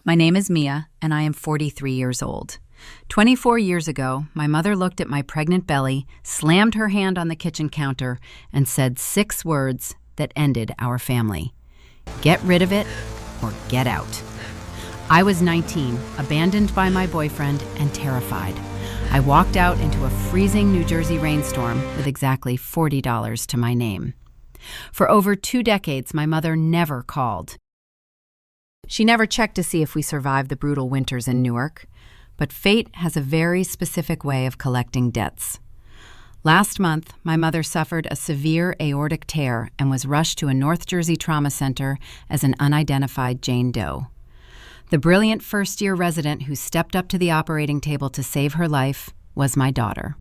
My name is Mia, and I am 43 years old. 24 years ago, my mother looked at my pregnant belly, slammed her hand on the kitchen counter, and said 6 words that ended our family. Get rid of it or get out. I was 19, abandoned by my boyfriend, and terrified. I walked out into a freezing New Jersey rainstorm with exactly $40 to my name. For over 2 decades, my mother never called. She never checked to see if we survived the brutal winters in Newark, but fate has a very specific way of collecting debts. Last month, my mother suffered a severe aortic tear and was rushed to a North Jersey trauma center as an unidentified Jane Doe. The brilliant first-year resident who stepped up to the operating table to save her life was my daughter.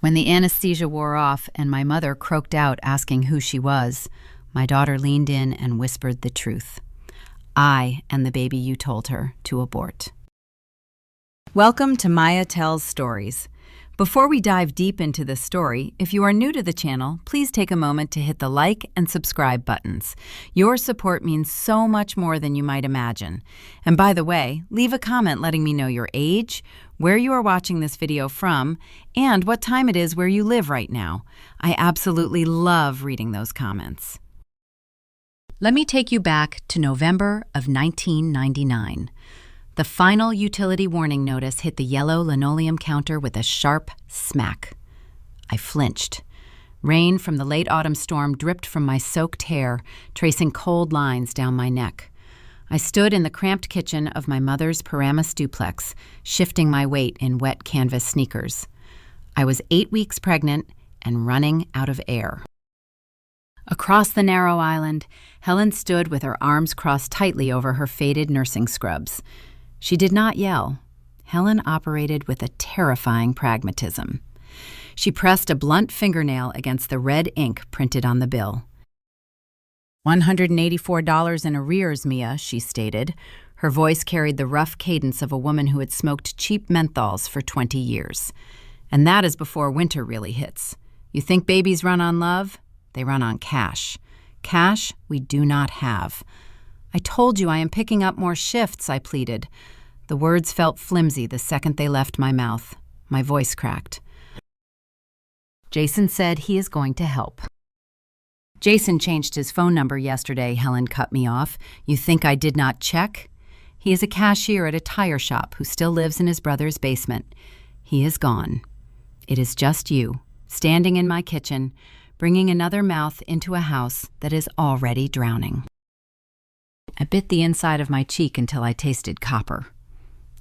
When the anesthesia wore off and my mother croaked out asking who she was, my daughter leaned in and whispered the truth. I am the baby you told her to abort. Welcome to Maya Tells Stories. Before we dive deep into this story, if you are new to the channel, please take a moment to hit the like and subscribe buttons. Your support means so much more than you might imagine. And by the way, leave a comment letting me know your age, where you are watching this video from, and what time it is where you live right now. I absolutely love reading those comments. Let me take you back to November of 1999. The final utility warning notice hit the yellow linoleum counter with a sharp smack. I flinched. Rain from the late autumn storm dripped from my soaked hair, tracing cold lines down my neck. I stood in the cramped kitchen of my mother's Paramus duplex, shifting my weight in wet canvas sneakers. I was 8 weeks pregnant and running out of air. Across the narrow island, Helen stood with her arms crossed tightly over her faded nursing scrubs. She did not yell. Helen operated with a terrifying pragmatism. She pressed a blunt fingernail against the red ink printed on the bill. $184 in arrears, Mia, she stated. Her voice carried the rough cadence of a woman who had smoked cheap menthols for 20 years. And that is before winter really hits. You think babies run on love? They run on cash. Cash we do not have. I told you I am picking up more shifts, I pleaded. The words felt flimsy the second they left my mouth. My voice cracked. Jason said he is going to help. Jason changed his phone number yesterday, Helen cut me off. You think I did not check? He is a cashier at a tire shop who still lives in his brother's basement. He is gone. It is just you, standing in my kitchen, bringing another mouth into a house that is already drowning. I bit the inside of my cheek until I tasted copper.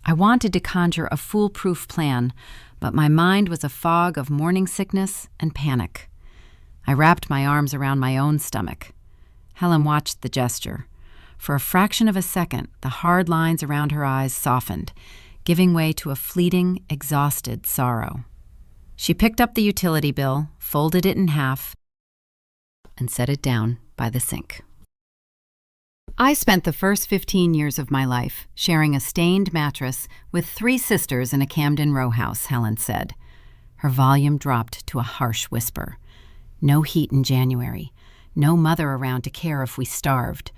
I wanted to conjure a foolproof plan, but my mind was a fog of morning sickness and panic. I wrapped my arms around my own stomach. Helen watched the gesture. For a fraction of a second, the hard lines around her eyes softened, giving way to a fleeting, exhausted sorrow. She picked up the utility bill, folded it in half, and set it down by the sink. I spent the first 15 years of my life sharing a stained mattress with 3 sisters in a Camden row house, Helen said. Her volume dropped to a harsh whisper. No heat in January. No mother around to care if we starved.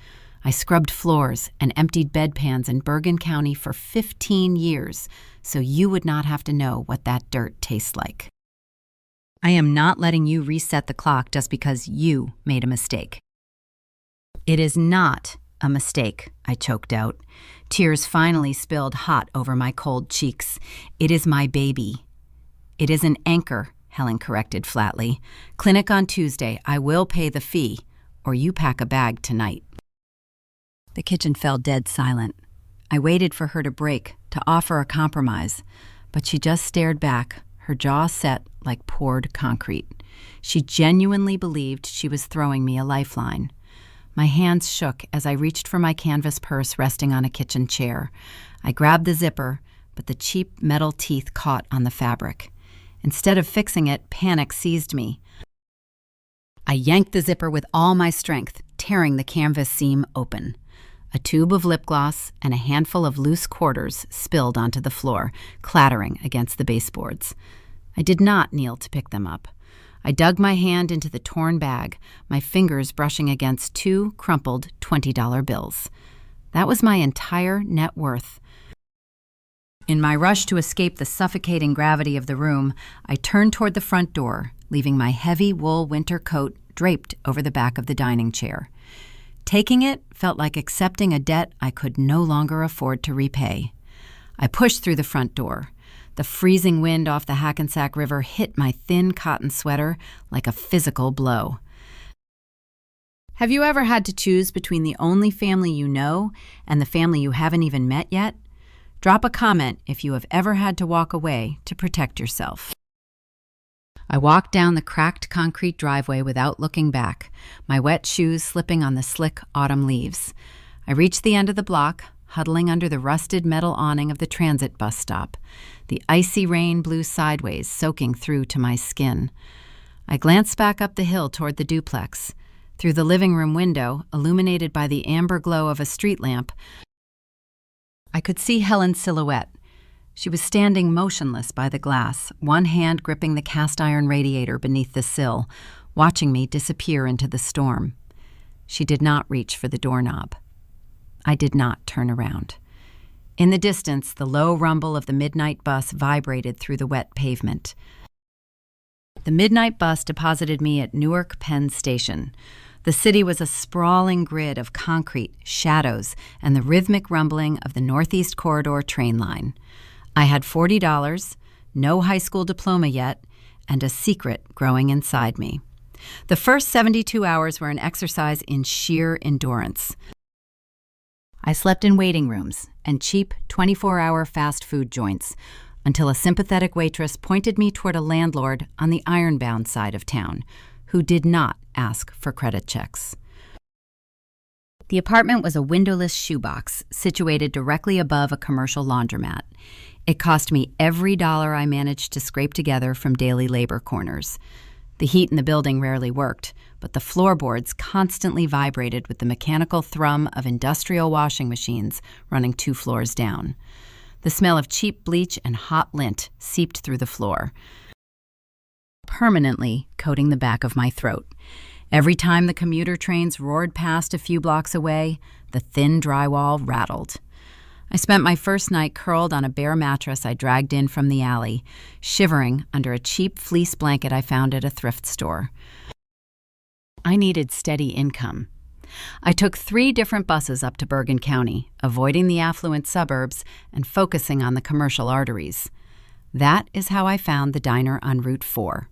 I scrubbed floors and emptied bedpans in Bergen County for 15 years, so you would not have to know what that dirt tastes like. I am not letting you reset the clock just because you made a mistake. It is not a mistake, I choked out. Tears finally spilled hot over my cold cheeks. It is my baby. It is an anchor, Helen corrected flatly. Clinic on Tuesday. I will pay the fee, or you pack a bag tonight. The kitchen fell dead silent. I waited for her to break, to offer a compromise, but she just stared back, her jaw set like poured concrete. She genuinely believed she was throwing me a lifeline. My hands shook as I reached for my canvas purse resting on a kitchen chair. I grabbed the zipper, but the cheap metal teeth caught on the fabric. Instead of fixing it, panic seized me. I yanked the zipper with all my strength, tearing the canvas seam open. A tube of lip gloss and a handful of loose quarters spilled onto the floor, clattering against the baseboards. I did not kneel to pick them up. I dug my hand into the torn bag, my fingers brushing against 2 crumpled $20 bills. That was my entire net worth. In my rush to escape the suffocating gravity of the room, I turned toward the front door, leaving my heavy wool winter coat draped over the back of the dining chair. Taking it felt like accepting a debt I could no longer afford to repay. I pushed through the front door. The freezing wind off the Hackensack River hit my thin cotton sweater like a physical blow. Have you ever had to choose between the only family you know and the family you haven't even met yet? Drop a comment if you have ever had to walk away to protect yourself. I walked down the cracked concrete driveway without looking back, my wet shoes slipping on the slick autumn leaves. I reached the end of the block, huddling under the rusted metal awning of the transit bus stop. The icy rain blew sideways, soaking through to my skin. I glanced back up the hill toward the duplex. Through the living room window, illuminated by the amber glow of a street lamp, I could see Helen's silhouette. She was standing motionless by the glass, one hand gripping the cast-iron radiator beneath the sill, watching me disappear into the storm. She did not reach for the doorknob. I did not turn around. In the distance, the low rumble of the midnight bus vibrated through the wet pavement. The midnight bus deposited me at Newark Penn Station. The city was a sprawling grid of concrete, shadows, and the rhythmic rumbling of the Northeast Corridor train line. I had $40, no high school diploma yet, and a secret growing inside me. The first 72 hours were an exercise in sheer endurance. I slept in waiting rooms and cheap 24-hour fast food joints until a sympathetic waitress pointed me toward a landlord on the ironbound side of town who did not ask for credit checks. The apartment was a windowless shoebox situated directly above a commercial laundromat. It cost me every dollar I managed to scrape together from daily labor corners. The heat in the building rarely worked, but the floorboards constantly vibrated with the mechanical thrum of industrial washing machines running 2 floors down. The smell of cheap bleach and hot lint seeped through the floor, permanently coating the back of my throat. Every time the commuter trains roared past a few blocks away, the thin drywall rattled. I spent my first night curled on a bare mattress I dragged in from the alley, shivering under a cheap fleece blanket I found at a thrift store. I needed steady income. I took 3 different buses up to Bergen County, avoiding the affluent suburbs and focusing on the commercial arteries. That is how I found the diner on Route 4.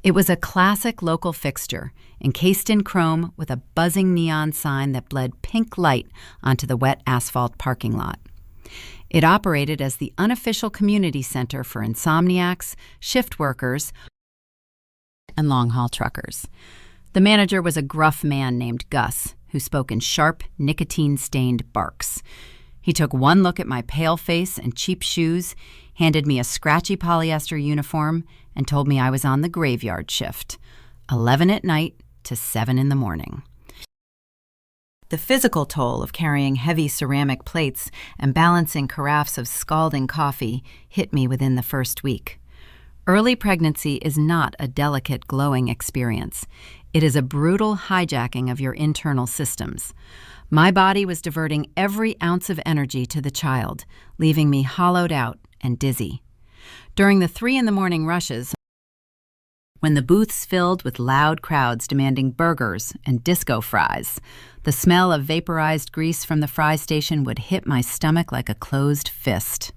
It was a classic local fixture, encased in chrome with a buzzing neon sign that bled pink light onto the wet asphalt parking lot. It operated as the unofficial community center for insomniacs, shift workers, and long-haul truckers. The manager was a gruff man named Gus, who spoke in sharp, nicotine-stained barks. He took one look at my pale face and cheap shoes, handed me a scratchy polyester uniform, and told me I was on the graveyard shift, 11 at night to 7 in the morning. The physical toll of carrying heavy ceramic plates and balancing carafes of scalding coffee hit me within the first week. Early pregnancy is not a delicate, glowing experience. It is a brutal hijacking of your internal systems. My body was diverting every ounce of energy to the child, leaving me hollowed out and dizzy. During the 3 in the morning rushes, when the booths filled with loud crowds demanding burgers and disco fries, the smell of vaporized grease from the fry station would hit my stomach like a closed fist.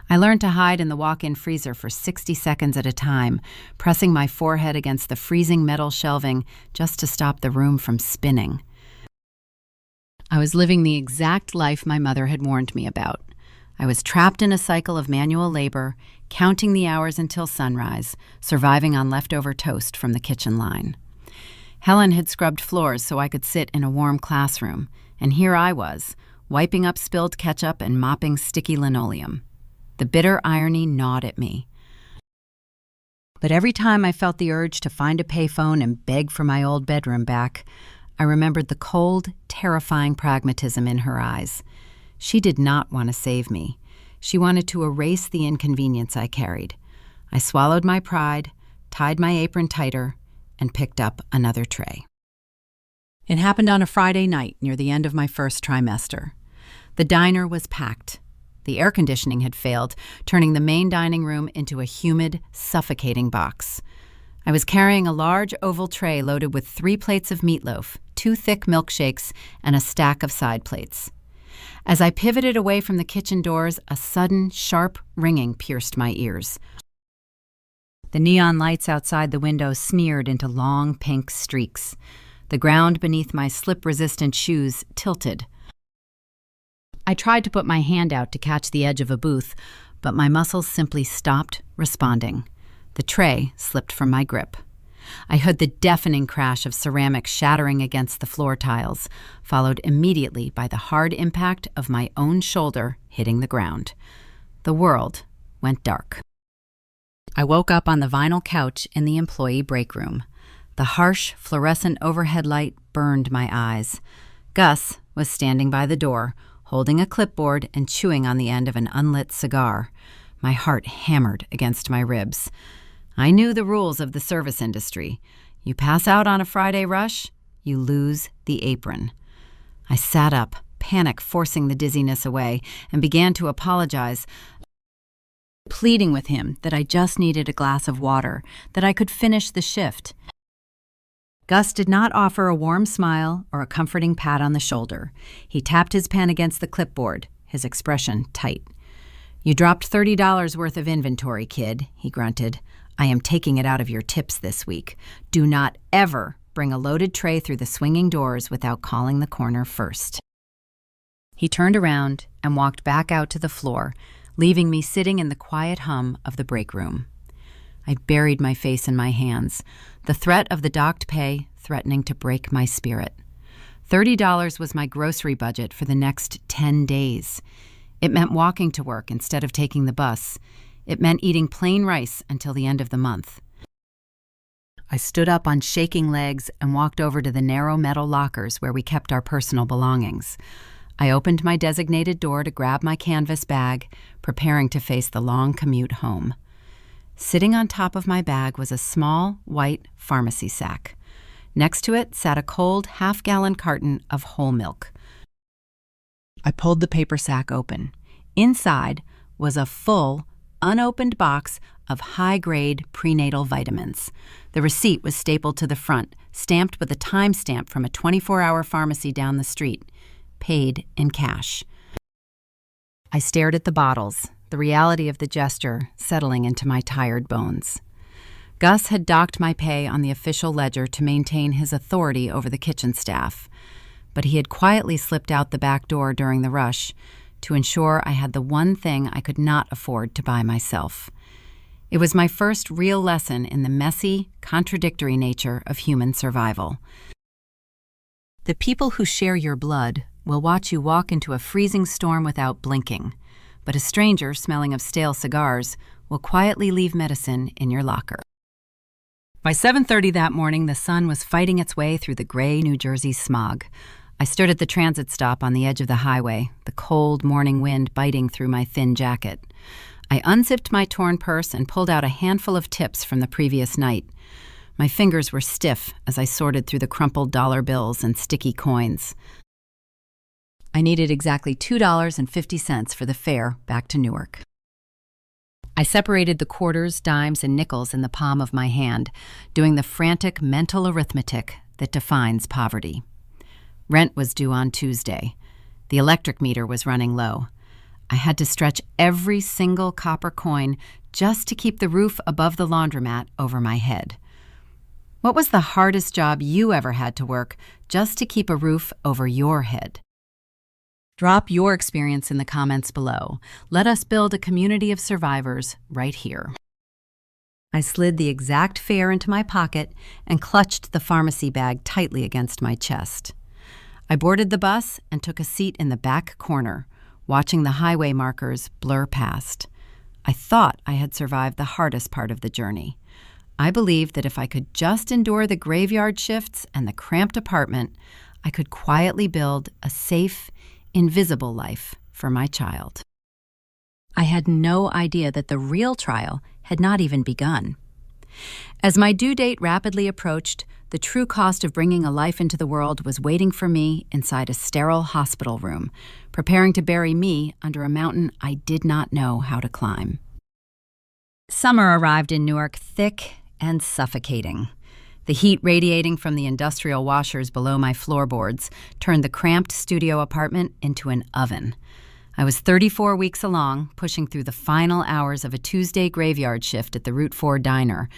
I learned to hide in the walk-in freezer for 60 seconds at a time, pressing my forehead against the freezing metal shelving just to stop the room from spinning. I was living the exact life my mother had warned me about. I was trapped in a cycle of manual labor, counting the hours until sunrise, surviving on leftover toast from the kitchen line. Helen had scrubbed floors so I could sit in a warm classroom, and here I was, wiping up spilled ketchup and mopping sticky linoleum. The bitter irony gnawed at me. But every time I felt the urge to find a payphone and beg for my old bedroom back, I remembered the cold, terrifying pragmatism in her eyes. She did not want to save me. She wanted to erase the inconvenience I carried. I swallowed my pride, tied my apron tighter, and picked up another tray. It happened on a Friday night near the end of my first trimester. The diner was packed. The air conditioning had failed, turning the main dining room into a humid, suffocating box. I was carrying a large oval tray loaded with 3 plates of meatloaf, 2 thick milkshakes, and a stack of side plates. As I pivoted away from the kitchen doors, a sudden, sharp ringing pierced my ears. The neon lights outside the window smeared into long pink streaks. The ground beneath my slip-resistant shoes tilted. I tried to put my hand out to catch the edge of a booth, but my muscles simply stopped responding. The tray slipped from my grip. I heard the deafening crash of ceramic shattering against the floor tiles, followed immediately by the hard impact of my own shoulder hitting the ground. The world went dark. I woke up on the vinyl couch in the employee break room. The harsh, fluorescent overhead light burned my eyes. Gus was standing by the door, holding a clipboard and chewing on the end of an unlit cigar. My heart hammered against my ribs. I knew the rules of the service industry. You pass out on a Friday rush, you lose the apron. I sat up, panic forcing the dizziness away, and began to apologize, pleading with him that I just needed a glass of water, that I could finish the shift. Gus did not offer a warm smile or a comforting pat on the shoulder. He tapped his pen against the clipboard, his expression tight. "You dropped $30 worth of inventory, kid," he grunted. "I am taking it out of your tips this week. Do not ever bring a loaded tray through the swinging doors without calling the corner first." He turned around and walked back out to the floor, leaving me sitting in the quiet hum of the break room. I buried my face in my hands, the threat of the docked pay threatening to break my spirit. $30 was my grocery budget for the next 10 days. It meant walking to work instead of taking the bus. It meant eating plain rice until the end of the month. I stood up on shaking legs and walked over to the narrow metal lockers where we kept our personal belongings. I opened my designated door to grab my canvas bag, preparing to face the long commute home. Sitting on top of my bag was a small, white pharmacy sack. Next to it sat a cold half-gallon carton of whole milk. I pulled the paper sack open. Inside was a full, unopened box of high-grade prenatal vitamins. The receipt was stapled to the front, stamped with a timestamp from a 24-hour pharmacy down the street. Paid in cash. I stared at the bottles, the reality of the gesture settling into my tired bones. Gus had docked my pay on the official ledger to maintain his authority over the kitchen staff, but he had quietly slipped out the back door during the rush to ensure I had the one thing I could not afford to buy myself. It was my first real lesson in the messy, contradictory nature of human survival. The people who share your blood will watch you walk into a freezing storm without blinking, but a stranger smelling of stale cigars will quietly leave medicine in your locker. By 7:30 that morning, the sun was fighting its way through the gray New Jersey smog. I stood at the transit stop on the edge of the highway, the cold morning wind biting through my thin jacket. I unzipped my torn purse and pulled out a handful of tips from the previous night. My fingers were stiff as I sorted through the crumpled dollar bills and sticky coins. I needed exactly $2.50 for the fare back to Newark. I separated the quarters, dimes, and nickels in the palm of my hand, doing the frantic mental arithmetic that defines poverty. Rent was due on Tuesday. The electric meter was running low. I had to stretch every single copper coin just to keep the roof above the laundromat over my head. What was the hardest job you ever had to work just to keep a roof over your head? Drop your experience in the comments below. Let us build a community of survivors right here. I slid the exact fare into my pocket and clutched the pharmacy bag tightly against my chest. I boarded the bus and took a seat in the back corner, watching the highway markers blur past. I thought I had survived the hardest part of the journey. I believed that if I could just endure the graveyard shifts and the cramped apartment, I could quietly build a safe, invisible life for my child. I had no idea that the real trial had not even begun. As my due date rapidly approached, the true cost of bringing a life into the world was waiting for me inside a sterile hospital room, preparing to bury me under a mountain I did not know how to climb. Summer arrived in Newark thick and suffocating. The heat radiating from the industrial washers below my floorboards turned the cramped studio apartment into an oven. I was 34 weeks along, pushing through the final hours of a Tuesday graveyard shift at the Route 4 diner,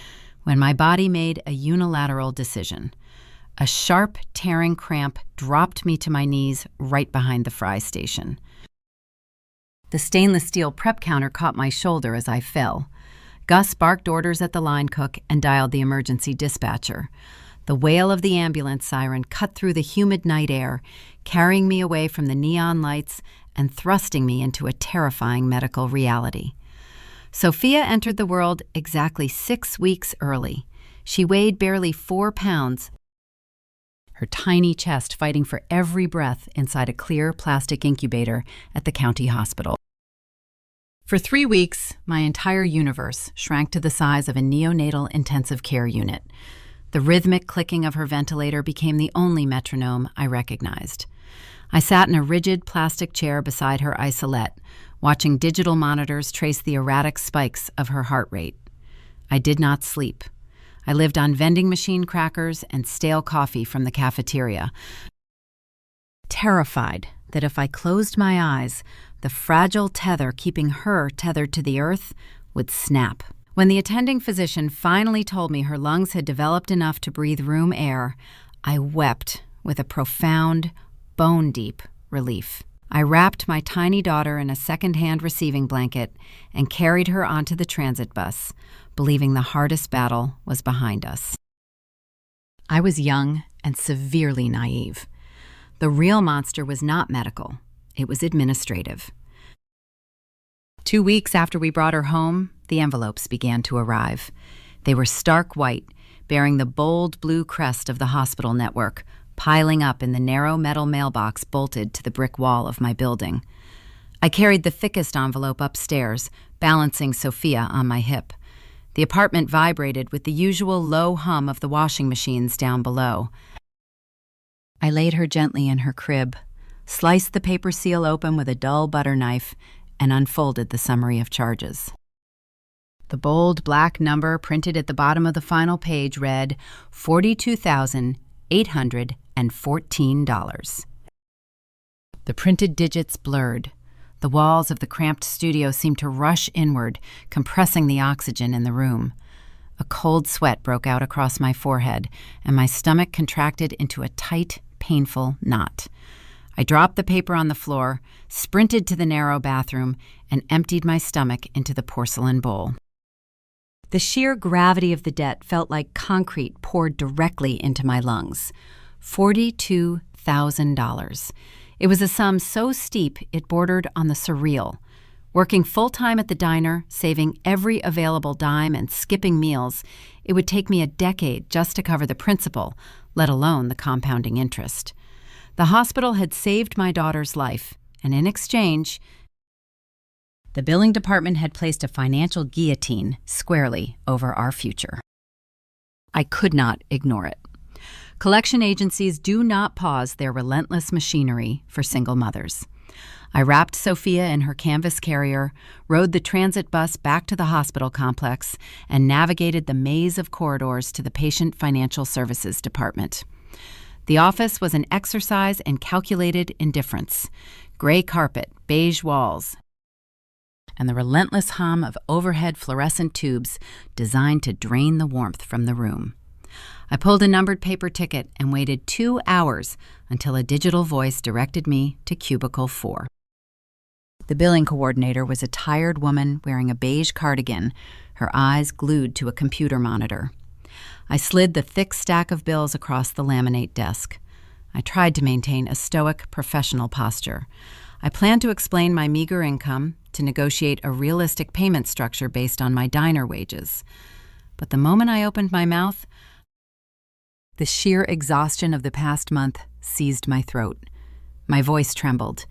when my body made a unilateral decision. A sharp, tearing cramp dropped me to my knees right behind the fry station. The stainless steel prep counter caught my shoulder as I fell. Gus barked orders at the line cook and dialed the emergency dispatcher. The wail of the ambulance siren cut through the humid night air, carrying me away from the neon lights and thrusting me into a terrifying medical reality. Sophia entered the world exactly 6 weeks early. She weighed barely 4 pounds, her tiny chest fighting for every breath inside a clear plastic incubator at the county hospital. For 3 weeks, my entire universe shrank to the size of a neonatal intensive care unit. The rhythmic clicking of her ventilator became the only metronome I recognized. I sat in a rigid plastic chair beside her isolette, watching digital monitors trace the erratic spikes of her heart rate. I did not sleep. I lived on vending machine crackers and stale coffee from the cafeteria, terrified that if I closed my eyes, the fragile tether keeping her tethered to the earth would snap. When the attending physician finally told me her lungs had developed enough to breathe room air, I wept with a profound, bone-deep relief. I wrapped my tiny daughter in a second-hand receiving blanket and carried her onto the transit bus, believing the hardest battle was behind us. I was young and severely naive. The real monster was not medical. It was administrative. 2 weeks after we brought her home, the envelopes began to arrive. They were stark white, bearing the bold blue crest of the hospital network, piling up in the narrow metal mailbox bolted to the brick wall of my building. I carried the thickest envelope upstairs, balancing Sophia on my hip. The apartment vibrated with the usual low hum of the washing machines down below. I laid her gently in her crib, sliced the paper seal open with a dull butter knife, and unfolded the summary of charges. The bold black number printed at the bottom of the final page read $42,814. The printed digits blurred. The walls of the cramped studio seemed to rush inward, compressing the oxygen in the room. A cold sweat broke out across my forehead, and my stomach contracted into a tight, painful knot. I dropped the paper on the floor, sprinted to the narrow bathroom, and emptied my stomach into the porcelain bowl. The sheer gravity of the debt felt like concrete poured directly into my lungs. $42,000. It was a sum so steep it bordered on the surreal. Working full-time at the diner, saving every available dime and skipping meals, it would take me a decade just to cover the principal, let alone the compounding interest. The hospital had saved my daughter's life, and in exchange, the billing department had placed a financial guillotine squarely over our future. I could not ignore it. Collection agencies do not pause their relentless machinery for single mothers. I wrapped Sophia in her canvas carrier, rode the transit bus back to the hospital complex, and navigated the maze of corridors to the Patient Financial Services Department. The office was an exercise in calculated indifference. Gray carpet, beige walls, and the relentless hum of overhead fluorescent tubes designed to drain the warmth from the room. I pulled a numbered paper ticket and waited 2 hours until a digital voice directed me to Cubicle 4. The billing coordinator was a tired woman wearing a beige cardigan, her eyes glued to a computer monitor. I slid the thick stack of bills across the laminate desk. I tried to maintain a stoic, professional posture. I planned to explain my meager income, to negotiate a realistic payment structure based on my diner wages. But the moment I opened my mouth, the sheer exhaustion of the past month seized my throat. My voice trembled.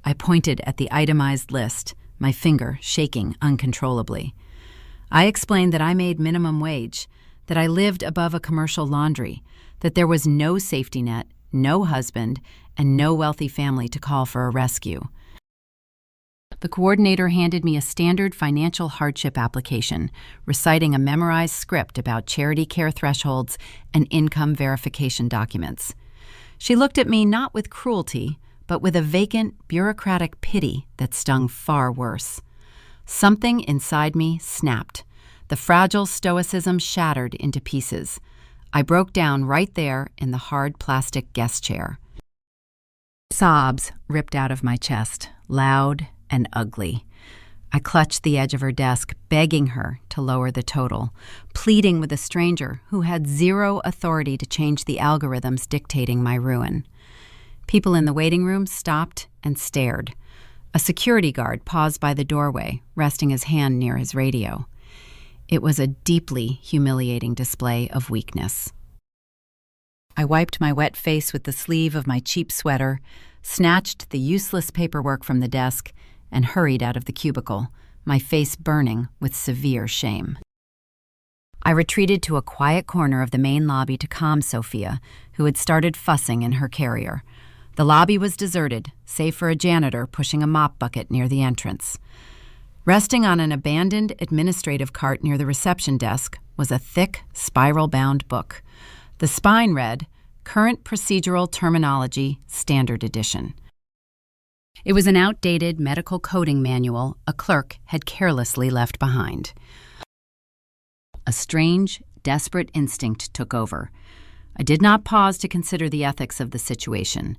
I pointed at the itemized list, my finger shaking uncontrollably. I explained that I made minimum wage, that I lived above a commercial laundry, that there was no safety net, no husband, and no wealthy family to call for a rescue. The coordinator handed me a standard financial hardship application, reciting a memorized script about charity care thresholds and income verification documents. She looked at me not with cruelty, but with a vacant, bureaucratic pity that stung far worse. Something inside me snapped. The fragile stoicism shattered into pieces. I broke down right there in the hard plastic guest chair. Sobs ripped out of my chest, loud and ugly. I clutched the edge of her desk, begging her to lower the total, pleading with a stranger who had zero authority to change the algorithms dictating my ruin. People in the waiting room stopped and stared. A security guard paused by the doorway, resting his hand near his radio. It was a deeply humiliating display of weakness. I wiped my wet face with the sleeve of my cheap sweater, snatched the useless paperwork from the desk, and hurried out of the cubicle, my face burning with severe shame. I retreated to a quiet corner of the main lobby to calm Sophia, who had started fussing in her carrier. The lobby was deserted, save for a janitor pushing a mop bucket near the entrance. Resting on an abandoned administrative cart near the reception desk was a thick, spiral-bound book. The spine read, Current Procedural Terminology, Standard Edition. It was an outdated medical coding manual a clerk had carelessly left behind. A strange, desperate instinct took over. I did not pause to consider the ethics of the situation.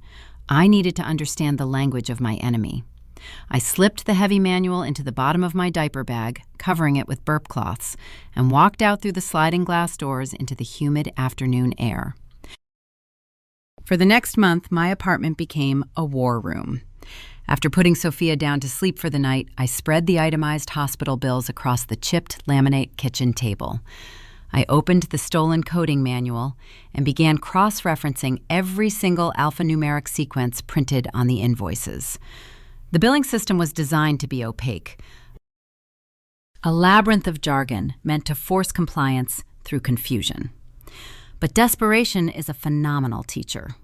I needed to understand the language of my enemy. I slipped the heavy manual into the bottom of my diaper bag, covering it with burp cloths, and walked out through the sliding glass doors into the humid afternoon air. For the next month, my apartment became a war room. After putting Sophia down to sleep for the night, I spread the itemized hospital bills across the chipped laminate kitchen table. I opened the stolen coding manual and began cross-referencing every single alphanumeric sequence printed on the invoices. The billing system was designed to be opaque, a labyrinth of jargon meant to force compliance through confusion. But desperation is a phenomenal teacher.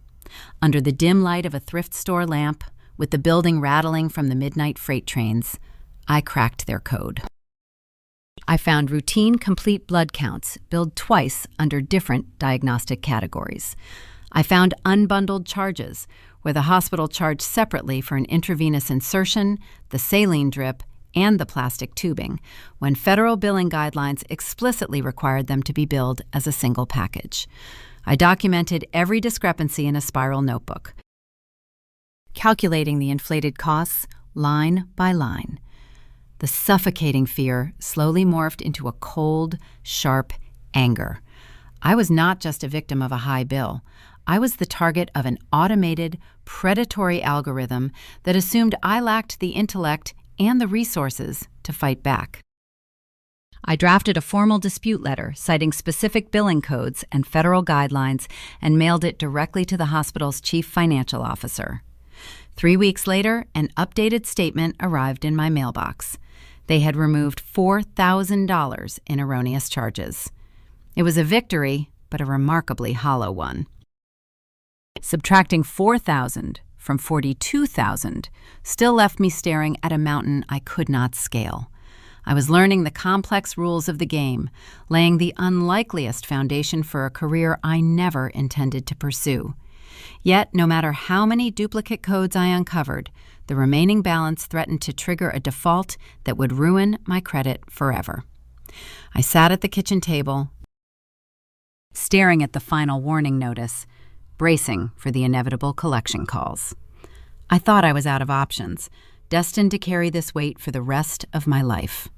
Under the dim light of a thrift store lamp, with the building rattling from the midnight freight trains, I cracked their code. I found routine complete blood counts billed twice under different diagnostic categories. I found unbundled charges, where the hospital charged separately for an intravenous insertion, the saline drip, and the plastic tubing, when federal billing guidelines explicitly required them to be billed as a single package. I documented every discrepancy in a spiral notebook, calculating the inflated costs line by line. The suffocating fear slowly morphed into a cold, sharp anger. I was not just a victim of a high bill. I was the target of an automated, predatory algorithm that assumed I lacked the intellect and the resources to fight back. I drafted a formal dispute letter citing specific billing codes and federal guidelines and mailed it directly to the hospital's chief financial officer. 3 weeks later, an updated statement arrived in my mailbox. They had removed $4,000 in erroneous charges. It was a victory, but a remarkably hollow one. Subtracting $4,000 from $42,000 still left me staring at a mountain I could not scale. I was learning the complex rules of the game, laying the unlikeliest foundation for a career I never intended to pursue. Yet, no matter how many duplicate codes I uncovered, the remaining balance threatened to trigger a default that would ruin my credit forever. I sat at the kitchen table, staring at the final warning notice, bracing for the inevitable collection calls. I thought I was out of options, destined to carry this weight for the rest of my life.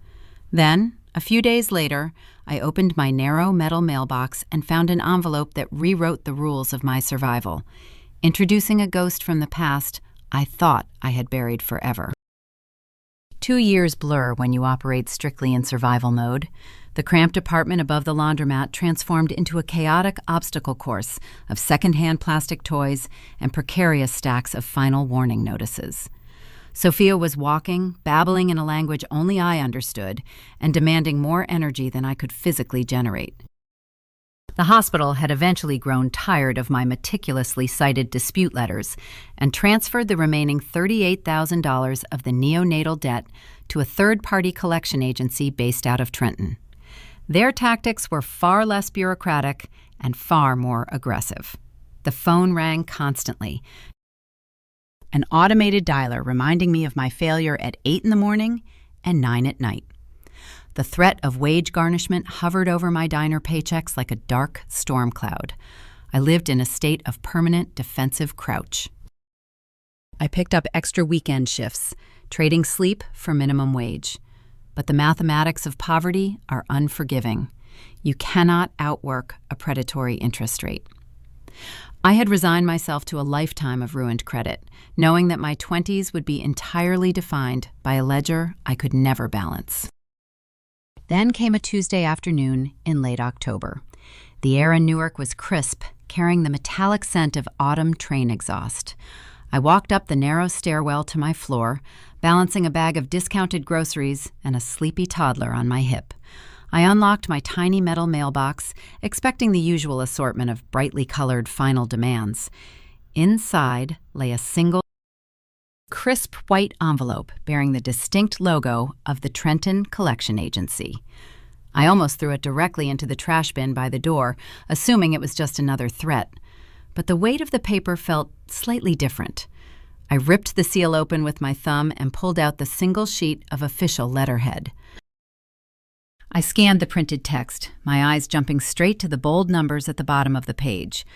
Then, a few days later, I opened my narrow metal mailbox and found an envelope that rewrote the rules of my survival, introducing a ghost from the past I thought I had buried forever. 2 years blur when you operate strictly in survival mode. The cramped apartment above the laundromat transformed into a chaotic obstacle course of secondhand plastic toys and precarious stacks of final warning notices. Sophia was walking, babbling in a language only I understood, and demanding more energy than I could physically generate. The hospital had eventually grown tired of my meticulously cited dispute letters and transferred the remaining $38,000 of the neonatal debt to a third-party collection agency based out of Trenton. Their tactics were far less bureaucratic and far more aggressive. The phone rang constantly, an automated dialer reminding me of my failure at 8 in the morning and 9 at night. The threat of wage garnishment hovered over my diner paychecks like a dark storm cloud. I lived in a state of permanent defensive crouch. I picked up extra weekend shifts, trading sleep for minimum wage. But the mathematics of poverty are unforgiving. You cannot outwork a predatory interest rate. I had resigned myself to a lifetime of ruined credit, knowing that my 20s would be entirely defined by a ledger I could never balance. Then came a Tuesday afternoon in late October. The air in Newark was crisp, carrying the metallic scent of autumn train exhaust. I walked up the narrow stairwell to my floor, balancing a bag of discounted groceries and a sleepy toddler on my hip. I unlocked my tiny metal mailbox, expecting the usual assortment of brightly colored final demands. Inside lay a single, crisp white envelope bearing the distinct logo of the Trenton Collection Agency. I almost threw it directly into the trash bin by the door, assuming it was just another threat. But the weight of the paper felt slightly different. I ripped the seal open with my thumb and pulled out the single sheet of official letterhead. I scanned the printed text, my eyes jumping straight to the bold numbers at the bottom of the page.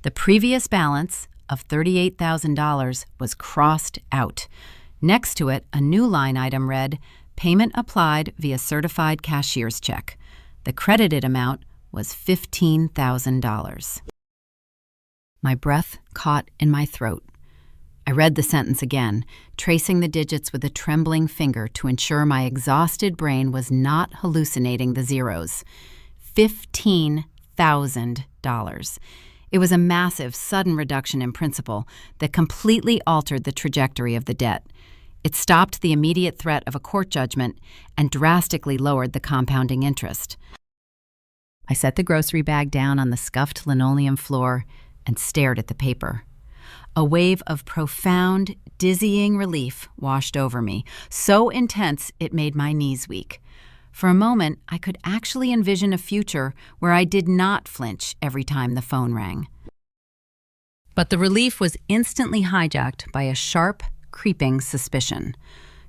The previous balance of $38,000 was crossed out. Next to it, a new line item read, "Payment applied via certified cashier's check." The credited amount was $15,000. My breath caught in my throat. I read the sentence again, tracing the digits with a trembling finger to ensure my exhausted brain was not hallucinating the zeros. $15,000. It was a massive, sudden reduction in principal that completely altered the trajectory of the debt. It stopped the immediate threat of a court judgment and drastically lowered the compounding interest. I set the grocery bag down on the scuffed linoleum floor and stared at the paper. A wave of profound, dizzying relief washed over me, so intense it made my knees weak. For a moment, I could actually envision a future where I did not flinch every time the phone rang. But the relief was instantly hijacked by a sharp, creeping suspicion.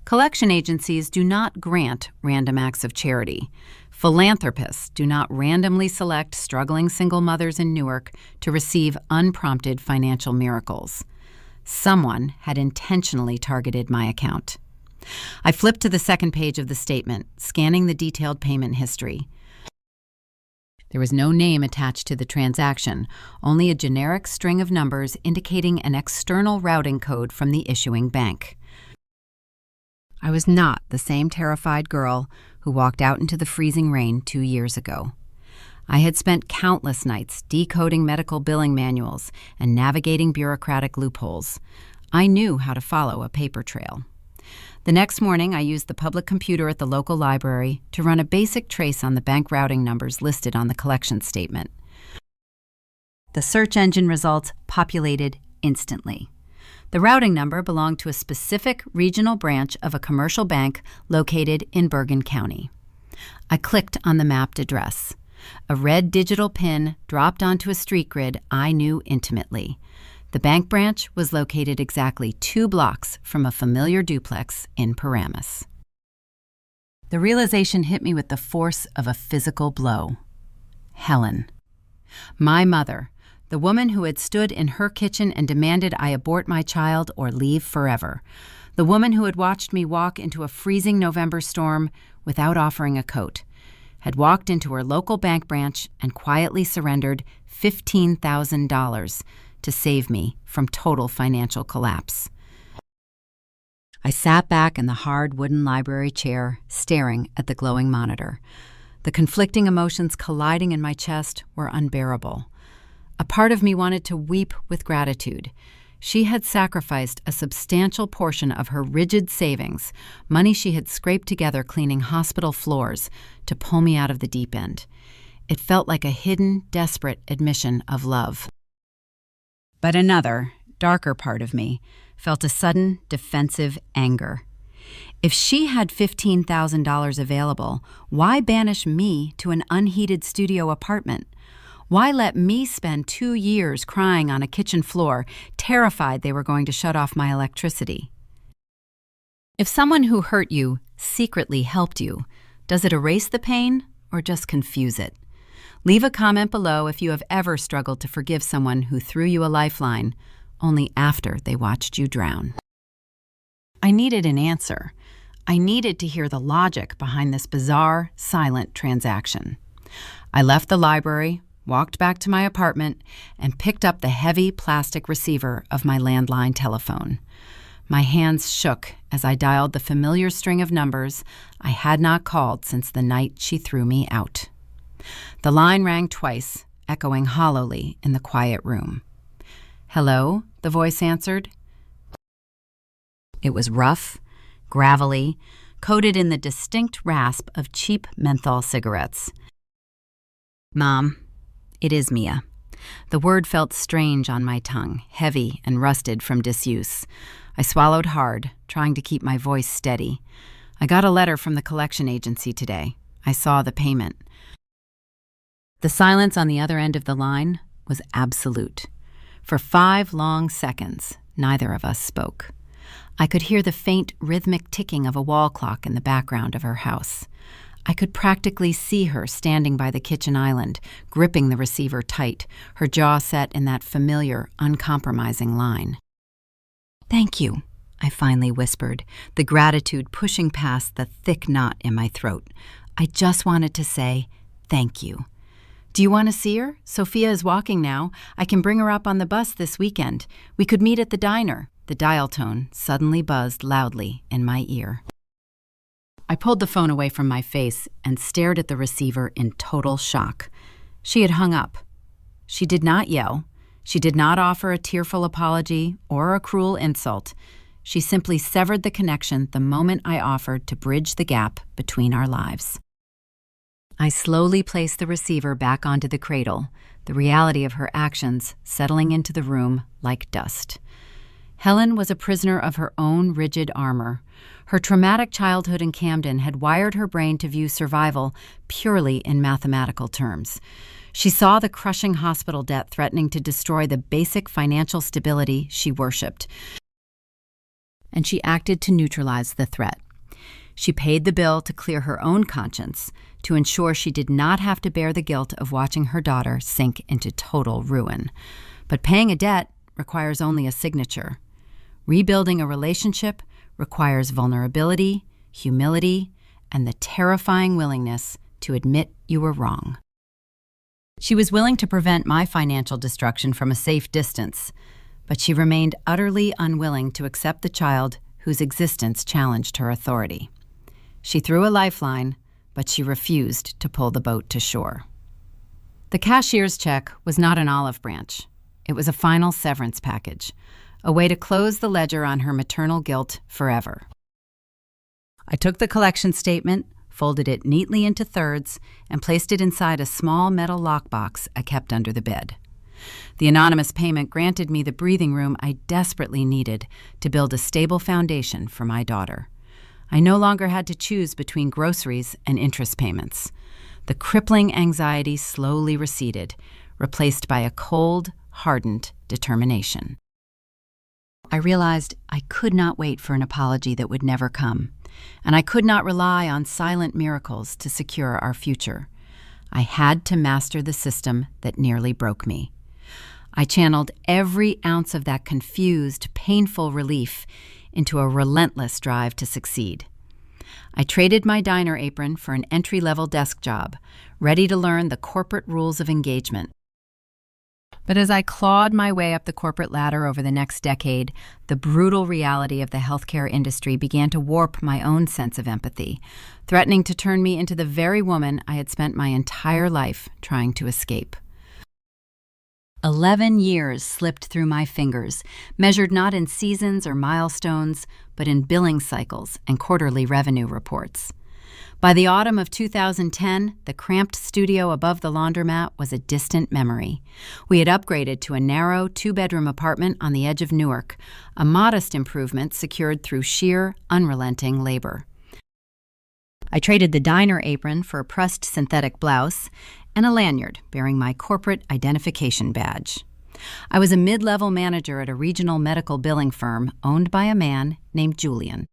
Collection agencies do not grant random acts of charity. Philanthropists do not randomly select struggling single mothers in Newark to receive unprompted financial miracles. Someone had intentionally targeted my account. I flipped to the second page of the statement, scanning the detailed payment history. There was no name attached to the transaction, only a generic string of numbers indicating an external routing code from the issuing bank. I was not the same terrified girl who walked out into the freezing rain 2 years ago. I had spent countless nights decoding medical billing manuals and navigating bureaucratic loopholes. I knew how to follow a paper trail. The next morning, I used the public computer at the local library to run a basic trace on the bank routing numbers listed on the collection statement. The search engine results populated instantly. The routing number belonged to a specific regional branch of a commercial bank located in Bergen County. I clicked on the mapped address. A red digital pin dropped onto a street grid I knew intimately. The bank branch was located exactly 2 blocks from a familiar duplex in Paramus. The realization hit me with the force of a physical blow. Helen. My mother, the woman who had stood in her kitchen and demanded I abort my child or leave forever. The woman who had watched me walk into a freezing November storm without offering a coat, had walked into her local bank branch and quietly surrendered $15,000 to save me from total financial collapse. I sat back in the hard wooden library chair, staring at the glowing monitor. The conflicting emotions colliding in my chest were unbearable. A part of me wanted to weep with gratitude. She had sacrificed a substantial portion of her rigid savings, money she had scraped together cleaning hospital floors, to pull me out of the deep end. It felt like a hidden, desperate admission of love. But another, darker part of me felt a sudden, defensive anger. If she had $15,000 available, why banish me to an unheated studio apartment? Why let me spend 2 years crying on a kitchen floor, terrified they were going to shut off my electricity? If someone who hurt you secretly helped you, does it erase the pain or just confuse it? Leave a comment below if you have ever struggled to forgive someone who threw you a lifeline only after they watched you drown. I needed an answer. I needed to hear the logic behind this bizarre, silent transaction. I left the library, walked back to my apartment, and picked up the heavy plastic receiver of my landline telephone. My hands shook as I dialed the familiar string of numbers I had not called since the night she threw me out. The line rang twice, echoing hollowly in the quiet room. "Hello," the voice answered. It was rough, gravelly, coated in the distinct rasp of cheap menthol cigarettes. "Mom, it is Mia." The word felt strange on my tongue, heavy and rusted from disuse. I swallowed hard, trying to keep my voice steady. "I got a letter from the collection agency today. I saw the payment." The silence on the other end of the line was absolute. For 5 long seconds, neither of us spoke. I could hear the faint, rhythmic ticking of a wall clock in the background of her house. I could practically see her standing by the kitchen island, gripping the receiver tight, her jaw set in that familiar, uncompromising line. "Thank you," I finally whispered, the gratitude pushing past the thick knot in my throat. I just wanted to say, thank you. "Do you want to see her? Sophia is walking now. I can bring her up on the bus this weekend. We could meet at the diner." The dial tone suddenly buzzed loudly in my ear. I pulled the phone away from my face and stared at the receiver in total shock. She had hung up. She did not yell. She did not offer a tearful apology or a cruel insult. She simply severed the connection the moment I offered to bridge the gap between our lives. I slowly placed the receiver back onto the cradle, the reality of her actions settling into the room like dust. Helen was a prisoner of her own rigid armor. Her traumatic childhood in Camden had wired her brain to view survival purely in mathematical terms. She saw the crushing hospital debt threatening to destroy the basic financial stability she worshipped, and she acted to neutralize the threat. She paid the bill to clear her own conscience, to ensure she did not have to bear the guilt of watching her daughter sink into total ruin. But paying a debt requires only a signature. Rebuilding a relationship requires vulnerability, humility, and the terrifying willingness to admit you were wrong. She was willing to prevent my financial destruction from a safe distance, but she remained utterly unwilling to accept the child whose existence challenged her authority. She threw a lifeline, but she refused to pull the boat to shore. The cashier's check was not an olive branch. It was a final severance package, a way to close the ledger on her maternal guilt forever. I took the collection statement, folded it neatly into thirds, and placed it inside a small metal lockbox I kept under the bed. The anonymous payment granted me the breathing room I desperately needed to build a stable foundation for my daughter. I no longer had to choose between groceries and interest payments. The crippling anxiety slowly receded, replaced by a cold, hardened determination. I realized I could not wait for an apology that would never come, and I could not rely on silent miracles to secure our future. I had to master the system that nearly broke me. I channeled every ounce of that confused, painful relief into a relentless drive to succeed. I traded my diner apron for an entry-level desk job, ready to learn the corporate rules of engagement. But as I clawed my way up the corporate ladder over the next decade, the brutal reality of the healthcare industry began to warp my own sense of empathy, threatening to turn me into the very woman I had spent my entire life trying to escape. 11 years slipped through my fingers, measured not in seasons or milestones, but in billing cycles and quarterly revenue reports. By the autumn of 2010, the cramped studio above the laundromat was a distant memory. We had upgraded to a narrow, two-bedroom apartment on the edge of Newark, a modest improvement secured through sheer, unrelenting labor. I traded the diner apron for a pressed synthetic blouse and a lanyard bearing my corporate identification badge. I was a mid-level manager at a regional medical billing firm owned by a man named Julian.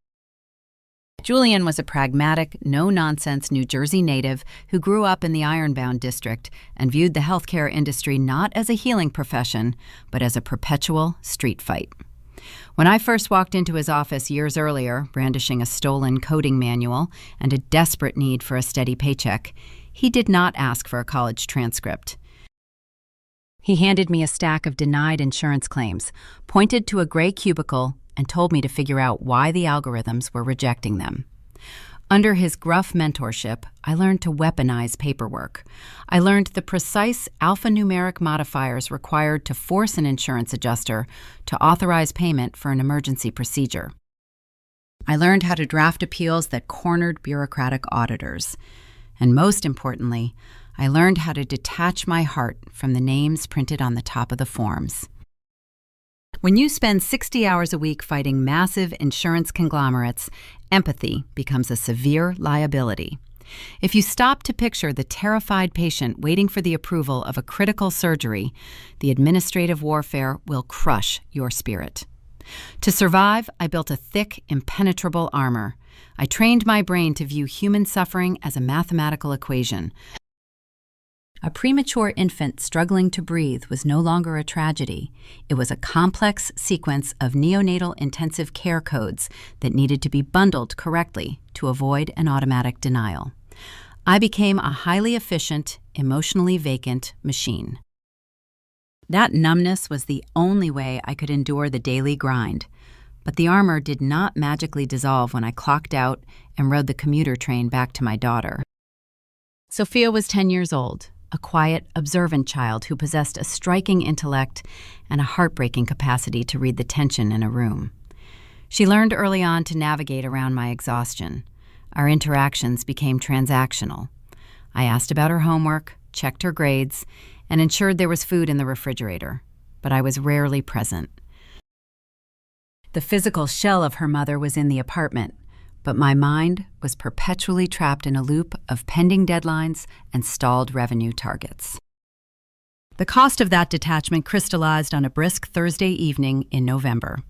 Julian was a pragmatic, no-nonsense New Jersey native who grew up in the Ironbound district and viewed the healthcare industry not as a healing profession, but as a perpetual street fight. When I first walked into his office years earlier, brandishing a stolen coding manual and a desperate need for a steady paycheck, he did not ask for a college transcript. He handed me a stack of denied insurance claims, pointed to a gray cubicle, and told me to figure out why the algorithms were rejecting them. Under his gruff mentorship, I learned to weaponize paperwork. I learned the precise alphanumeric modifiers required to force an insurance adjuster to authorize payment for an emergency procedure. I learned how to draft appeals that cornered bureaucratic auditors. And most importantly, I learned how to detach my heart from the names printed on the top of the forms. When you spend 60 hours a week fighting massive insurance conglomerates, empathy becomes a severe liability. If you stop to picture the terrified patient waiting for the approval of a critical surgery, the administrative warfare will crush your spirit. To survive, I built a thick, impenetrable armor. I trained my brain to view human suffering as a mathematical equation. A premature infant struggling to breathe was no longer a tragedy. It was a complex sequence of neonatal intensive care codes that needed to be bundled correctly to avoid an automatic denial. I became a highly efficient, emotionally vacant machine. That numbness was the only way I could endure the daily grind. But the armor did not magically dissolve when I clocked out and rode the commuter train back to my daughter. Sophia was 10 years old. A quiet, observant child who possessed a striking intellect and a heartbreaking capacity to read the tension in a room. She learned early on to navigate around my exhaustion. Our interactions became transactional. I asked about her homework, checked her grades, and ensured there was food in the refrigerator, but I was rarely present. The physical shell of her mother was in the apartment, but my mind was perpetually trapped in a loop of pending deadlines and stalled revenue targets. The cost of that detachment crystallized on a brisk Thursday evening in November.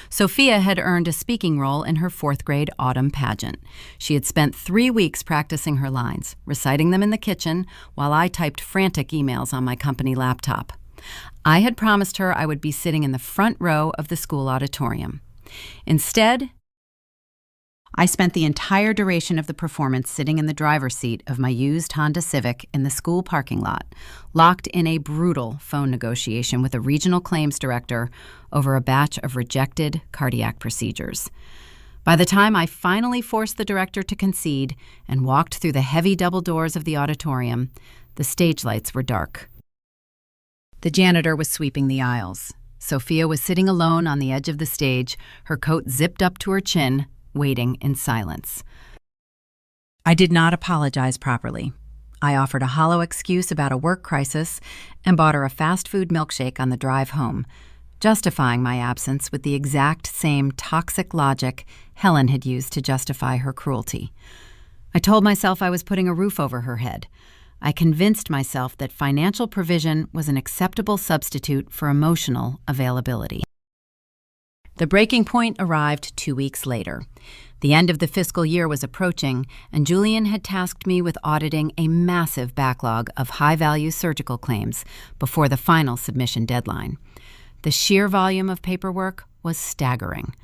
Sophia had earned a speaking role in her fourth-grade autumn pageant. She had spent 3 weeks practicing her lines, reciting them in the kitchen while I typed frantic emails on my company laptop. I had promised her I would be sitting in the front row of the school auditorium. Instead, I spent the entire duration of the performance sitting in the driver's seat of my used Honda Civic in the school parking lot, locked in a brutal phone negotiation with a regional claims director over a batch of rejected cardiac procedures. By the time I finally forced the director to concede and walked through the heavy double doors of the auditorium, the stage lights were dark. The janitor was sweeping the aisles. Sophia was sitting alone on the edge of the stage, her coat zipped up to her chin, waiting in silence. I did not apologize properly. I offered a hollow excuse about a work crisis and bought her a fast food milkshake on the drive home, justifying my absence with the exact same toxic logic Helen had used to justify her cruelty. I told myself I was putting a roof over her head. I convinced myself that financial provision was an acceptable substitute for emotional availability. The breaking point arrived 2 weeks later. The end of the fiscal year was approaching, and Julian had tasked me with auditing a massive backlog of high-value surgical claims before the final submission deadline. The sheer volume of paperwork was staggering.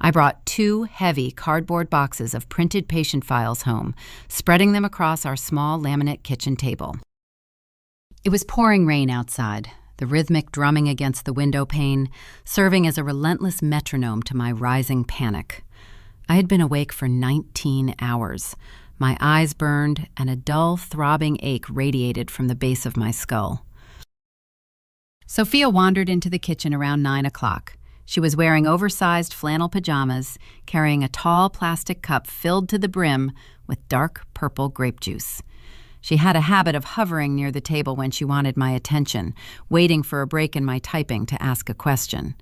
I brought 2 heavy cardboard boxes of printed patient files home, spreading them across our small laminate kitchen table. It was pouring rain outside, the rhythmic drumming against the window pane serving as a relentless metronome to my rising panic. I had been awake for 19 hours. My eyes burned, and a dull, throbbing ache radiated from the base of my skull. Sophia wandered into the kitchen around 9 o'clock. She was wearing oversized flannel pajamas, carrying a tall plastic cup filled to the brim with dark purple grape juice. She had a habit of hovering near the table when she wanted my attention, waiting for a break in my typing to ask a question.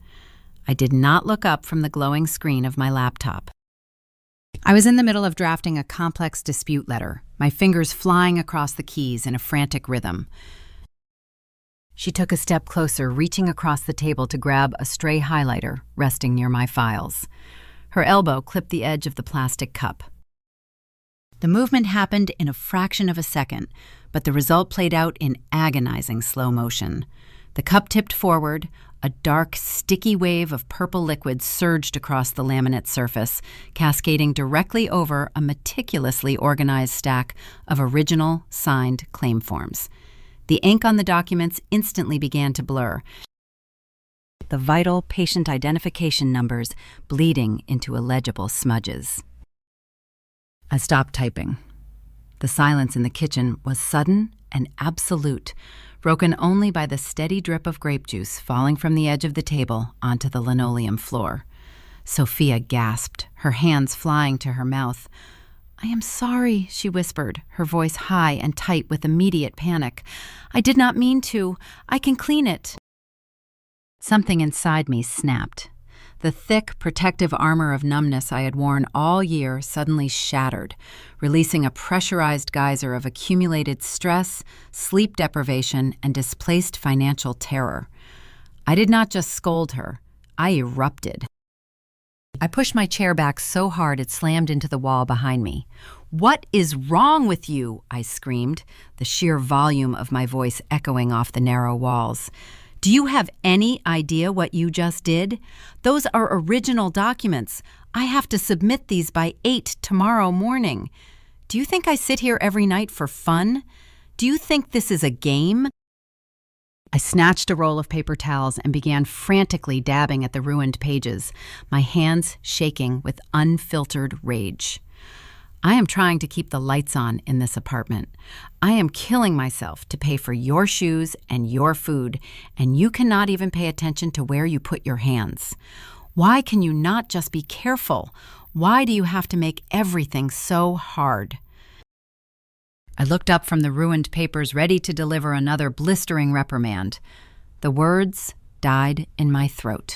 I did not look up from the glowing screen of my laptop. I was in the middle of drafting a complex dispute letter, my fingers flying across the keys in a frantic rhythm. She took a step closer, reaching across the table to grab a stray highlighter resting near my files. Her elbow clipped the edge of the plastic cup. The movement happened in a fraction of a second, but the result played out in agonizing slow motion. The cup tipped forward, a dark, sticky wave of purple liquid surged across the laminate surface, cascading directly over a meticulously organized stack of original, signed claim forms. The ink on the documents instantly began to blur, the vital patient identification numbers bleeding into illegible smudges. I stopped typing. The silence in the kitchen was sudden and absolute, broken only by the steady drip of grape juice falling from the edge of the table onto the linoleum floor. Sophia gasped, her hands flying to her mouth. "I am sorry," she whispered, her voice high and tight with immediate panic. "I did not mean to. I can clean it." Something inside me snapped. The thick, protective armor of numbness I had worn all year suddenly shattered, releasing a pressurized geyser of accumulated stress, sleep deprivation, and displaced financial terror. I did not just scold her. I erupted. I pushed my chair back so hard it slammed into the wall behind me. "What is wrong with you?" I screamed, the sheer volume of my voice echoing off the narrow walls. "Do you have any idea what you just did? Those are original documents. I have to submit these by 8 tomorrow morning. Do you think I sit here every night for fun? Do you think this is a game?" I snatched a roll of paper towels and began frantically dabbing at the ruined pages, my hands shaking with unfiltered rage. I am trying to keep the lights on in this apartment. I am killing myself to pay for your shoes and your food, and you cannot even pay attention to where you put your hands. Why can you not just be careful? Why do you have to make everything so hard? I looked up from the ruined papers, ready to deliver another blistering reprimand. The words died in my throat.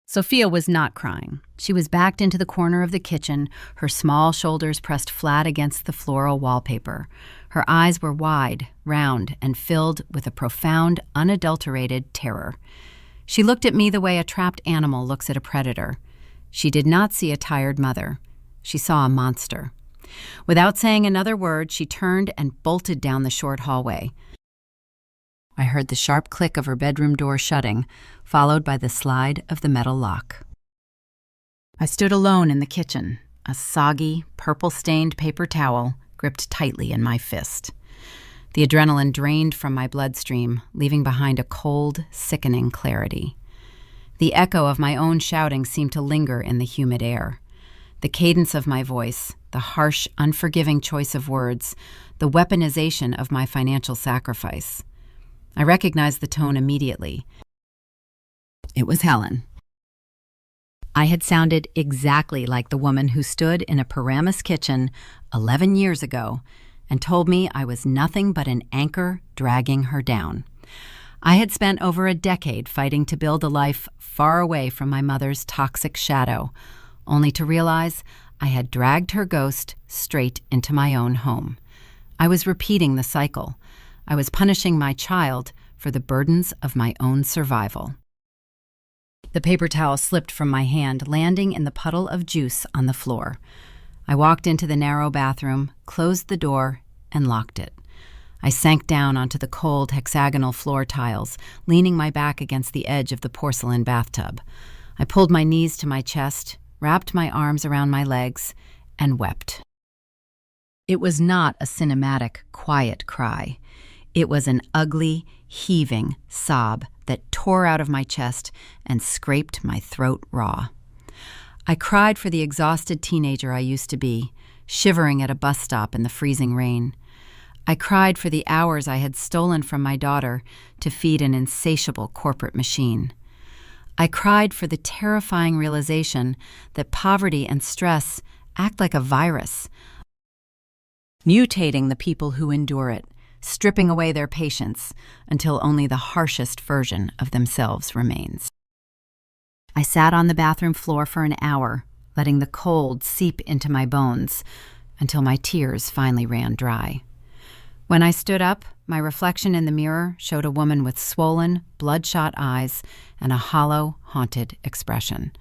Sophia was not crying. She was backed into the corner of the kitchen, her small shoulders pressed flat against the floral wallpaper. Her eyes were wide, round, and filled with a profound, unadulterated terror. She looked at me the way a trapped animal looks at a predator. She did not see a tired mother. She saw a monster. Without saying another word, she turned and bolted down the short hallway. I heard the sharp click of her bedroom door shutting, followed by the slide of the metal lock. I stood alone in the kitchen, a soggy, purple-stained paper towel gripped tightly in my fist. The adrenaline drained from my bloodstream, leaving behind a cold, sickening clarity. The echo of my own shouting seemed to linger in the humid air. The cadence of my voice, the harsh, unforgiving choice of words, the weaponization of my financial sacrifice. I recognized the tone immediately. It was Helen. I had sounded exactly like the woman who stood in a Paramus kitchen 11 years ago and told me I was nothing but an anchor dragging her down. I had spent over a decade fighting to build a life far away from my mother's toxic shadow, only to realize I had dragged her ghost straight into my own home. I was repeating the cycle. I was punishing my child for the burdens of my own survival. The paper towel slipped from my hand, landing in the puddle of juice on the floor. I walked into the narrow bathroom, closed the door, and locked it. I sank down onto the cold hexagonal floor tiles, leaning my back against the edge of the porcelain bathtub. I pulled my knees to my chest, wrapped my arms around my legs, and wept. It was not a cinematic, quiet cry. It was an ugly, heaving sob that tore out of my chest and scraped my throat raw. I cried for the exhausted teenager I used to be, shivering at a bus stop in the freezing rain. I cried for the hours I had stolen from my daughter to feed an insatiable corporate machine. I cried for the terrifying realization that poverty and stress act like a virus, mutating the people who endure it, stripping away their patience until only the harshest version of themselves remains. I sat on the bathroom floor for an hour, letting the cold seep into my bones until my tears finally ran dry. When I stood up, my reflection in the mirror showed a woman with swollen, bloodshot eyes and a hollow, haunted expression.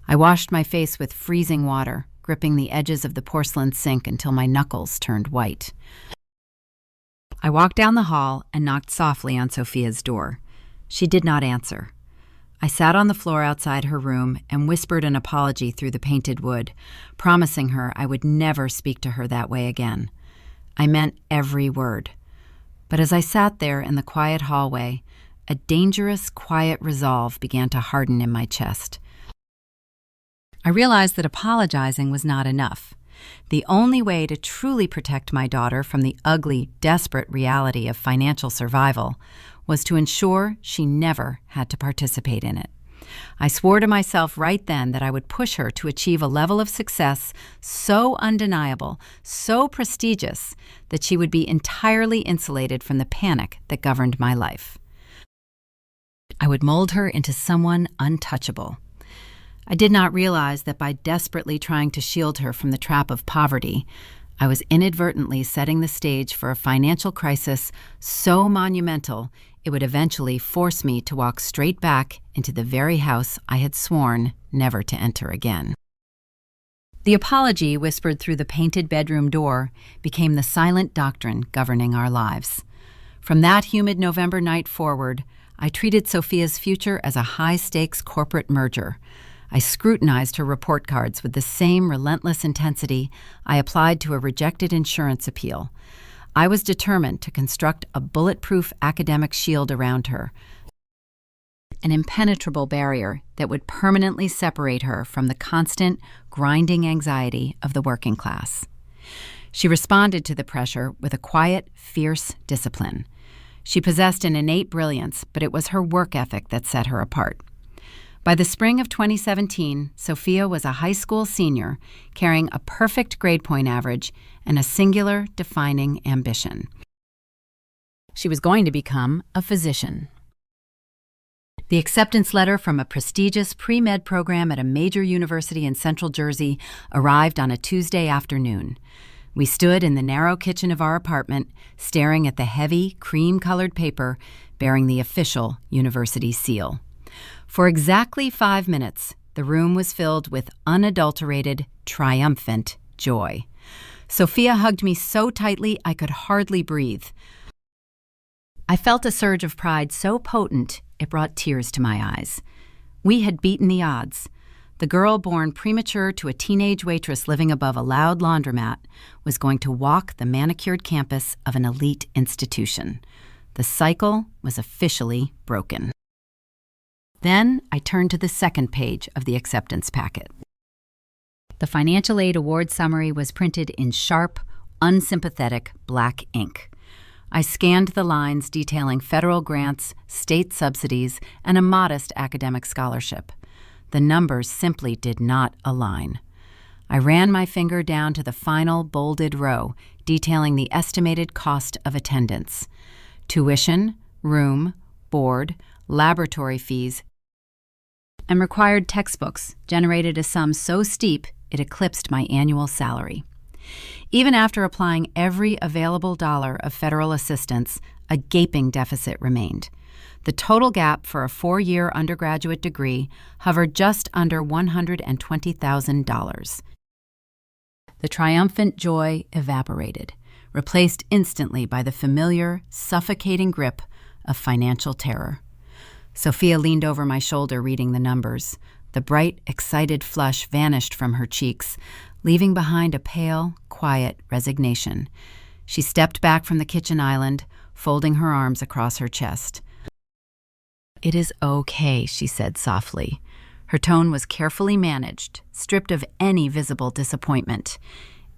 I washed my face with freezing water, gripping the edges of the porcelain sink until my knuckles turned white. I walked down the hall and knocked softly on Sophia's door. She did not answer. I sat on the floor outside her room and whispered an apology through the painted wood, promising her I would never speak to her that way again. I meant every word. But as I sat there in the quiet hallway, a dangerous, quiet resolve began to harden in my chest. I realized that apologizing was not enough. The only way to truly protect my daughter from the ugly, desperate reality of financial survival was to ensure she never had to participate in it. I swore to myself right then that I would push her to achieve a level of success so undeniable, so prestigious, that she would be entirely insulated from the panic that governed my life. I would mold her into someone untouchable. I did not realize that by desperately trying to shield her from the trap of poverty, I was inadvertently setting the stage for a financial crisis so monumental it would eventually force me to walk straight back into the very house I had sworn never to enter again. The apology whispered through the painted bedroom door became the silent doctrine governing our lives. From that humid November night forward, I treated Sophia's future as a high-stakes corporate merger. I scrutinized her report cards with the same relentless intensity I applied to a rejected insurance appeal. I was determined to construct a bulletproof academic shield around her, an impenetrable barrier that would permanently separate her from the constant, grinding anxiety of the working class. She responded to the pressure with a quiet, fierce discipline. She possessed an innate brilliance, but it was her work ethic that set her apart. By the spring of 2017, Sophia was a high school senior, carrying a perfect grade point average and a singular, defining ambition. She was going to become a physician. The acceptance letter from a prestigious pre-med program at a major university in Central Jersey arrived on a Tuesday afternoon. We stood in the narrow kitchen of our apartment, staring at the heavy, cream-colored paper bearing the official university seal. For exactly 5 minutes, the room was filled with unadulterated, triumphant joy. Sophia hugged me so tightly I could hardly breathe. I felt a surge of pride so potent it brought tears to my eyes. We had beaten the odds. The girl born premature to a teenage waitress living above a loud laundromat was going to walk the manicured campus of an elite institution. The cycle was officially broken. Then I turned to the second page of the acceptance packet. The financial aid award summary was printed in sharp, unsympathetic black ink. I scanned the lines detailing federal grants, state subsidies, and a modest academic scholarship. The numbers simply did not align. I ran my finger down to the final bolded row detailing the estimated cost of attendance. Tuition, room, board, laboratory fees, and required textbooks generated a sum so steep it eclipsed my annual salary. Even after applying every available dollar of federal assistance, a gaping deficit remained. The total gap for a 4-year undergraduate degree hovered just under $120,000. The triumphant joy evaporated, replaced instantly by the familiar, suffocating grip of financial terror. Sophia leaned over my shoulder reading the numbers. The bright, excited flush vanished from her cheeks, leaving behind a pale, quiet resignation. She stepped back from the kitchen island, folding her arms across her chest. "It is okay," she said softly. Her tone was carefully managed, stripped of any visible disappointment.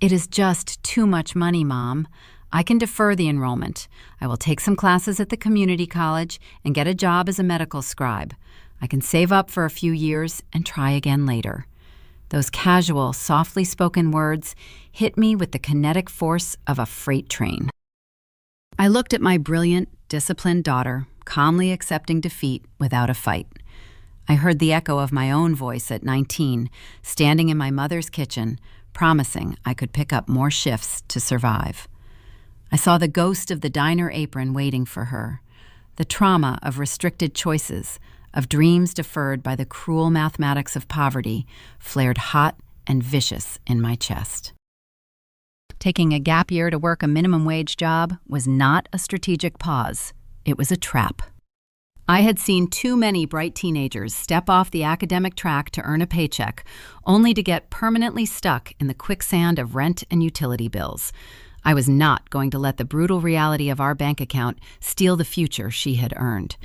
"It is just too much money, Mom. I can defer the enrollment. I will take some classes at the community college and get a job as a medical scribe. I can save up for a few years and try again later." Those casual, softly spoken words hit me with the kinetic force of a freight train. I looked at my brilliant, disciplined daughter, calmly accepting defeat without a fight. I heard the echo of my own voice at 19, standing in my mother's kitchen, promising I could pick up more shifts to survive. I saw the ghost of the diner apron waiting for her, the trauma of restricted choices, of dreams deferred by the cruel mathematics of poverty, flared hot and vicious in my chest. Taking a gap year to work a minimum wage job was not a strategic pause. It was a trap. I had seen too many bright teenagers step off the academic track to earn a paycheck, only to get permanently stuck in the quicksand of rent and utility bills. I was not going to let the brutal reality of our bank account steal the future she had earned.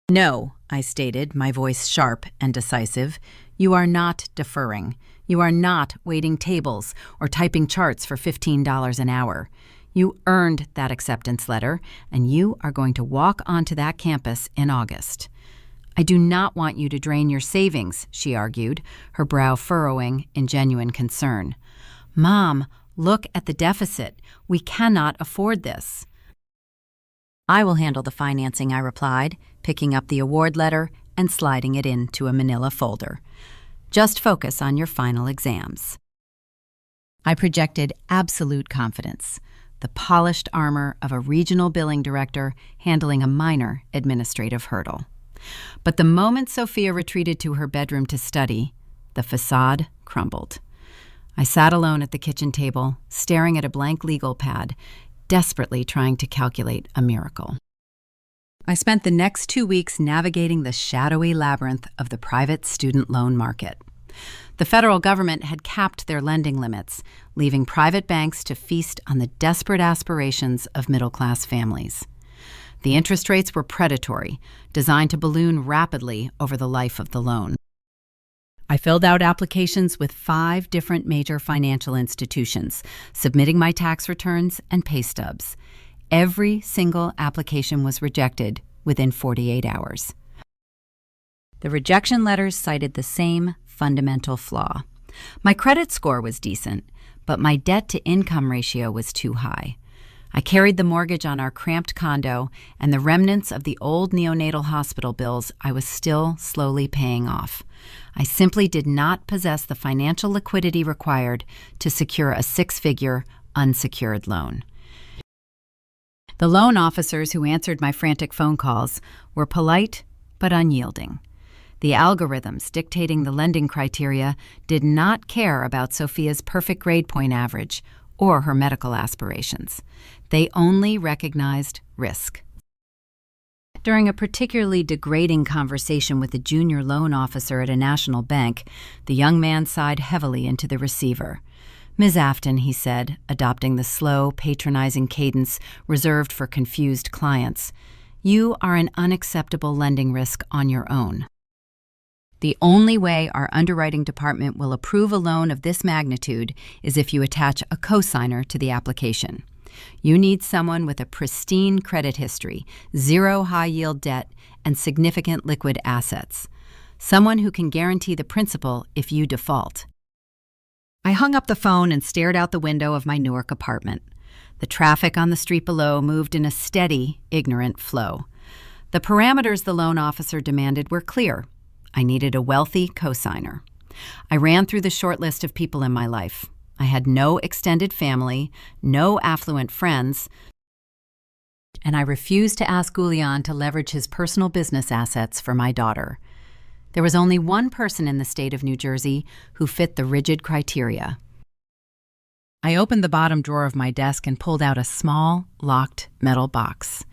"No," I stated, my voice sharp and decisive. "You are not deferring. You are not waiting tables or typing charts for $15 an hour. You earned that acceptance letter, and you are going to walk onto that campus in August." "I do not want you to drain your savings," she argued, her brow furrowing in genuine concern. "Mom, look at the deficit. We cannot afford this." "I will handle the financing," I replied, picking up the award letter and sliding it into a manila folder. "Just focus on your final exams." I projected absolute confidence, the polished armor of a regional billing director handling a minor administrative hurdle. But the moment Sophia retreated to her bedroom to study, the facade crumbled. I sat alone at the kitchen table, staring at a blank legal pad, desperately trying to calculate a miracle. I spent the next 2 weeks navigating the shadowy labyrinth of the private student loan market. The federal government had capped their lending limits, leaving private banks to feast on the desperate aspirations of middle-class families. The interest rates were predatory, designed to balloon rapidly over the life of the loan. I filled out applications with 5 different major financial institutions, submitting my tax returns and pay stubs. Every single application was rejected within 48 hours. The rejection letters cited the same fundamental flaw. My credit score was decent, but my debt-to-income ratio was too high. I carried the mortgage on our cramped condo and the remnants of the old neonatal hospital bills I was still slowly paying off. I simply did not possess the financial liquidity required to secure a 6-figure, unsecured loan. The loan officers who answered my frantic phone calls were polite but unyielding. The algorithms dictating the lending criteria did not care about Sophia's perfect grade point average or her medical aspirations. They only recognized risk. During a particularly degrading conversation with a junior loan officer at a national bank, the young man sighed heavily into the receiver. "Ms. Afton," he said, adopting the slow, patronizing cadence reserved for confused clients, "you are an unacceptable lending risk on your own. The only way our underwriting department will approve a loan of this magnitude is if you attach a cosigner to the application. You need someone with a pristine credit history, 0 high-yield debt, and significant liquid assets. Someone who can guarantee the principal if you default." I hung up the phone and stared out the window of my Newark apartment. The traffic on the street below moved in a steady, ignorant flow. The parameters the loan officer demanded were clear. I needed a wealthy cosigner. I ran through the short list of people in my life. I had no extended family, no affluent friends, and I refused to ask Julian to leverage his personal business assets for my daughter. There was only one person in the state of New Jersey who fit the rigid criteria. I opened the bottom drawer of my desk and pulled out a small, locked metal box.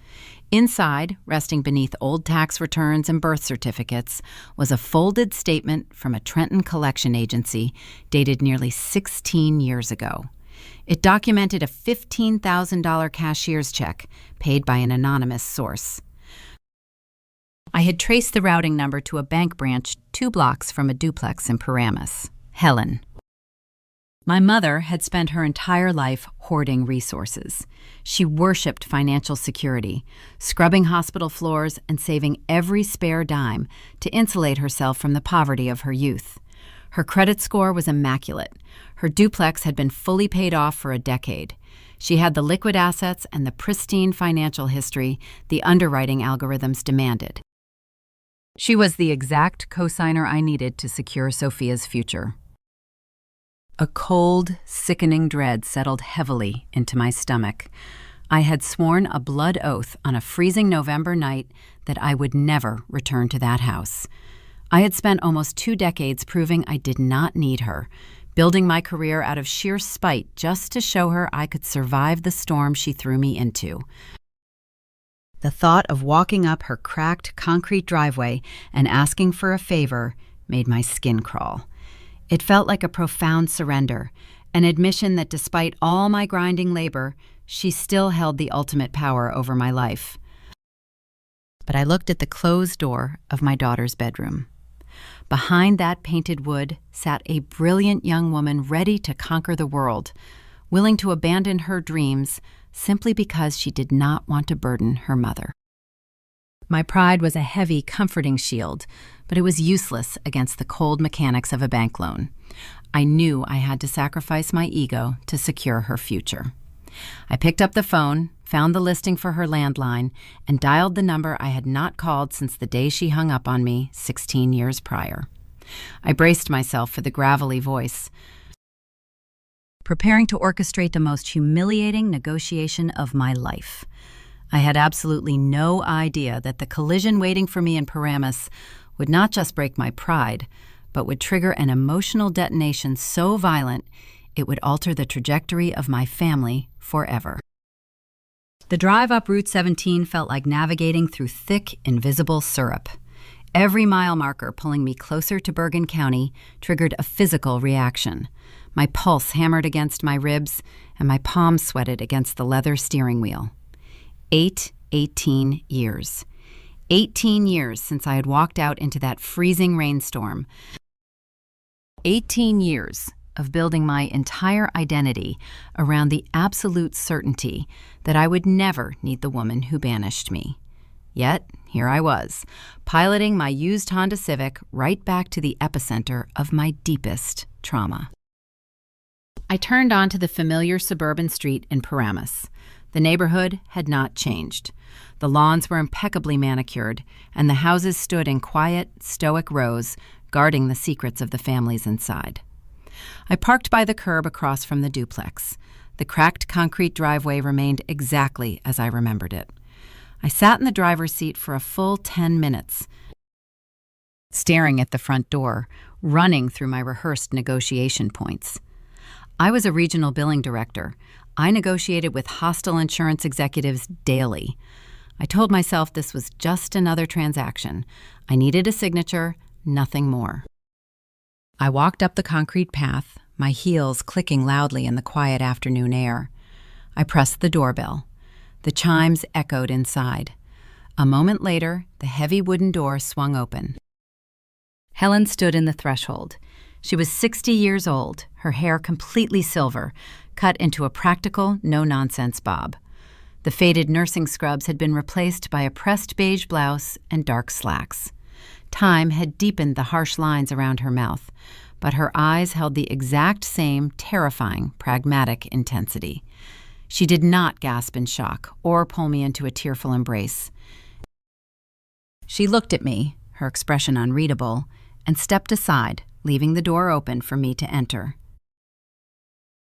Inside, resting beneath old tax returns and birth certificates, was a folded statement from a Trenton collection agency dated nearly 16 years ago. It documented a $15,000 cashier's check paid by an anonymous source. I had traced the routing number to a bank branch 2 blocks from a duplex in Paramus. Helen. My mother had spent her entire life hoarding resources. She worshipped financial security, scrubbing hospital floors and saving every spare dime to insulate herself from the poverty of her youth. Her credit score was immaculate. Her duplex had been fully paid off for a decade. She had the liquid assets and the pristine financial history the underwriting algorithms demanded. She was the exact cosigner I needed to secure Sophia's future. A cold, sickening dread settled heavily into my stomach. I had sworn a blood oath on a freezing November night that I would never return to that house. I had spent almost 2 decades proving I did not need her, building my career out of sheer spite just to show her I could survive the storm she threw me into. The thought of walking up her cracked concrete driveway and asking for a favor made my skin crawl. It felt like a profound surrender, an admission that despite all my grinding labor, she still held the ultimate power over my life. But I looked at the closed door of my daughter's bedroom. Behind that painted wood sat a brilliant young woman ready to conquer the world, willing to abandon her dreams simply because she did not want to burden her mother. My pride was a heavy, comforting shield, but it was useless against the cold mechanics of a bank loan. I knew I had to sacrifice my ego to secure her future. I picked up the phone, found the listing for her landline, and dialed the number I had not called since the day she hung up on me 16 years prior. I braced myself for the gravelly voice, preparing to orchestrate the most humiliating negotiation of my life. I had absolutely no idea that the collision waiting for me in Paramus would not just break my pride, but would trigger an emotional detonation so violent it would alter the trajectory of my family forever. The drive up Route 17 felt like navigating through thick, invisible syrup. Every mile marker pulling me closer to Bergen County triggered a physical reaction. My pulse hammered against my ribs, and my palms sweated against the leather steering wheel. 18 years. 18 years since I had walked out into that freezing rainstorm. 18 years of building my entire identity around the absolute certainty that I would never need the woman who banished me. Yet, here I was, piloting my used Honda Civic right back to the epicenter of my deepest trauma. I turned onto the familiar suburban street in Paramus. The neighborhood had not changed. The lawns were impeccably manicured, and the houses stood in quiet, stoic rows, guarding the secrets of the families inside. I parked by the curb across from the duplex. The cracked concrete driveway remained exactly as I remembered it. I sat in the driver's seat for a full 10 minutes, staring at the front door, running through my rehearsed negotiation points. I was a regional billing director. I negotiated with hostile insurance executives daily. I told myself this was just another transaction. I needed a signature, nothing more. I walked up the concrete path, my heels clicking loudly in the quiet afternoon air. I pressed the doorbell. The chimes echoed inside. A moment later, the heavy wooden door swung open. Helen stood in the threshold. She was 60 years old, her hair completely silver, cut into a practical, no-nonsense bob. The faded nursing scrubs had been replaced by a pressed beige blouse and dark slacks. Time had deepened the harsh lines around her mouth, but her eyes held the exact same terrifying, pragmatic intensity. She did not gasp in shock or pull me into a tearful embrace. She looked at me, her expression unreadable, and stepped aside, leaving the door open for me to enter.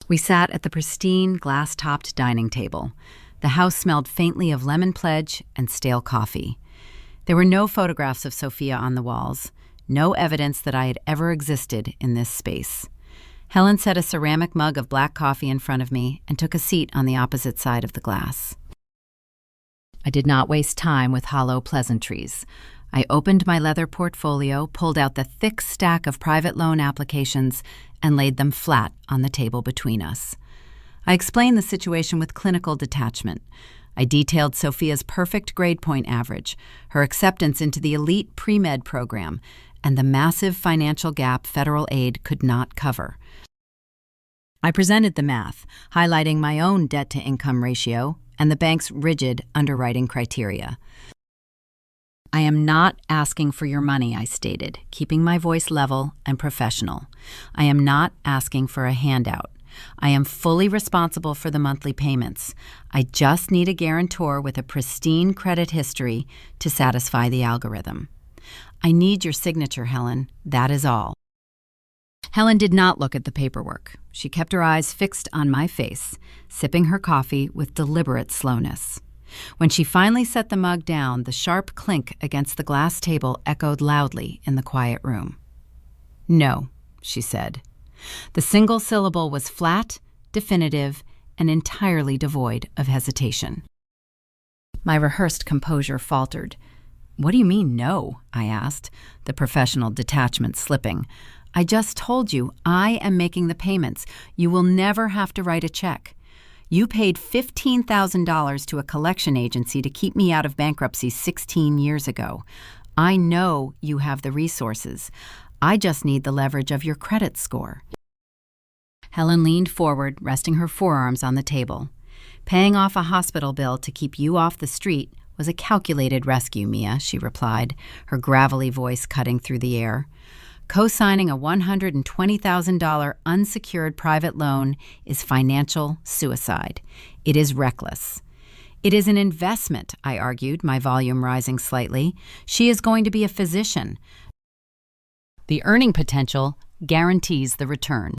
We sat at the pristine, glass-topped dining table. The house smelled faintly of lemon pledge and stale coffee. There were no photographs of Sophia on the walls, no evidence that I had ever existed in this space. Helen set a ceramic mug of black coffee in front of me and took a seat on the opposite side of the glass. I did not waste time with hollow pleasantries. I opened my leather portfolio, pulled out the thick stack of private loan applications, and laid them flat on the table between us. I explained the situation with clinical detachment. I detailed Sophia's perfect grade point average, her acceptance into the elite pre-med program, and the massive financial gap federal aid could not cover. I presented the math, highlighting my own debt-to-income ratio and the bank's rigid underwriting criteria. I am not asking for your money, I stated, keeping my voice level and professional. I am not asking for a handout. I am fully responsible for the monthly payments. I just need a guarantor with a pristine credit history to satisfy the algorithm. I need your signature, Helen. That is all. Helen did not look at the paperwork. She kept her eyes fixed on my face, sipping her coffee with deliberate slowness. When she finally set the mug down, the sharp clink against the glass table echoed loudly in the quiet room. "No," she said. The single syllable was flat, definitive, and entirely devoid of hesitation. My rehearsed composure faltered. "What do you mean, no?" I asked, the professional detachment slipping. "I just told you I am making the payments. You will never have to write a check. You paid $15,000 to a collection agency to keep me out of bankruptcy 16 years ago. I know you have the resources. I just need the leverage of your credit score." Helen leaned forward, resting her forearms on the table. "Paying off a hospital bill to keep you off the street was a calculated rescue, Mia," she replied, her gravelly voice cutting through the air. "Co-signing a $120,000 unsecured private loan is financial suicide. It is reckless." "It is an investment," I argued, my volume rising slightly. "She is going to be a physician. The earning potential guarantees the return."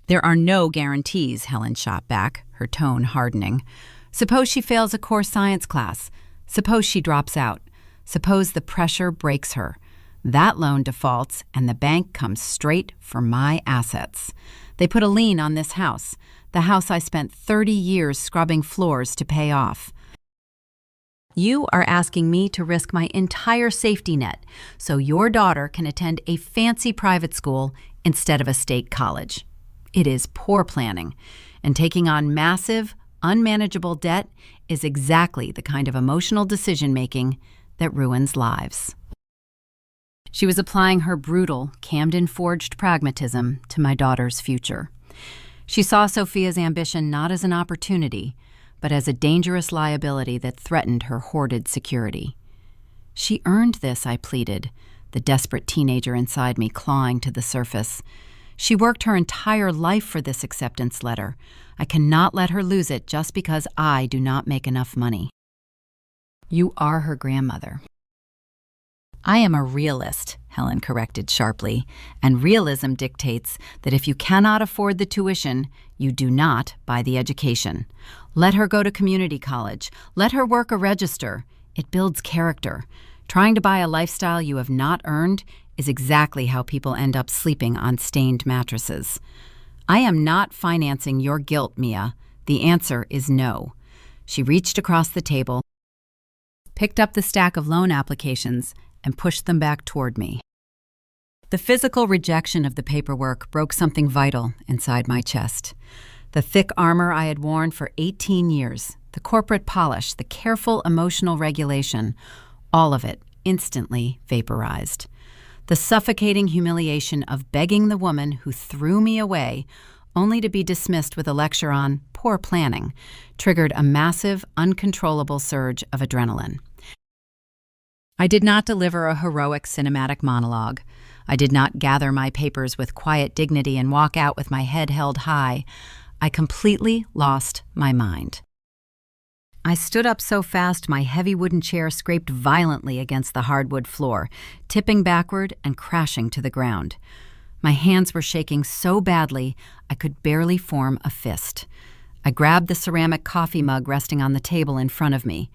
"There are no guarantees," Helen shot back, her tone hardening. "Suppose she fails a core science class. Suppose she drops out. Suppose the pressure breaks her. That loan defaults and the bank comes straight for my assets. They put a lien on this house, the house I spent 30 years scrubbing floors to pay off. You are asking me to risk my entire safety net so your daughter can attend a fancy private school instead of a state college. It is poor planning, and taking on massive, unmanageable debt is exactly the kind of emotional decision-making that ruins lives." She was applying her brutal, Camden-forged pragmatism to my daughter's future. She saw Sophia's ambition not as an opportunity, but as a dangerous liability that threatened her hoarded security. "She earned this," I pleaded, the desperate teenager inside me clawing to the surface. "She worked her entire life for this acceptance letter. I cannot let her lose it just because I do not make enough money." "You are her grandmother." "I am a realist," Helen corrected sharply, "and realism dictates that if you cannot afford the tuition, you do not buy the education. Let her go to community college. Let her work a register. It builds character. Trying to buy a lifestyle you have not earned is exactly how people end up sleeping on stained mattresses. I am not financing your guilt, Mia. The answer is no." She reached across the table, picked up the stack of loan applications, and pushed them back toward me. The physical rejection of the paperwork broke something vital inside my chest. The thick armor I had worn for 18 years, the corporate polish, the careful emotional regulation, all of it instantly vaporized. The suffocating humiliation of begging the woman who threw me away, only to be dismissed with a lecture on poor planning, triggered a massive, uncontrollable surge of adrenaline. I did not deliver a heroic cinematic monologue. I did not gather my papers with quiet dignity and walk out with my head held high. I completely lost my mind. I stood up so fast my heavy wooden chair scraped violently against the hardwood floor, tipping backward and crashing to the ground. My hands were shaking so badly I could barely form a fist. I grabbed the ceramic coffee mug resting on the table in front of me.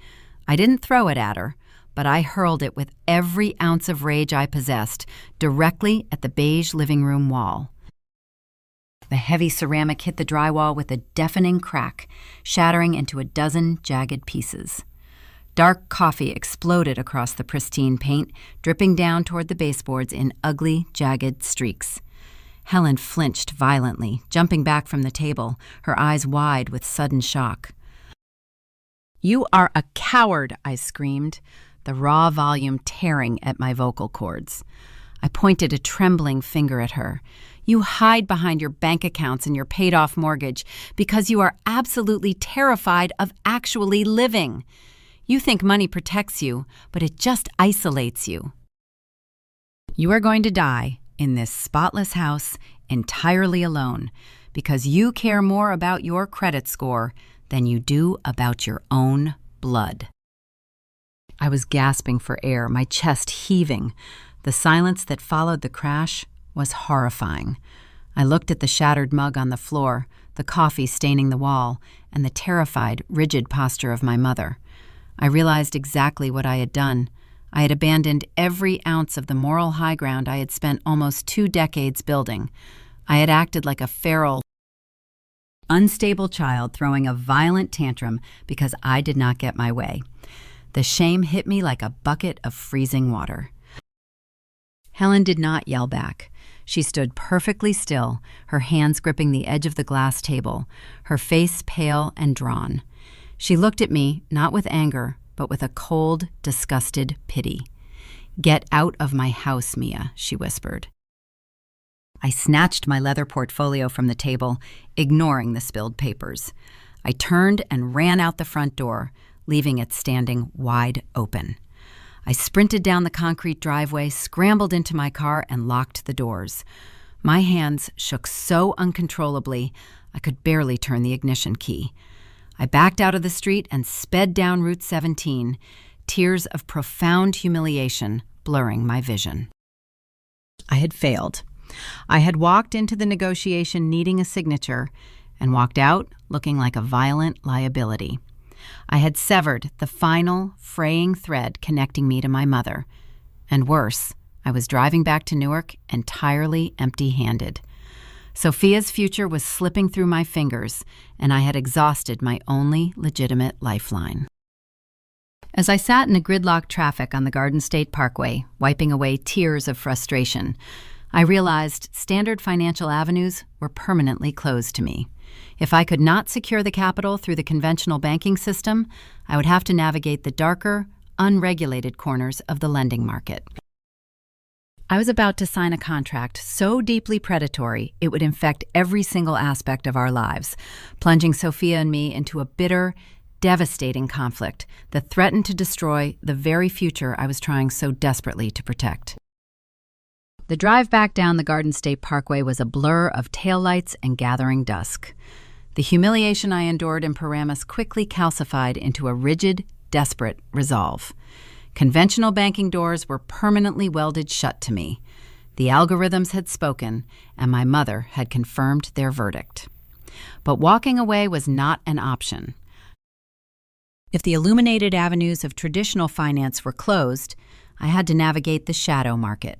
I didn't throw it at her, but I hurled it with every ounce of rage I possessed directly at the beige living room wall. The heavy ceramic hit the drywall with a deafening crack, shattering into a dozen jagged pieces. Dark coffee exploded across the pristine paint, dripping down toward the baseboards in ugly, jagged streaks. Helen flinched violently, jumping back from the table, her eyes wide with sudden shock. "You are a coward," I screamed, the raw volume tearing at my vocal cords. I pointed a trembling finger at her. "You hide behind your bank accounts and your paid-off mortgage because you are absolutely terrified of actually living. You think money protects you, but it just isolates you. You are going to die in this spotless house entirely alone because you care more about your credit score than you do about your own blood. I was gasping for air, my chest heaving. The silence that followed the crash was horrifying. I looked at the shattered mug on the floor, the coffee staining the wall, and the terrified, rigid posture of my mother. I realized exactly what I had done. I had abandoned every ounce of the moral high ground I had spent almost 2 decades building. I had acted like a feral, unstable child throwing a violent tantrum because I did not get my way. The shame hit me like a bucket of freezing water. Helen did not yell back. She stood perfectly still, her hands gripping the edge of the glass table, her face pale and drawn. She looked at me, not with anger, but with a cold, disgusted pity. "Get out of my house, Mia," she whispered. I snatched my leather portfolio from the table, ignoring the spilled papers. I turned and ran out the front door, leaving it standing wide open. I sprinted down the concrete driveway, scrambled into my car, and locked the doors. My hands shook so uncontrollably, I could barely turn the ignition key. I backed out of the street and sped down Route 17, tears of profound humiliation blurring my vision. I had failed. I had walked into the negotiation needing a signature and walked out looking like a violent liability. I had severed the final, fraying thread connecting me to my mother. And worse, I was driving back to Newark entirely empty-handed. Sophia's future was slipping through my fingers, and I had exhausted my only legitimate lifeline. As I sat in a gridlocked traffic on the Garden State Parkway, wiping away tears of frustration, I realized standard financial avenues were permanently closed to me. If I could not secure the capital through the conventional banking system, I would have to navigate the darker, unregulated corners of the lending market. I was about to sign a contract so deeply predatory it would infect every single aspect of our lives, plunging Sophia and me into a bitter, devastating conflict that threatened to destroy the very future I was trying so desperately to protect. The drive back down the Garden State Parkway was a blur of taillights and gathering dusk. The humiliation I endured in Paramus quickly calcified into a rigid, desperate resolve. Conventional banking doors were permanently welded shut to me. The algorithms had spoken, and my mother had confirmed their verdict. But walking away was not an option. If the illuminated avenues of traditional finance were closed, I had to navigate the shadow market.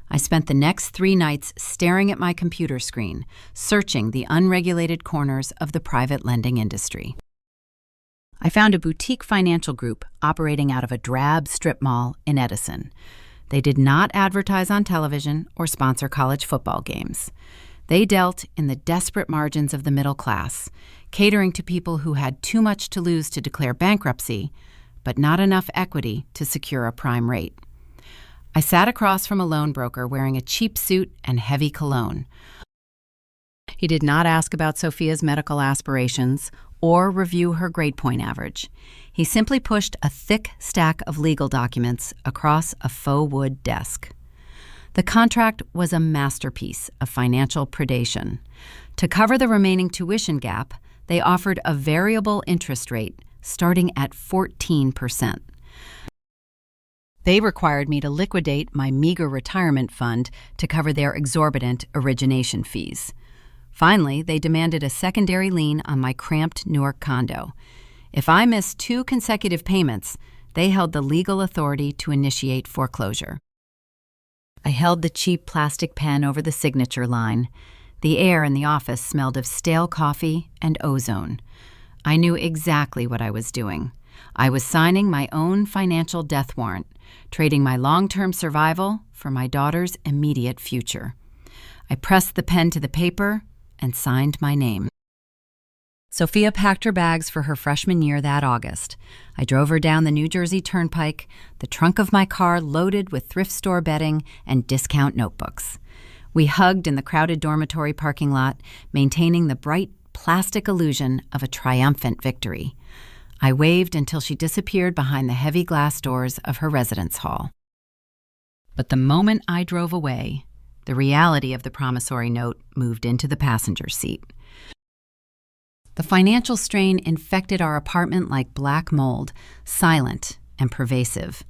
I spent the next 3 nights staring at my computer screen, searching the unregulated corners of the private lending industry. I found a boutique financial group operating out of a drab strip mall in Edison. They did not advertise on television or sponsor college football games. They dealt in the desperate margins of the middle class, catering to people who had too much to lose to declare bankruptcy, but not enough equity to secure a prime rate. I sat across from a loan broker wearing a cheap suit and heavy cologne. He did not ask about Sophia's medical aspirations or review her grade point average. He simply pushed a thick stack of legal documents across a faux wood desk. The contract was a masterpiece of financial predation. To cover the remaining tuition gap, they offered a variable interest rate starting at 14%. They required me to liquidate my meager retirement fund to cover their exorbitant origination fees. Finally, they demanded a secondary lien on my cramped Newark condo. If I missed 2 consecutive payments, they held the legal authority to initiate foreclosure. I held the cheap plastic pen over the signature line. The air in the office smelled of stale coffee and ozone. I knew exactly what I was doing. I was signing my own financial death warrant, trading my long-term survival for my daughter's immediate future. I pressed the pen to the paper and signed my name. Sophia packed her bags for her freshman year that August. I drove her down the New Jersey Turnpike, the trunk of my car loaded with thrift store bedding and discount notebooks. We hugged in the crowded dormitory parking lot, maintaining the bright plastic illusion of a triumphant victory. I waved until she disappeared behind the heavy glass doors of her residence hall. But the moment I drove away, the reality of the promissory note moved into the passenger seat. The financial strain infected our apartment like black mold, silent and pervasive.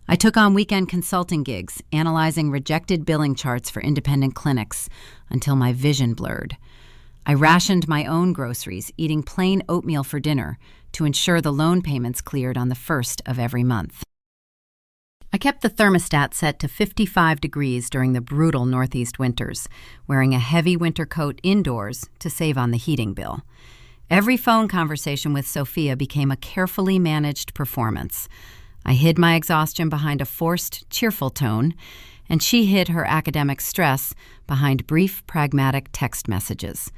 I took on weekend consulting gigs, analyzing rejected billing charts for independent clinics until my vision blurred. I rationed my own groceries, eating plain oatmeal for dinner to ensure the loan payments cleared on the first of every month. I kept the thermostat set to 55 degrees during the brutal Northeast winters, wearing a heavy winter coat indoors to save on the heating bill. Every phone conversation with Sophia became a carefully managed performance. I hid my exhaustion behind a forced, cheerful tone, and she hid her academic stress behind brief, pragmatic text messages.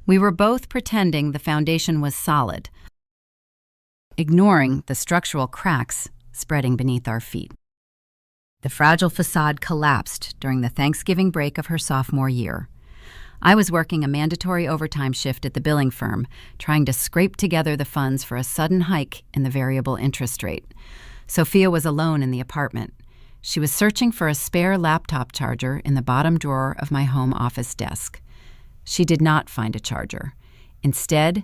We were both pretending the foundation was solid, ignoring the structural cracks spreading beneath our feet. The fragile facade collapsed during the Thanksgiving break of her sophomore year. I was working a mandatory overtime shift at the billing firm, trying to scrape together the funds for a sudden hike in the variable interest rate. Sophia was alone in the apartment. She was searching for a spare laptop charger in the bottom drawer of my home office desk. She did not find a charger. Instead,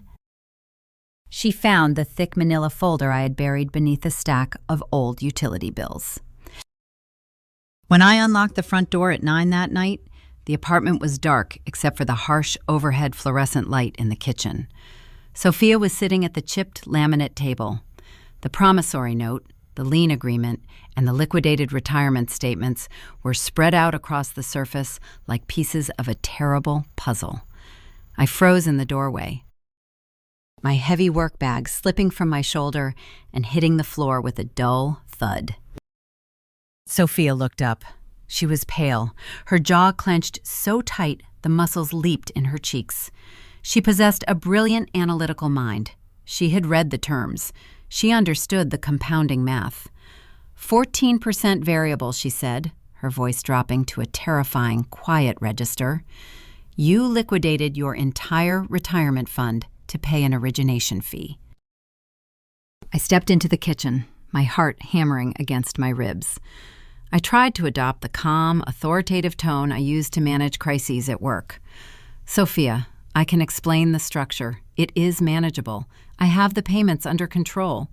she found the thick manila folder I had buried beneath a stack of old utility bills. When I unlocked the front door at 9 that night, the apartment was dark except for the harsh overhead fluorescent light in the kitchen. Sophia was sitting at the chipped laminate table. The promissory note, the lien agreement, and the liquidated retirement statements were spread out across the surface like pieces of a terrible puzzle. I froze in the doorway, my heavy work bag slipping from my shoulder and hitting the floor with a dull thud. Sophia looked up. She was pale, her jaw clenched so tight the muscles leaped in her cheeks. She possessed a brilliant analytical mind. She had read the terms. She understood the compounding math. 14% variable, she said, her voice dropping to a terrifying, quiet register. You liquidated your entire retirement fund to pay an origination fee. I stepped into the kitchen, my heart hammering against my ribs. I tried to adopt the calm, authoritative tone I used to manage crises at work. Sophia, I can explain the structure. It is manageable. I have the payments under control.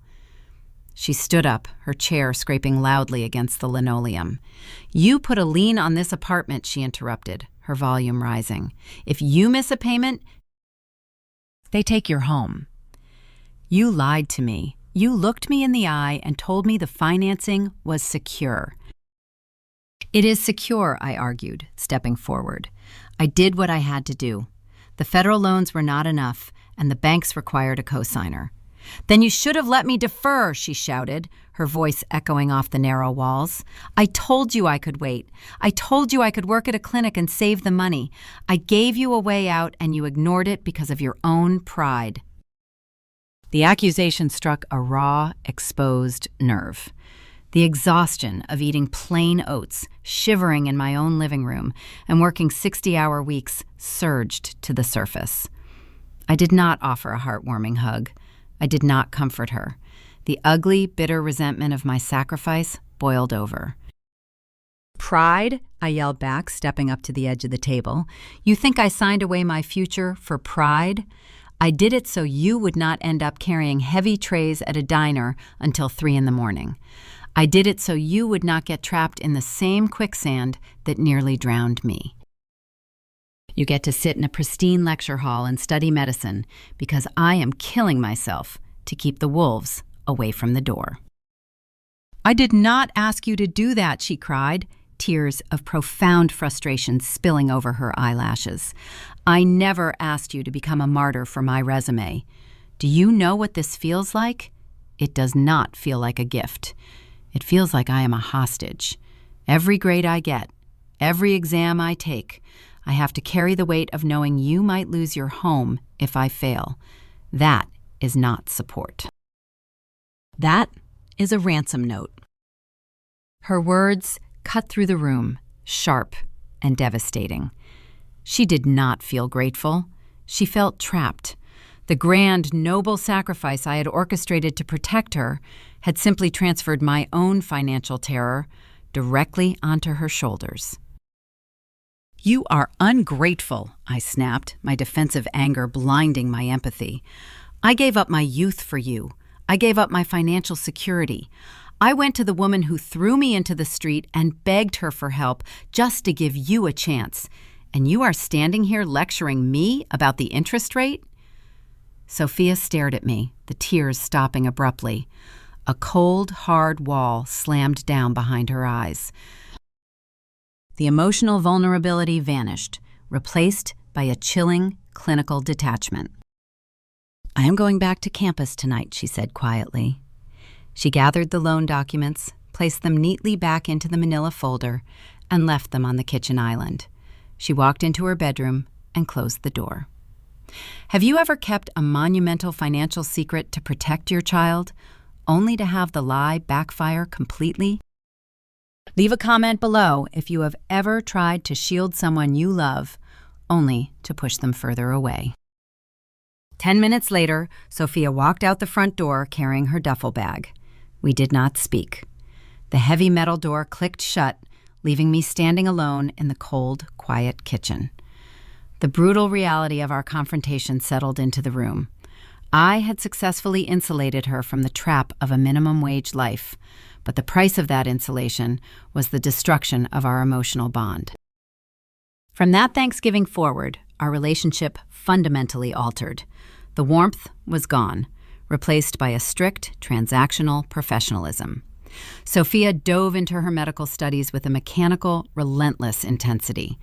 She stood up, her chair scraping loudly against the linoleum. You put a lien on this apartment, she interrupted, her volume rising. If you miss a payment, they take your home. You lied to me. You looked me in the eye and told me the financing was secure. It is secure, I argued, stepping forward. I did what I had to do. The federal loans were not enough, and the banks required a cosigner. Then you should have let me defer, she shouted, her voice echoing off the narrow walls. I told you I could wait. I told you I could work at a clinic and save the money. I gave you a way out, and you ignored it because of your own pride. The accusation struck a raw, exposed nerve. The exhaustion of eating plain oats, shivering in my own living room, and working 60-hour weeks surged to the surface. I did not offer a heartwarming hug. I did not comfort her. The ugly, bitter resentment of my sacrifice boiled over. Pride? I yelled back, stepping up to the edge of the table. You think I signed away my future for pride? I did it so you would not end up carrying heavy trays at a diner until 3 a.m. I did it so you would not get trapped in the same quicksand that nearly drowned me. You get to sit in a pristine lecture hall and study medicine because I am killing myself to keep the wolves away from the door. I did not ask you to do that, she cried, tears of profound frustration spilling over her eyelashes. I never asked you to become a martyr for my resume. Do you know what this feels like? It does not feel like a gift. It feels like I am a hostage. Every grade I get, every exam I take, I have to carry the weight of knowing you might lose your home if I fail. That is not support. That is a ransom note. Her words cut through the room, sharp and devastating. She did not feel grateful. She felt trapped. The grand, noble sacrifice I had orchestrated to protect her had simply transferred my own financial terror directly onto her shoulders. "You are ungrateful," I snapped, my defensive anger blinding my empathy. "I gave up my youth for you. I gave up my financial security. I went to the woman who threw me into the street and begged her for help just to give you a chance. And you are standing here lecturing me about the interest rate?" Sophia stared at me, the tears stopping abruptly. A cold, hard wall slammed down behind her eyes. The emotional vulnerability vanished, replaced by a chilling, clinical detachment. "I am going back to campus tonight," she said quietly. She gathered the loan documents, placed them neatly back into the manila folder, and left them on the kitchen island. She walked into her bedroom and closed the door. Have you ever kept a monumental financial secret to protect your child, only to have the lie backfire completely? Leave a comment below if you have ever tried to shield someone you love, only to push them further away. 10 minutes later, Sophia walked out the front door carrying her duffel bag. We did not speak. The heavy metal door clicked shut, leaving me standing alone in the cold, quiet kitchen. The brutal reality of our confrontation settled into the room. I had successfully insulated her from the trap of a minimum wage life, but the price of that insulation was the destruction of our emotional bond. From that Thanksgiving forward, our relationship fundamentally altered. The warmth was gone, replaced by a strict transactional professionalism. Sophia dove into her medical studies with a mechanical, relentless intensity.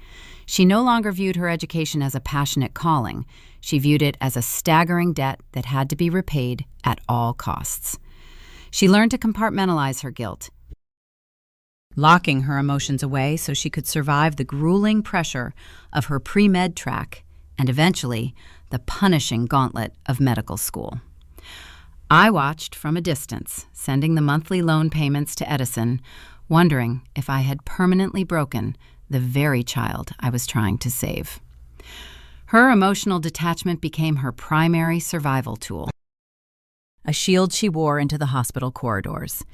She no longer viewed her education as a passionate calling. She viewed it as a staggering debt that had to be repaid at all costs. She learned to compartmentalize her guilt, locking her emotions away so she could survive the grueling pressure of her pre-med track and eventually the punishing gauntlet of medical school. I watched from a distance, sending the monthly loan payments to Edison, wondering if I had permanently broken the very child I was trying to save. Her emotional detachment became her primary survival tool, a shield she wore into the hospital corridors.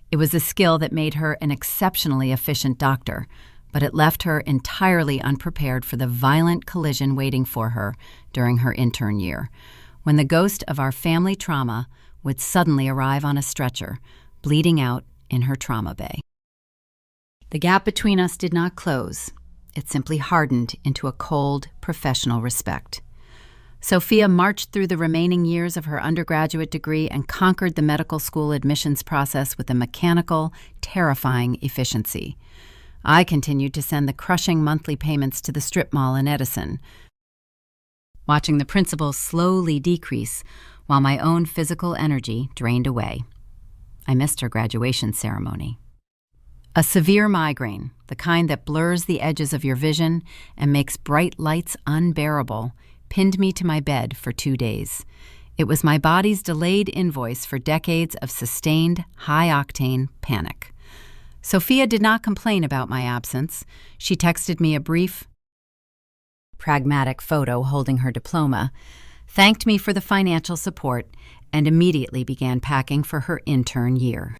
It was a skill that made her an exceptionally efficient doctor, but it left her entirely unprepared for the violent collision waiting for her during her intern year, when the ghost of our family trauma would suddenly arrive on a stretcher, bleeding out in her trauma bay. The gap between us did not close. It simply hardened into a cold, professional respect. Sophia marched through the remaining years of her undergraduate degree and conquered the medical school admissions process with a mechanical, terrifying efficiency. I continued to send the crushing monthly payments to the strip mall in Edison, watching the principal slowly decrease while my own physical energy drained away. I missed her graduation ceremony. A severe migraine, the kind that blurs the edges of your vision and makes bright lights unbearable, pinned me to my bed for 2 days. It was my body's delayed invoice for decades of sustained, high-octane panic. Sophia did not complain about my absence. She texted me a brief, pragmatic photo holding her diploma, thanked me for the financial support, and immediately began packing for her intern year.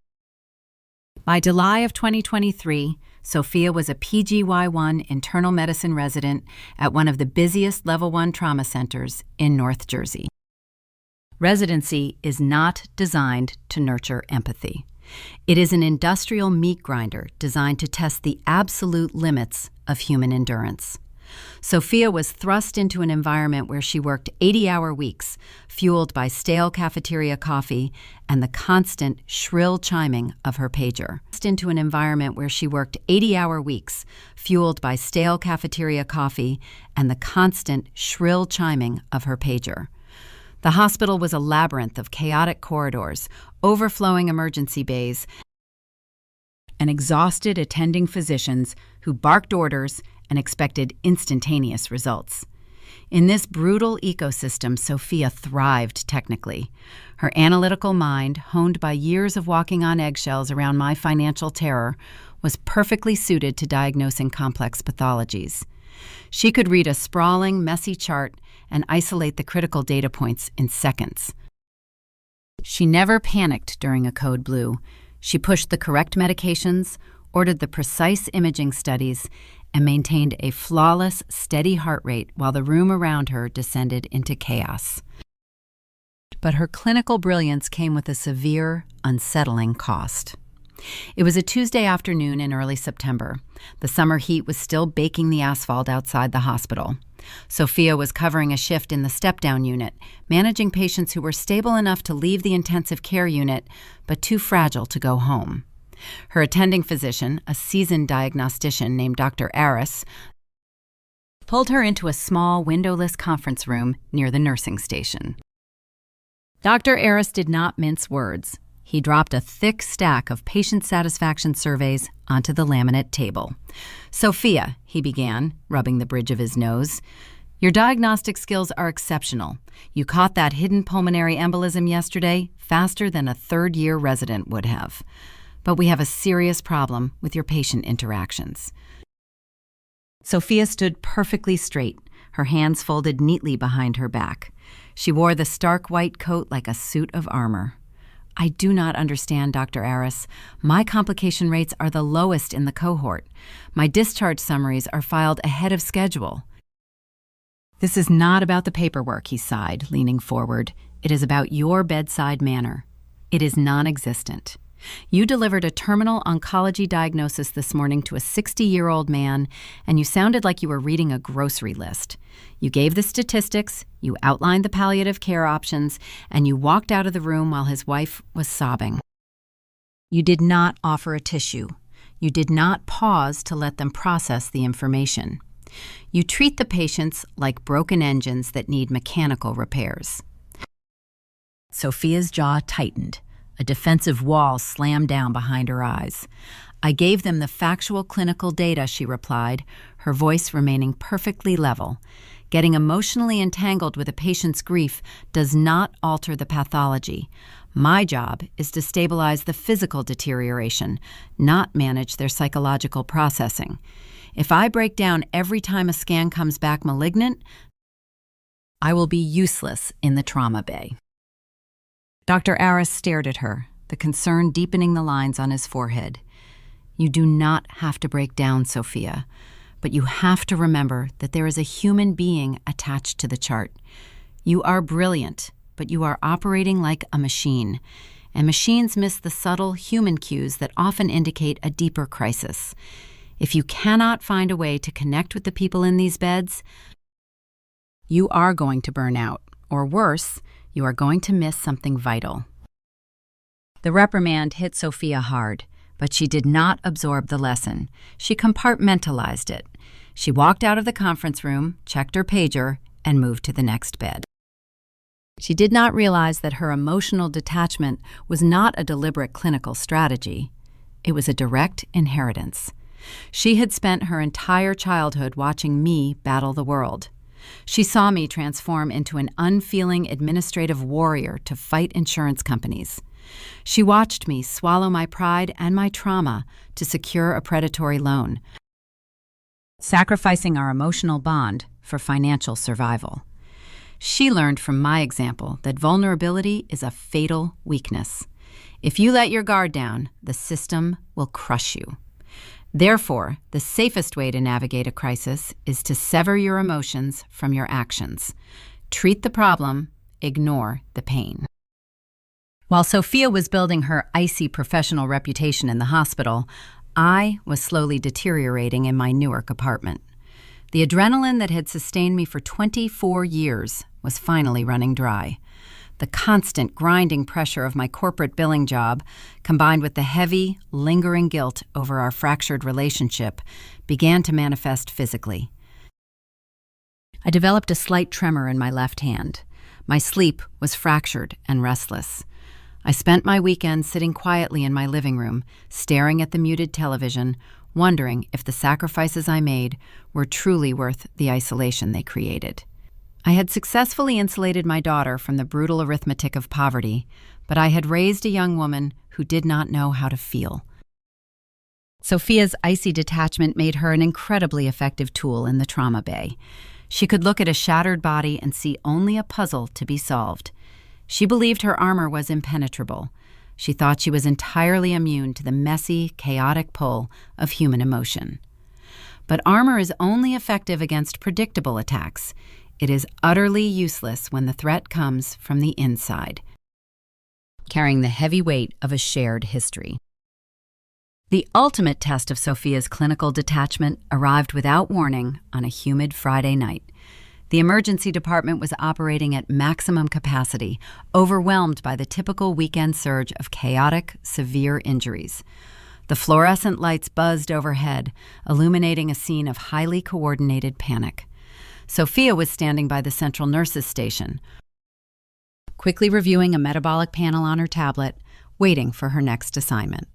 By July of 2023, Sophia was a PGY1 internal medicine resident at one of the busiest Level 1 trauma centers in North Jersey. Residency is not designed to nurture empathy. It is an industrial meat grinder designed to test the absolute limits of human endurance. Sophia was thrust into an environment where she worked 80-hour weeks, fueled by stale cafeteria coffee and the constant shrill chiming of her pager. Into an environment where she worked 80-hour weeks, fueled by stale cafeteria coffee and the constant shrill chiming of her pager. The hospital was a labyrinth of chaotic corridors, overflowing emergency bays, and exhausted attending physicians who barked orders and expected instantaneous results. In this brutal ecosystem, Sophia thrived technically. Her analytical mind, honed by years of walking on eggshells around my financial terror, was perfectly suited to diagnosing complex pathologies. She could read a sprawling, messy chart and isolate the critical data points in seconds. She never panicked during a code blue. She pushed the correct medications, ordered the precise imaging studies, and maintained a flawless, steady heart rate while the room around her descended into chaos. But her clinical brilliance came with a severe, unsettling cost. It was a Tuesday afternoon in early September. The summer heat was still baking the asphalt outside the hospital. Sophia was covering a shift in the step-down unit, managing patients who were stable enough to leave the intensive care unit, but too fragile to go home. Her attending physician, a seasoned diagnostician named Dr. Aris, pulled her into a small, windowless conference room near the nursing station. Dr. Aris did not mince words. He dropped a thick stack of patient satisfaction surveys onto the laminate table. "Sophia," he began, rubbing the bridge of his nose, "your diagnostic skills are exceptional. You caught that hidden pulmonary embolism yesterday faster than a third-year resident would have. But we have a serious problem with your patient interactions." Sophia stood perfectly straight, her hands folded neatly behind her back. She wore the stark white coat like a suit of armor. "I do not understand, Dr. Aris. My complication rates are the lowest in the cohort. My discharge summaries are filed ahead of schedule." "This is not about the paperwork," he sighed, leaning forward. "It is about your bedside manner. It is non-existent. You delivered a terminal oncology diagnosis this morning to a 60-year-old man, and you sounded like you were reading a grocery list. You gave the statistics, you outlined the palliative care options, and you walked out of the room while his wife was sobbing. You did not offer a tissue. You did not pause to let them process the information. You treat the patients like broken engines that need mechanical repairs." Sophia's jaw tightened. A defensive wall slammed down behind her eyes. "I gave them the factual clinical data," she replied, her voice remaining perfectly level. "Getting emotionally entangled with a patient's grief does not alter the pathology. My job is to stabilize the physical deterioration, not manage their psychological processing. If I break down every time a scan comes back malignant, I will be useless in the trauma bay." Dr. Aris stared at her, the concern deepening the lines on his forehead. "You do not have to break down, Sophia, but you have to remember that there is a human being attached to the chart. You are brilliant, but you are operating like a machine, and machines miss the subtle human cues that often indicate a deeper crisis. If you cannot find a way to connect with the people in these beds, you are going to burn out, or worse, you are going to miss something vital." The reprimand hit Sophia hard, but she did not absorb the lesson. She compartmentalized it. She walked out of the conference room, checked her pager, and moved to the next bed. She did not realize that her emotional detachment was not a deliberate clinical strategy. It was a direct inheritance. She had spent her entire childhood watching me battle the world. She saw me transform into an unfeeling administrative warrior to fight insurance companies. She watched me swallow my pride and my trauma to secure a predatory loan, sacrificing our emotional bond for financial survival. She learned from my example that vulnerability is a fatal weakness. If you let your guard down, the system will crush you. Therefore, the safest way to navigate a crisis is to sever your emotions from your actions. Treat the problem, ignore the pain. While Sophia was building her icy professional reputation in the hospital, I was slowly deteriorating in my Newark apartment. The adrenaline that had sustained me for 24 years was finally running dry. The constant grinding pressure of my corporate billing job, combined with the heavy, lingering guilt over our fractured relationship, began to manifest physically. I developed a slight tremor in my left hand. My sleep was fractured and restless. I spent my weekend sitting quietly in my living room, staring at the muted television, wondering if the sacrifices I made were truly worth the isolation they created. I had successfully insulated my daughter from the brutal arithmetic of poverty, but I had raised a young woman who did not know how to feel. Sophia's icy detachment made her an incredibly effective tool in the trauma bay. She could look at a shattered body and see only a puzzle to be solved. She believed her armor was impenetrable. She thought she was entirely immune to the messy, chaotic pull of human emotion. But armor is only effective against predictable attacks. It is utterly useless when the threat comes from the inside, carrying the heavy weight of a shared history. The ultimate test of Sophia's clinical detachment arrived without warning on a humid Friday night. The emergency department was operating at maximum capacity, overwhelmed by the typical weekend surge of chaotic, severe injuries. The fluorescent lights buzzed overhead, illuminating a scene of highly coordinated panic. Sophia was standing by the central nurses' station, quickly reviewing a metabolic panel on her tablet, waiting for her next assignment.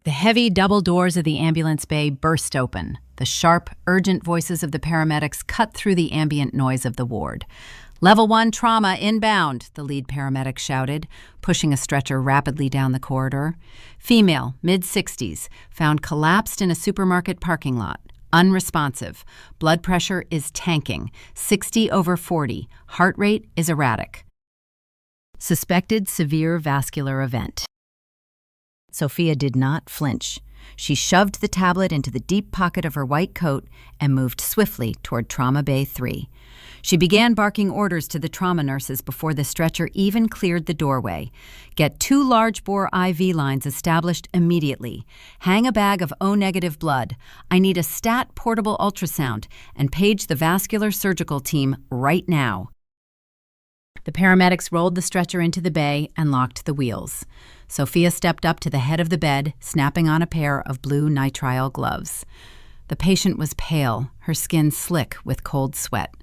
The heavy double doors of the ambulance bay burst open. The sharp, urgent voices of the paramedics cut through the ambient noise of the ward. "Level 1 trauma inbound," the lead paramedic shouted, pushing a stretcher rapidly down the corridor. "Female, mid-60s, found collapsed in a supermarket parking lot. Unresponsive. Blood pressure is tanking, 60/40. Heart rate is erratic. Suspected severe vascular event." Sophia did not flinch. She shoved the tablet into the deep pocket of her white coat and moved swiftly toward Trauma Bay 3. She began barking orders to the trauma nurses before the stretcher even cleared the doorway. "Get 2 large-bore IV lines established immediately. Hang a bag of O-negative blood. I need a stat portable ultrasound, and page the vascular surgical team right now." The paramedics rolled the stretcher into the bay and locked the wheels. Sophia stepped up to the head of the bed, snapping on a pair of blue nitrile gloves. The patient was pale, her skin slick with cold sweat.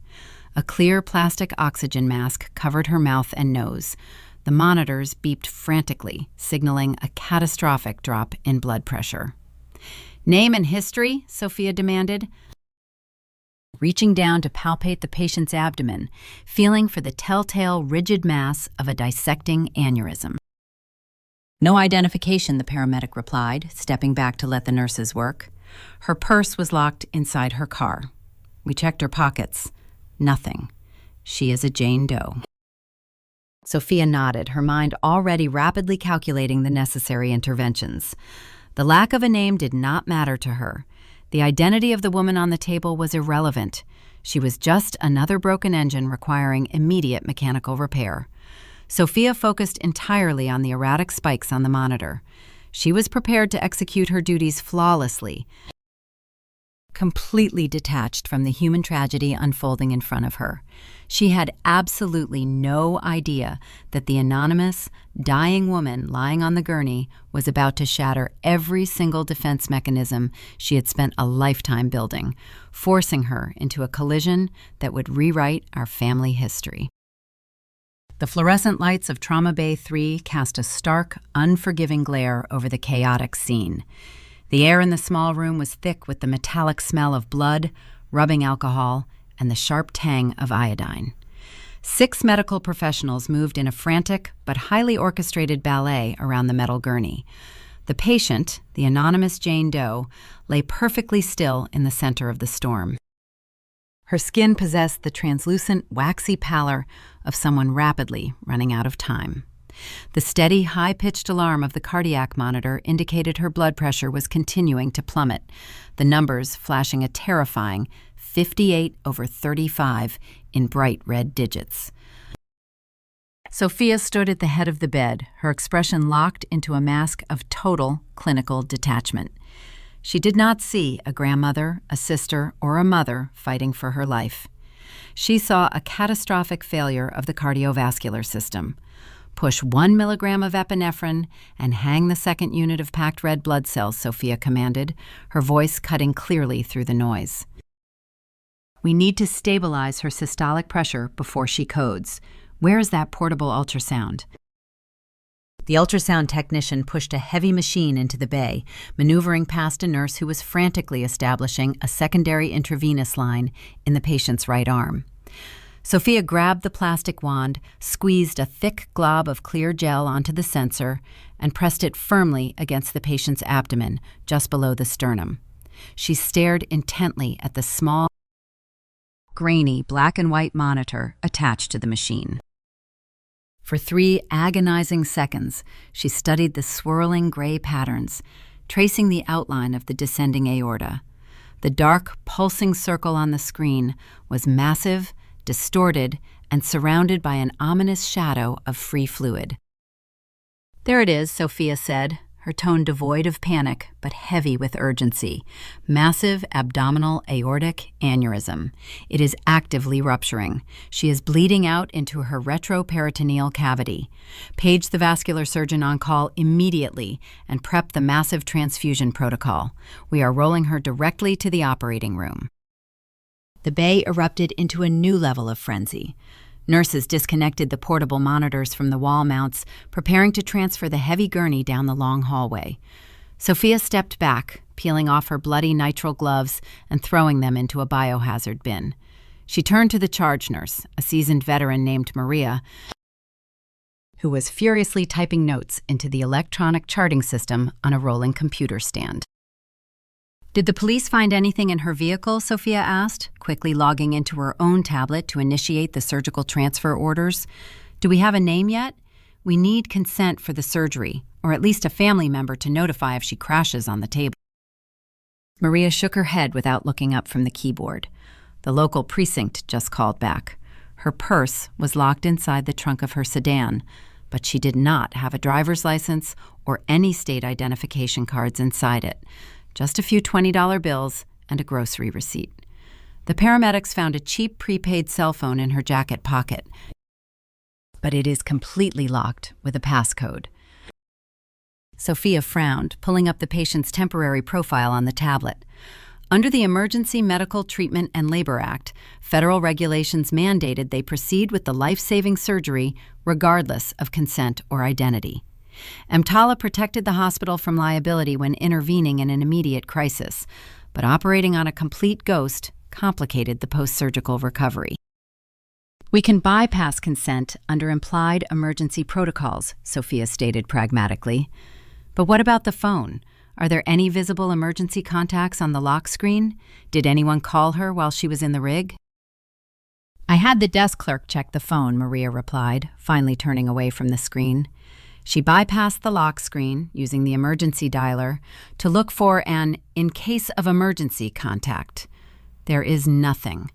A clear plastic oxygen mask covered her mouth and nose. The monitors beeped frantically, signaling a catastrophic drop in blood pressure. "Name and history?" Sophia demanded, reaching down to palpate the patient's abdomen, feeling for the telltale rigid mass of a dissecting aneurysm. "No identification," the paramedic replied, stepping back to let the nurses work. Her purse was locked inside her car. "We checked her pockets. Nothing. She is a Jane Doe." Sophia nodded, her mind already rapidly calculating the necessary interventions. The lack of a name did not matter to her. The identity of the woman on the table was irrelevant. She was just another broken engine requiring immediate mechanical repair. Sophia focused entirely on the erratic spikes on the monitor. She was prepared to execute her duties flawlessly, completely detached from the human tragedy unfolding in front of her. She had absolutely no idea that the anonymous, dying woman lying on the gurney was about to shatter every single defense mechanism she had spent a lifetime building, forcing her into a collision that would rewrite our family history. The fluorescent lights of Trauma Bay 3 cast a stark, unforgiving glare over the chaotic scene. The air in the small room was thick with the metallic smell of blood, rubbing alcohol, and the sharp tang of iodine. 6 medical professionals moved in a frantic but highly orchestrated ballet around the metal gurney. The patient, the anonymous Jane Doe, lay perfectly still in the center of the storm. Her skin possessed the translucent, waxy pallor of someone rapidly running out of time. The steady, high-pitched alarm of the cardiac monitor indicated her blood pressure was continuing to plummet, the numbers flashing a terrifying 58/35 in bright red digits. Sophia stood at the head of the bed, her expression locked into a mask of total clinical detachment. She did not see a grandmother, a sister, or a mother fighting for her life. She saw a catastrophic failure of the cardiovascular system. "Push 1 milligram of epinephrine and hang the second unit of packed red blood cells," Sophia commanded, her voice cutting clearly through the noise. "We need to stabilize her systolic pressure before she codes. Where is that portable ultrasound?" The ultrasound technician pushed a heavy machine into the bay, maneuvering past a nurse who was frantically establishing a secondary intravenous line in the patient's right arm. Sophia grabbed the plastic wand, squeezed a thick glob of clear gel onto the sensor, and pressed it firmly against the patient's abdomen, just below the sternum. She stared intently at the small, grainy black and white monitor attached to the machine. For 3 agonizing seconds, she studied the swirling gray patterns, tracing the outline of the descending aorta. The dark, pulsing circle on the screen was massive, distorted, and surrounded by an ominous shadow of free fluid. "There it is," Sophia said, her tone devoid of panic but heavy with urgency. "Massive abdominal aortic aneurysm. It is actively rupturing. She is bleeding out into her retroperitoneal cavity. Page the vascular surgeon on call immediately and prep the massive transfusion protocol. We are rolling her directly to the operating room." The bay erupted into a new level of frenzy. Nurses disconnected the portable monitors from the wall mounts, preparing to transfer the heavy gurney down the long hallway. Sophia stepped back, peeling off her bloody nitrile gloves and throwing them into a biohazard bin. She turned to the charge nurse, a seasoned veteran named Maria, who was furiously typing notes into the electronic charting system on a rolling computer stand. "Did the police find anything in her vehicle?" Sophia asked, quickly logging into her own tablet to initiate the surgical transfer orders. "Do we have a name yet? We need consent for the surgery, or at least a family member to notify if she crashes on the table." Maria shook her head without looking up from the keyboard. The local precinct just called back. Her purse was locked inside the trunk of her sedan, but she did not have a driver's license or any state identification cards inside it. Just a few $20 bills and a grocery receipt. The paramedics found a cheap prepaid cell phone in her jacket pocket, but it is completely locked with a passcode. Sophia frowned, pulling up the patient's temporary profile on the tablet. Under the Emergency Medical Treatment and Labor Act, federal regulations mandated they proceed with the life-saving surgery regardless of consent or identity. EMTALA protected the hospital from liability when intervening in an immediate crisis, but operating on a complete ghost complicated the post-surgical recovery. "We can bypass consent under implied emergency protocols," Sophia stated pragmatically. "But what about the phone? Are there any visible emergency contacts on the lock screen? Did anyone call her while she was in the rig?" "I had the desk clerk check the phone," Maria replied, finally turning away from the screen. She bypassed the lock screen, using the emergency dialer, to look for an "in case of emergency" contact. There is nothing.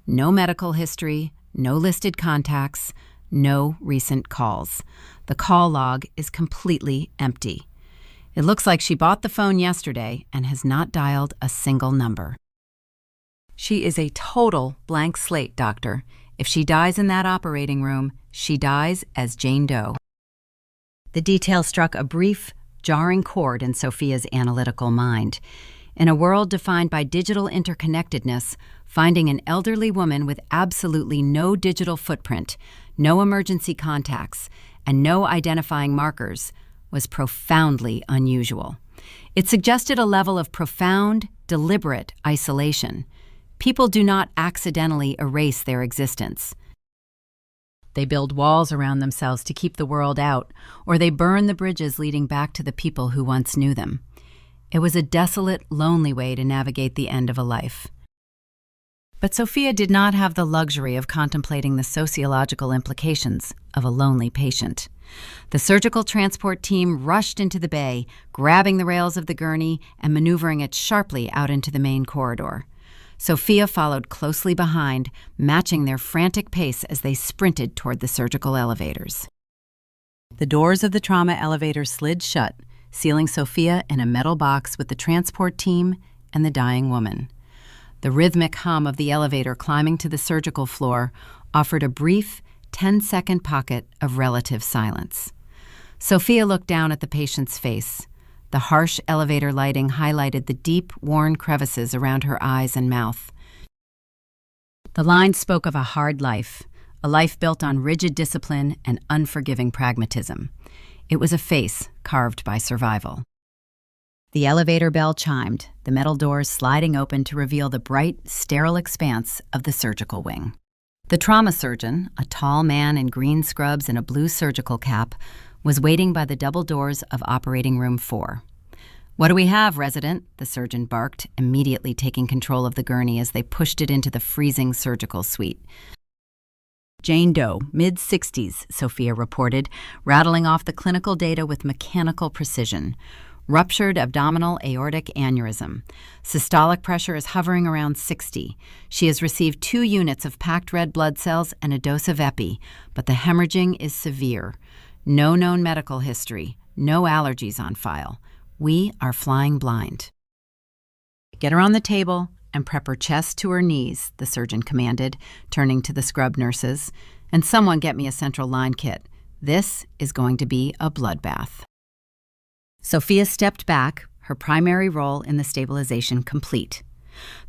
No medical history, no listed contacts, no recent calls. The call log is completely empty. It looks like she bought the phone yesterday and has not dialed a single number. She is a total blank slate, doctor. If she dies in that operating room, she dies as Jane Doe. The detail struck a brief, jarring chord in Sophia's analytical mind. In a world defined by digital interconnectedness, finding an elderly woman with absolutely no digital footprint, no emergency contacts, and no identifying markers was profoundly unusual. It suggested a level of profound, deliberate isolation. People do not accidentally erase their existence. They build walls around themselves to keep the world out, or they burn the bridges leading back to the people who once knew them. It was a desolate, lonely way to navigate the end of a life. But Sophia did not have the luxury of contemplating the sociological implications of a lonely patient. The surgical transport team rushed into the bay, grabbing the rails of the gurney and maneuvering it sharply out into the main corridor. Sophia followed closely behind, matching their frantic pace as they sprinted toward the surgical elevators. The doors of the trauma elevator slid shut, sealing Sophia in a metal box with the transport team and the dying woman. The rhythmic hum of the elevator climbing to the surgical floor offered a brief, 10-second pocket of relative silence. Sophia looked down at the patient's face. The harsh elevator lighting highlighted the deep, worn crevices around her eyes and mouth. The line spoke of a hard life, a life built on rigid discipline and unforgiving pragmatism. It was a face carved by survival. The elevator bell chimed, the metal doors sliding open to reveal the bright, sterile expanse of the surgical wing. The trauma surgeon, a tall man in green scrubs and a blue surgical cap, was waiting by the double doors of operating room 4. "What do we have, resident?" the surgeon barked, immediately taking control of the gurney as they pushed it into the freezing surgical suite. "Jane Doe, mid-60s, Sophia reported, rattling off the clinical data with mechanical precision. Ruptured abdominal aortic aneurysm. Systolic pressure is hovering around 60. She has received 2 units of packed red blood cells and a dose of epi, but the hemorrhaging is severe. No known medical history. No allergies on file. We are flying blind." "Get her on the table and prep her chest to her knees," the surgeon commanded, turning to the scrub nurses. "And someone get me a central line kit. This is going to be a bloodbath." Sophia stepped back, her primary role in the stabilization complete.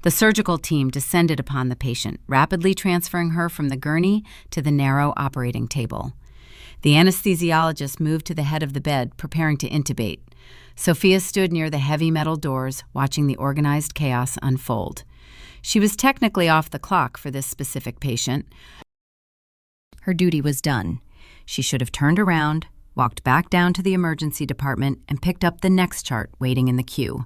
The surgical team descended upon the patient, rapidly transferring her from the gurney to the narrow operating table. The anesthesiologist moved to the head of the bed, preparing to intubate. Sophia stood near the heavy metal doors, watching the organized chaos unfold. She was technically off the clock for this specific patient. Her duty was done. She should have turned around, walked back down to the emergency department, and picked up the next chart waiting in the queue.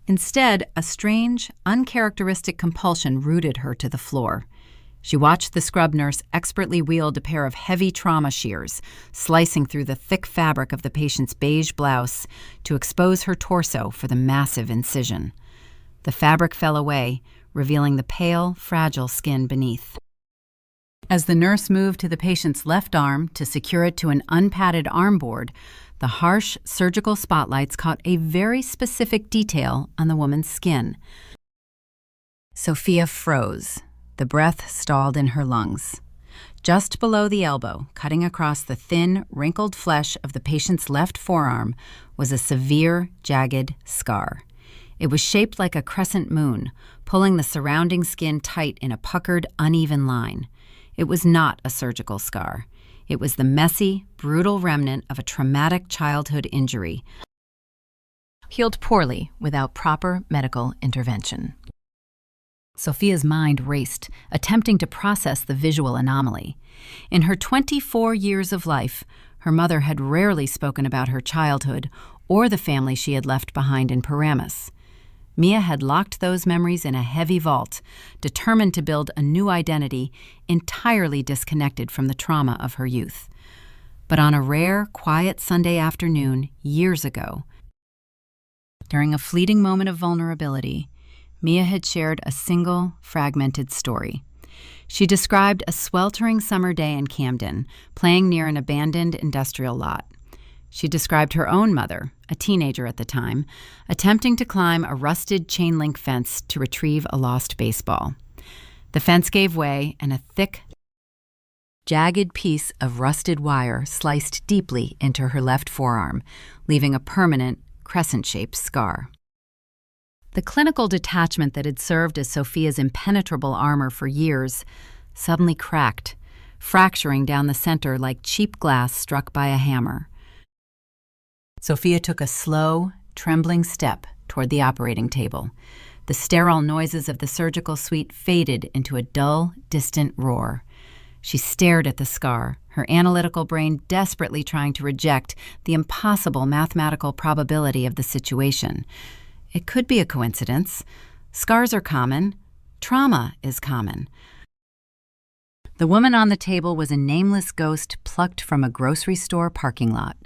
Instead, a strange, uncharacteristic compulsion rooted her to the floor. She watched the scrub nurse expertly wield a pair of heavy trauma shears, slicing through the thick fabric of the patient's beige blouse to expose her torso for the massive incision. The fabric fell away, revealing the pale, fragile skin beneath. As the nurse moved to the patient's left arm to secure it to an unpadded arm board, the harsh surgical spotlights caught a very specific detail on the woman's skin. Sophia froze. The breath stalled in her lungs. Just below the elbow, cutting across the thin, wrinkled flesh of the patient's left forearm, was a severe, jagged scar. It was shaped like a crescent moon, pulling the surrounding skin tight in a puckered, uneven line. It was not a surgical scar. It was the messy, brutal remnant of a traumatic childhood injury, healed poorly without proper medical intervention. Sophia's mind raced, attempting to process the visual anomaly. In her 24 years of life, her mother had rarely spoken about her childhood or the family she had left behind in Paramus. Mia had locked those memories in a heavy vault, determined to build a new identity entirely disconnected from the trauma of her youth. But on a rare, quiet Sunday afternoon, years ago, during a fleeting moment of vulnerability, Mia had shared a single, fragmented story. She described a sweltering summer day in Camden, playing near an abandoned industrial lot. She described her own mother, a teenager at the time, attempting to climb a rusted chain-link fence to retrieve a lost baseball. The fence gave way, and a thick, jagged piece of rusted wire sliced deeply into her left forearm, leaving a permanent, crescent-shaped scar. The clinical detachment that had served as Sophia's impenetrable armor for years suddenly cracked, fracturing down the center like cheap glass struck by a hammer. Sophia took a slow, trembling step toward the operating table. The sterile noises of the surgical suite faded into a dull, distant roar. She stared at the scar, her analytical brain desperately trying to reject the impossible mathematical probability of the situation. It could be a coincidence. Scars are common. Trauma is common. The woman on the table was a nameless ghost plucked from a grocery store parking lot.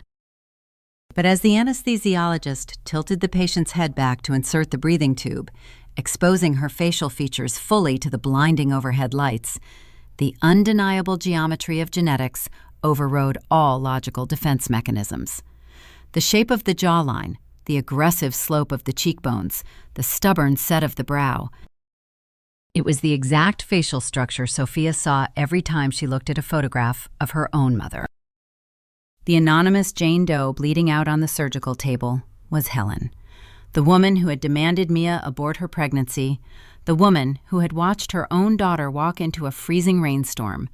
But as the anesthesiologist tilted the patient's head back to insert the breathing tube, exposing her facial features fully to the blinding overhead lights, the undeniable geometry of genetics overrode all logical defense mechanisms. The shape of the jawline, the aggressive slope of the cheekbones, the stubborn set of the brow. It was the exact facial structure Sophia saw every time she looked at a photograph of her own mother. The anonymous Jane Doe bleeding out on the surgical table was Helen, the woman who had demanded Mia abort her pregnancy, the woman who had watched her own daughter walk into a freezing rainstorm,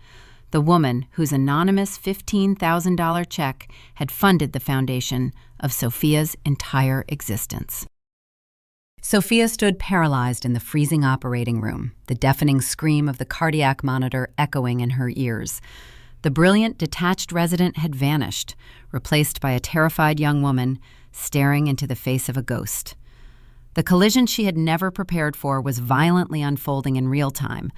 the woman whose anonymous $15,000 check had funded the foundation of Sophia's entire existence. Sophia stood paralyzed in the freezing operating room, the deafening scream of the cardiac monitor echoing in her ears. The brilliant, detached resident had vanished, replaced by a terrified young woman staring into the face of a ghost. The collision she had never prepared for was violently unfolding in real time,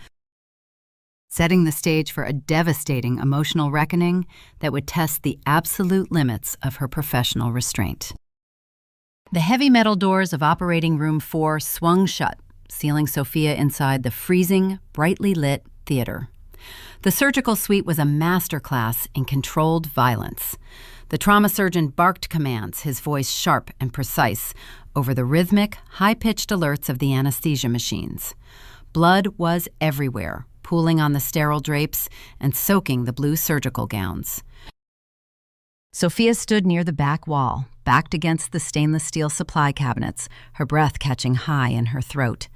setting the stage for a devastating emotional reckoning that would test the absolute limits of her professional restraint. The heavy metal doors of Operating Room 4 swung shut, sealing Sophia inside the freezing, brightly lit theater. The surgical suite was a masterclass in controlled violence. The trauma surgeon barked commands, his voice sharp and precise, over the rhythmic, high-pitched alerts of the anesthesia machines. Blood was everywhere, pooling on the sterile drapes and soaking the blue surgical gowns. Sophia stood near the back wall, backed against the stainless steel supply cabinets, her breath catching high in her throat.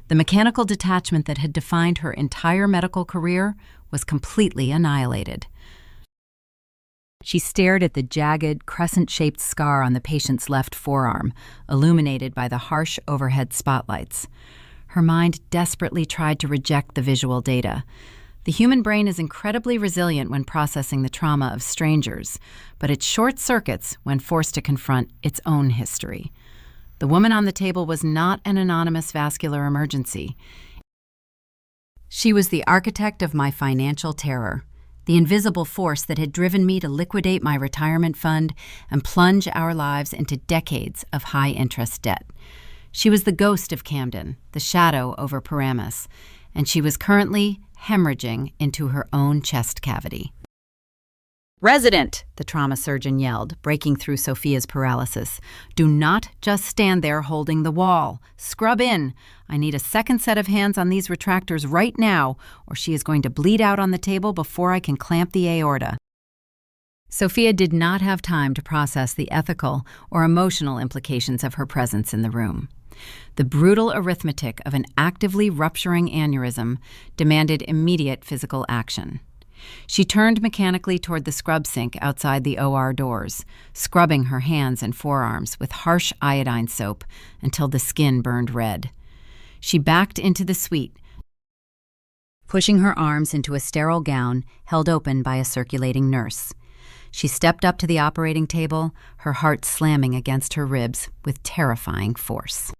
The mechanical detachment that had defined her entire medical career was completely annihilated. She stared at the jagged, crescent-shaped scar on the patient's left forearm, illuminated by the harsh overhead spotlights. Her mind desperately tried to reject the visual data. The human brain is incredibly resilient when processing the trauma of strangers, but it short-circuits when forced to confront its own history. The woman on the table was not an anonymous vascular emergency. She was the architect of my financial terror, the invisible force that had driven me to liquidate my retirement fund and plunge our lives into decades of high-interest debt. She was the ghost of Camden, the shadow over Paramus, and she was currently hemorrhaging into her own chest cavity. "Resident," the trauma surgeon yelled, breaking through Sophia's paralysis. "Do not just stand there holding the wall. Scrub in. I need a second set of hands on these retractors right now, or she is going to bleed out on the table before I can clamp the aorta." Sophia did not have time to process the ethical or emotional implications of her presence in the room. The brutal arithmetic of an actively rupturing aneurysm demanded immediate physical action. She turned mechanically toward the scrub sink outside the OR doors, scrubbing her hands and forearms with harsh iodine soap until the skin burned red. She backed into the suite, pushing her arms into a sterile gown held open by a circulating nurse. She stepped up to the operating table, her heart slamming against her ribs with terrifying force.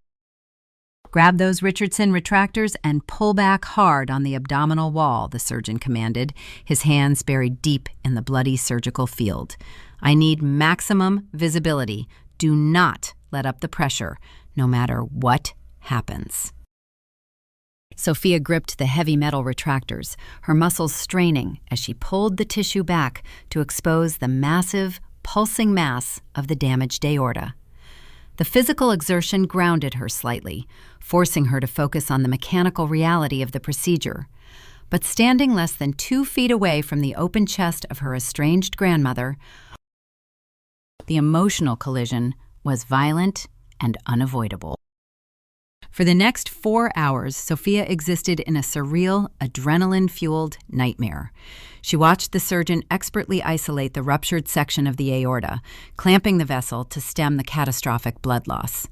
"Grab those Richardson retractors and pull back hard on the abdominal wall," the surgeon commanded, his hands buried deep in the bloody surgical field. "I need maximum visibility. Do not let up the pressure, no matter what happens." Sophia gripped the heavy metal retractors, her muscles straining as she pulled the tissue back to expose the massive, pulsing mass of the damaged aorta. The physical exertion grounded her slightly, forcing her to focus on the mechanical reality of the procedure. But standing less than 2 feet away from the open chest of her estranged grandmother, the emotional collision was violent and unavoidable. For the next 4 hours, Sophia existed in a surreal, adrenaline-fueled nightmare. She watched the surgeon expertly isolate the ruptured section of the aorta, clamping the vessel to stem the catastrophic blood loss.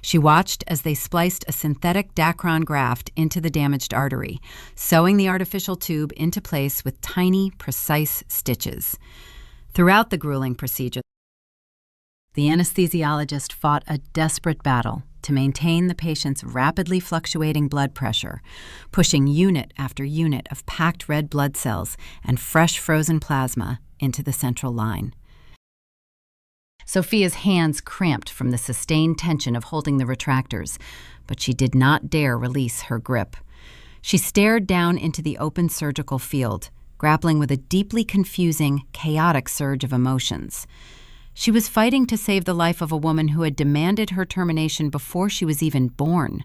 She watched as they spliced a synthetic Dacron graft into the damaged artery, sewing the artificial tube into place with tiny, precise stitches. Throughout the grueling procedure, the anesthesiologist fought a desperate battle to maintain the patient's rapidly fluctuating blood pressure, pushing unit after unit of packed red blood cells and fresh frozen plasma into the central line. Sophia's hands cramped from the sustained tension of holding the retractors, but she did not dare release her grip. She stared down into the open surgical field, grappling with a deeply confusing, chaotic surge of emotions. She was fighting to save the life of a woman who had demanded her termination before she was even born.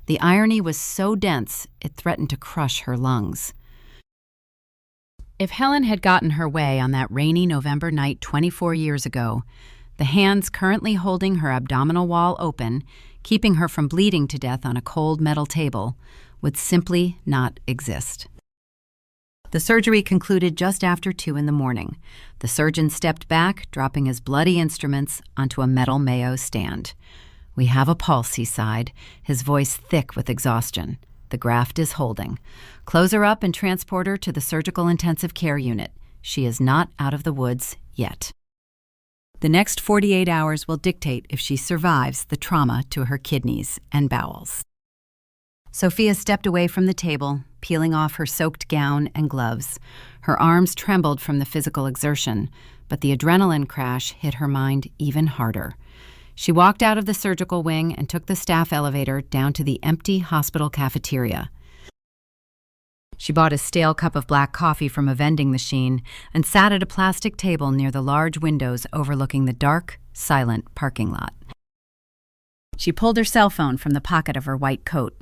The irony was so dense, it threatened to crush her lungs. If Helen had gotten her way on that rainy November night 24 years ago, the hands currently holding her abdominal wall open, keeping her from bleeding to death on a cold metal table, would simply not exist. The surgery concluded just after 2 in the morning. The surgeon stepped back, dropping his bloody instruments onto a metal Mayo stand. "We have a pulse," he sighed, his voice thick with exhaustion. "The graft is holding. Close her up and transport her to the surgical intensive care unit. She is not out of the woods yet." The next 48 hours will dictate if she survives the trauma to her kidneys and bowels. Sophia stepped away from the table, peeling off her soaked gown and gloves. Her arms trembled from the physical exertion, but the adrenaline crash hit her mind even harder. She walked out of the surgical wing and took the staff elevator down to the empty hospital cafeteria. She bought a stale cup of black coffee from a vending machine and sat at a plastic table near the large windows overlooking the dark, silent parking lot. She pulled her cell phone from the pocket of her white coat.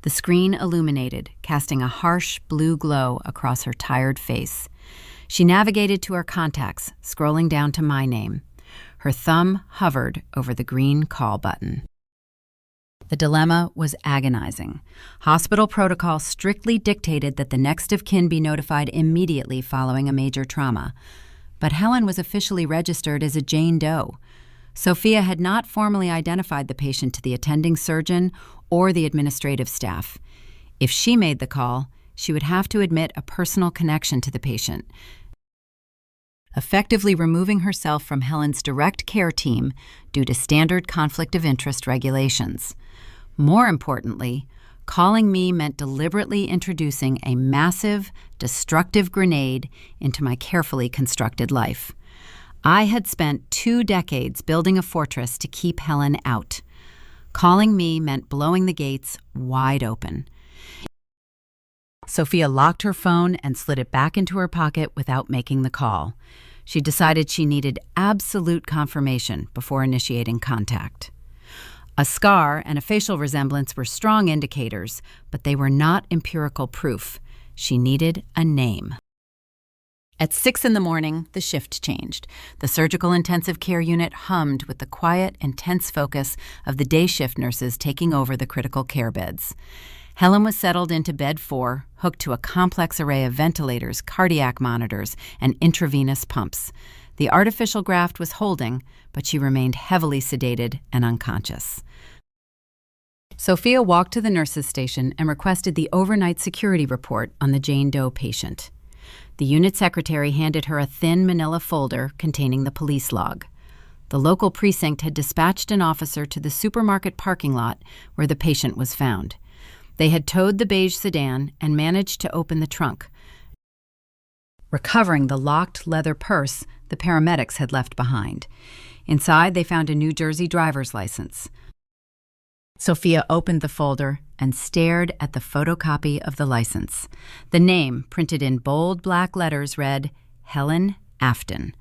The screen illuminated, casting a harsh blue glow across her tired face. She navigated to her contacts, scrolling down to my name. Her thumb hovered over the green call button. The dilemma was agonizing. Hospital protocol strictly dictated that the next of kin be notified immediately following a major trauma. But Helen was officially registered as a Jane Doe. Sophia had not formally identified the patient to the attending surgeon or the administrative staff. If she made the call, she would have to admit a personal connection to the patient, effectively removing herself from Helen's direct care team due to standard conflict of interest regulations. More importantly, calling me meant deliberately introducing a massive, destructive grenade into my carefully constructed life. I had spent 2 decades building a fortress to keep Helen out. Calling me meant blowing the gates wide open. Sophia locked her phone and slid it back into her pocket without making the call. She decided she needed absolute confirmation before initiating contact. A scar and a facial resemblance were strong indicators, but they were not empirical proof. She needed a name. At 6 a.m, the shift changed. The surgical intensive care unit hummed with the quiet, intense focus of the day shift nurses taking over the critical care beds. Helen was settled into bed 4, hooked to a complex array of ventilators, cardiac monitors, and intravenous pumps. The artificial graft was holding, but she remained heavily sedated and unconscious. Sophia walked to the nurses' station and requested the overnight security report on the Jane Doe patient. The unit secretary handed her a thin manila folder containing the police log. The local precinct had dispatched an officer to the supermarket parking lot where the patient was found. They had towed the beige sedan and managed to open the trunk, recovering the locked leather purse the paramedics had left behind. Inside, they found a New Jersey driver's license. Sophia opened the folder and stared at the photocopy of the license. The name, printed in bold black letters, read Helen Afton.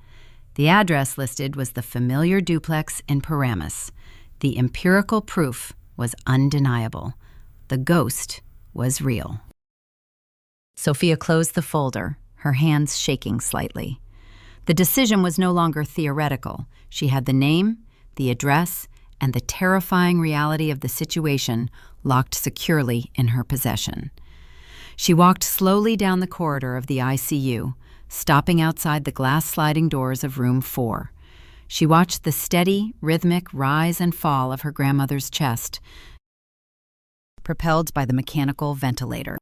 The address listed was the familiar duplex in Paramus. The empirical proof was undeniable. The ghost was real. Sophia closed the folder, her hands shaking slightly. The decision was no longer theoretical. She had the name, the address, and the terrifying reality of the situation locked securely in her possession. She walked slowly down the corridor of the ICU, stopping outside the glass sliding doors of room 4. She watched the steady, rhythmic rise and fall of her grandmother's chest, propelled by the mechanical ventilator.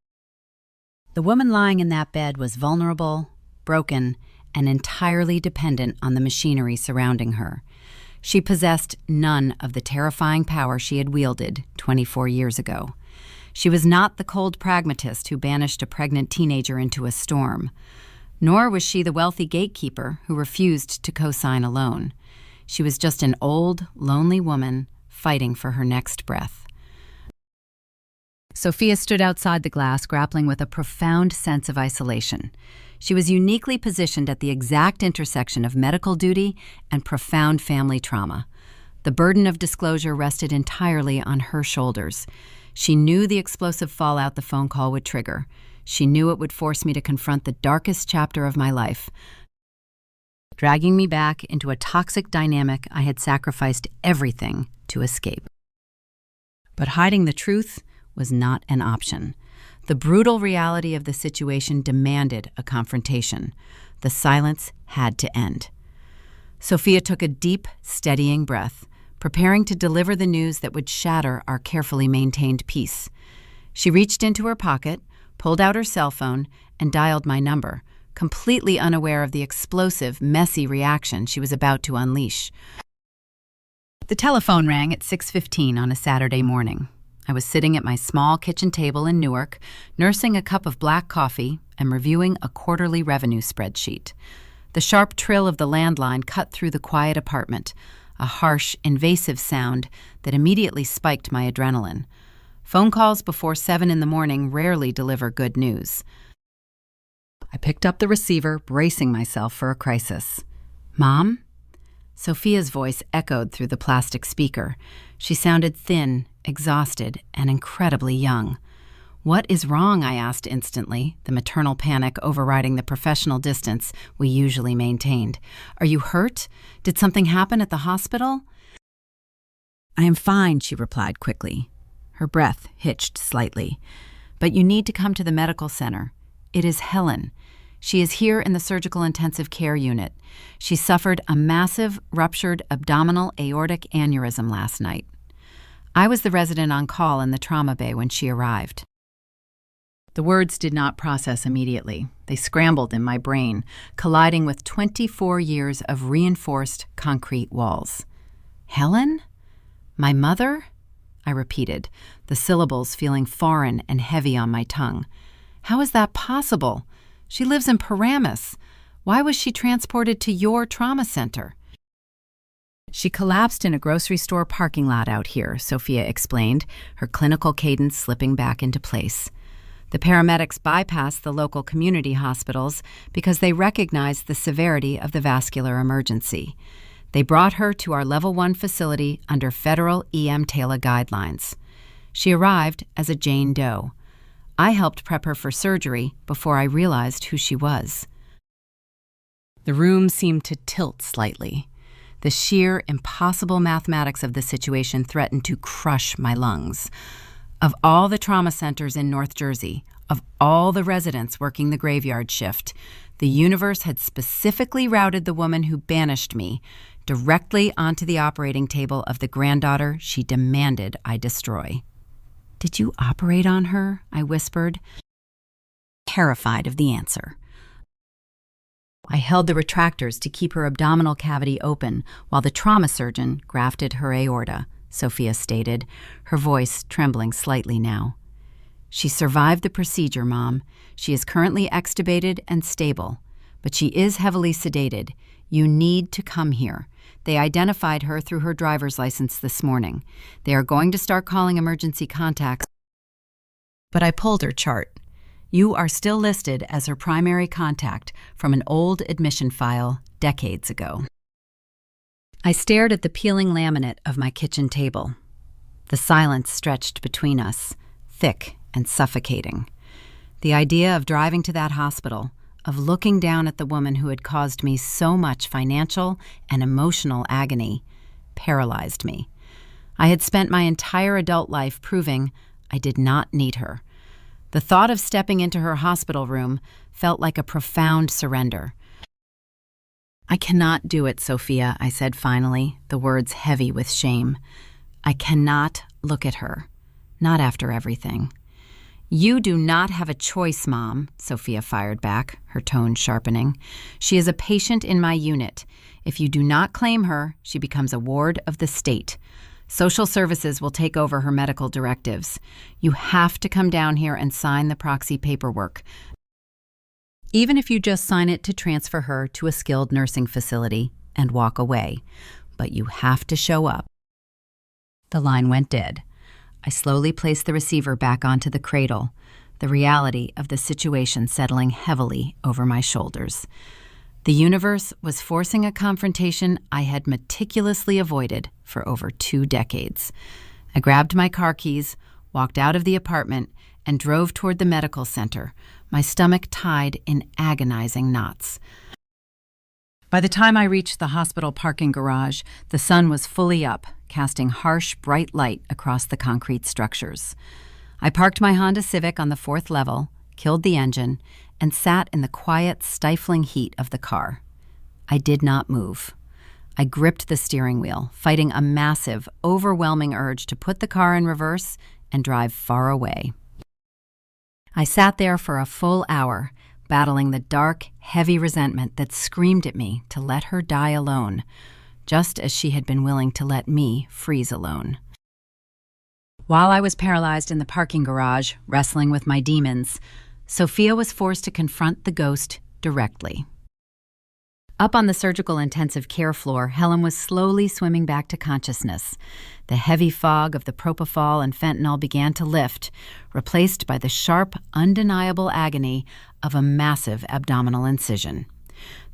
The woman lying in that bed was vulnerable, broken, and entirely dependent on the machinery surrounding her. She possessed none of the terrifying power she had wielded 24 years ago. She was not the cold pragmatist who banished a pregnant teenager into a storm, nor was she the wealthy gatekeeper who refused to co-sign a loan. She was just an old, lonely woman fighting for her next breath. Sophia stood outside the glass, grappling with a profound sense of isolation. She was uniquely positioned at the exact intersection of medical duty and profound family trauma. The burden of disclosure rested entirely on her shoulders. She knew the explosive fallout the phone call would trigger. She knew it would force me to confront the darkest chapter of my life, dragging me back into a toxic dynamic I had sacrificed everything to escape. But hiding the truth was not an option. The brutal reality of the situation demanded a confrontation. The silence had to end. Sophia took a deep, steadying breath, preparing to deliver the news that would shatter our carefully maintained peace. She reached into her pocket, pulled out her cell phone, and dialed my number, completely unaware of the explosive, messy reaction she was about to unleash. The telephone rang at 6:15 on a Saturday morning. I was sitting at my small kitchen table in Newark, nursing a cup of black coffee and reviewing a quarterly revenue spreadsheet. The sharp trill of the landline cut through the quiet apartment, a harsh, invasive sound that immediately spiked my adrenaline. Phone calls before 7 in the morning rarely deliver good news. I picked up the receiver, bracing myself for a crisis. "Mom?" Sophia's voice echoed through the plastic speaker. She sounded thin, exhausted, and incredibly young. "What is wrong?" I asked instantly, the maternal panic overriding the professional distance we usually maintained. "Are you hurt? Did something happen at the hospital?" "I am fine," she replied quickly. Her breath hitched slightly. "But you need to come to the medical center. It is Helen. She is here in the surgical intensive care unit. She suffered a massive ruptured abdominal aortic aneurysm last night." I was the resident on call in the trauma bay when she arrived. The words did not process immediately. They scrambled in my brain, colliding with 24 years of reinforced concrete walls. "Helen? My mother?" I repeated, the syllables feeling foreign and heavy on my tongue. "How is that possible? She lives in Paramus. Why was she transported to your trauma center?" "She collapsed in a grocery store parking lot out here," Sophia explained, her clinical cadence slipping back into place. "The paramedics bypassed the local community hospitals because they recognized the severity of the vascular emergency. They brought her to our Level 1 facility under federal EMTALA guidelines. She arrived as a Jane Doe. I helped prep her for surgery before I realized who she was." The room seemed to tilt slightly. The sheer, impossible mathematics of the situation threatened to crush my lungs. Of all the trauma centers in North Jersey, of all the residents working the graveyard shift, the universe had specifically routed the woman who banished me directly onto the operating table of the granddaughter she demanded I destroy. "Did you operate on her?" I whispered, terrified of the answer. I held the retractors to keep her abdominal cavity open while the trauma surgeon grafted her aorta, Sophia stated, her voice trembling slightly now. "She survived the procedure, Mom. She is currently extubated and stable, but she is heavily sedated. You need to come here. They identified her through her driver's license this morning. They are going to start calling emergency contacts." But I pulled her chart. "You are still listed as her primary contact from an old admission file decades ago." I stared at the peeling laminate of my kitchen table. The silence stretched between us, thick and suffocating. The idea of driving to that hospital, of looking down at the woman who had caused me so much financial and emotional agony, paralyzed me. I had spent my entire adult life proving I did not need her. The thought of stepping into her hospital room felt like a profound surrender. "I cannot do it, Sophia," I said finally, the words heavy with shame. "I cannot look at her. Not after everything." "You do not have a choice, Mom," Sophia fired back, her tone sharpening. "She is a patient in my unit. If you do not claim her, she becomes a ward of the state. Social services will take over her medical directives. You have to come down here and sign the proxy paperwork. Even if you just sign it to transfer her to a skilled nursing facility and walk away. But you have to show up." The line went dead. I slowly placed the receiver back onto the cradle, the reality of the situation settling heavily over my shoulders. The universe was forcing a confrontation I had meticulously avoided for over 2 decades. I grabbed my car keys, walked out of the apartment, and drove toward the medical center, my stomach tied in agonizing knots. By the time I reached the hospital parking garage, the sun was fully up, casting harsh, bright light across the concrete structures. I parked my Honda Civic on the 4th level, killed the engine, and sat in the quiet, stifling heat of the car. I did not move. I gripped the steering wheel, fighting a massive, overwhelming urge to put the car in reverse and drive far away. I sat there for a full hour, battling the dark, heavy resentment that screamed at me to let her die alone, just as she had been willing to let me freeze alone. While I was paralyzed in the parking garage, wrestling with my demons, Sophia was forced to confront the ghost directly. Up on the surgical intensive care floor, Helen was slowly swimming back to consciousness. The heavy fog of the propofol and fentanyl began to lift, replaced by the sharp, undeniable agony of a massive abdominal incision.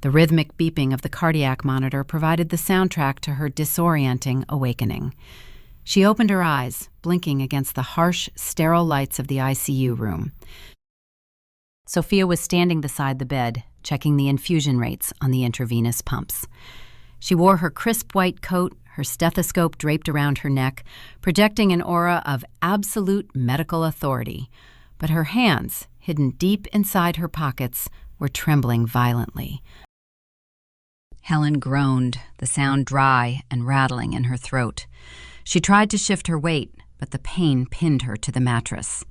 The rhythmic beeping of the cardiac monitor provided the soundtrack to her disorienting awakening. She opened her eyes, blinking against the harsh, sterile lights of the ICU room. Sophia was standing beside the bed, checking the infusion rates on the intravenous pumps. She wore her crisp white coat, her stethoscope draped around her neck, projecting an aura of absolute medical authority. But her hands, hidden deep inside her pockets, were trembling violently. Helen groaned, the sound dry and rattling in her throat. She tried to shift her weight, but the pain pinned her to the mattress.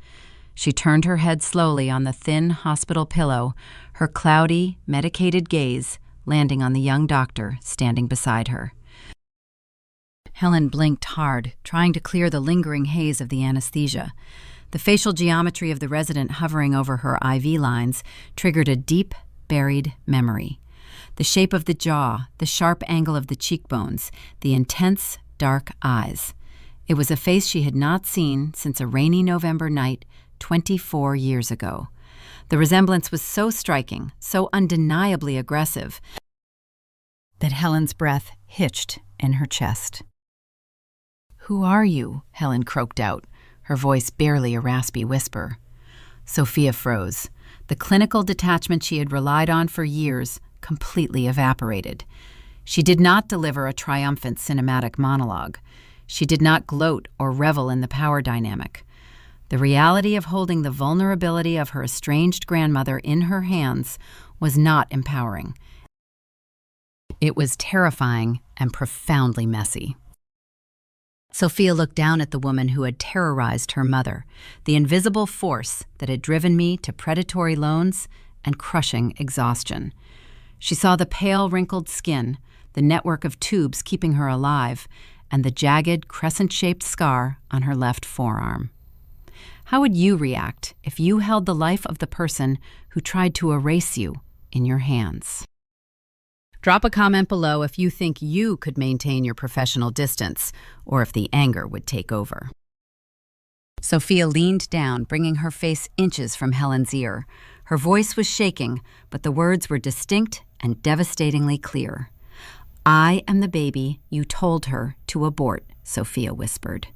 She turned her head slowly on the thin hospital pillow, her cloudy, medicated gaze landing on the young doctor standing beside her. Helen blinked hard, trying to clear the lingering haze of the anesthesia. The facial geometry of the resident hovering over her IV lines triggered a deep, buried memory. The shape of the jaw, the sharp angle of the cheekbones, the intense, dark eyes. It was a face she had not seen since a rainy November night 24 years ago. The resemblance was so striking, so undeniably aggressive, that Helen's breath hitched in her chest. "Who are you?" Helen croaked out, her voice barely a raspy whisper. Sophia froze. The clinical detachment she had relied on for years completely evaporated. She did not deliver a triumphant cinematic monologue. She did not gloat or revel in the power dynamic. The reality of holding the vulnerability of her estranged grandmother in her hands was not empowering. It was terrifying and profoundly messy. Sophia looked down at the woman who had terrorized her mother, the invisible force that had driven me to predatory loans and crushing exhaustion. She saw the pale, wrinkled skin, the network of tubes keeping her alive, and the jagged, crescent-shaped scar on her left forearm. How would you react if you held the life of the person who tried to erase you in your hands? Drop a comment below if you think you could maintain your professional distance, or if the anger would take over. Sophia leaned down, bringing her face inches from Helen's ear. Her voice was shaking, but the words were distinct and devastatingly clear. "I am the baby you told her to abort," Sophia whispered.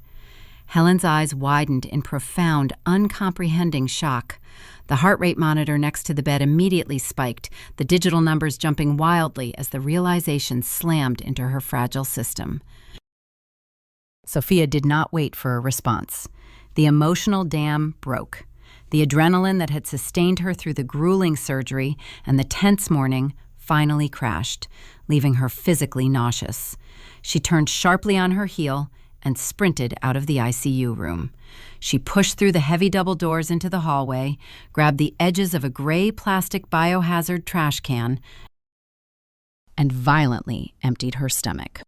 Helen's eyes widened in profound, uncomprehending shock. The heart rate monitor next to the bed immediately spiked, the digital numbers jumping wildly as the realization slammed into her fragile system. Sophia did not wait for a response. The emotional dam broke. The adrenaline that had sustained her through the grueling surgery and the tense morning finally crashed, leaving her physically nauseous. She turned sharply on her heel and sprinted out of the ICU room. She pushed through the heavy double doors into the hallway, grabbed the edges of a gray plastic biohazard trash can, and violently emptied her stomach.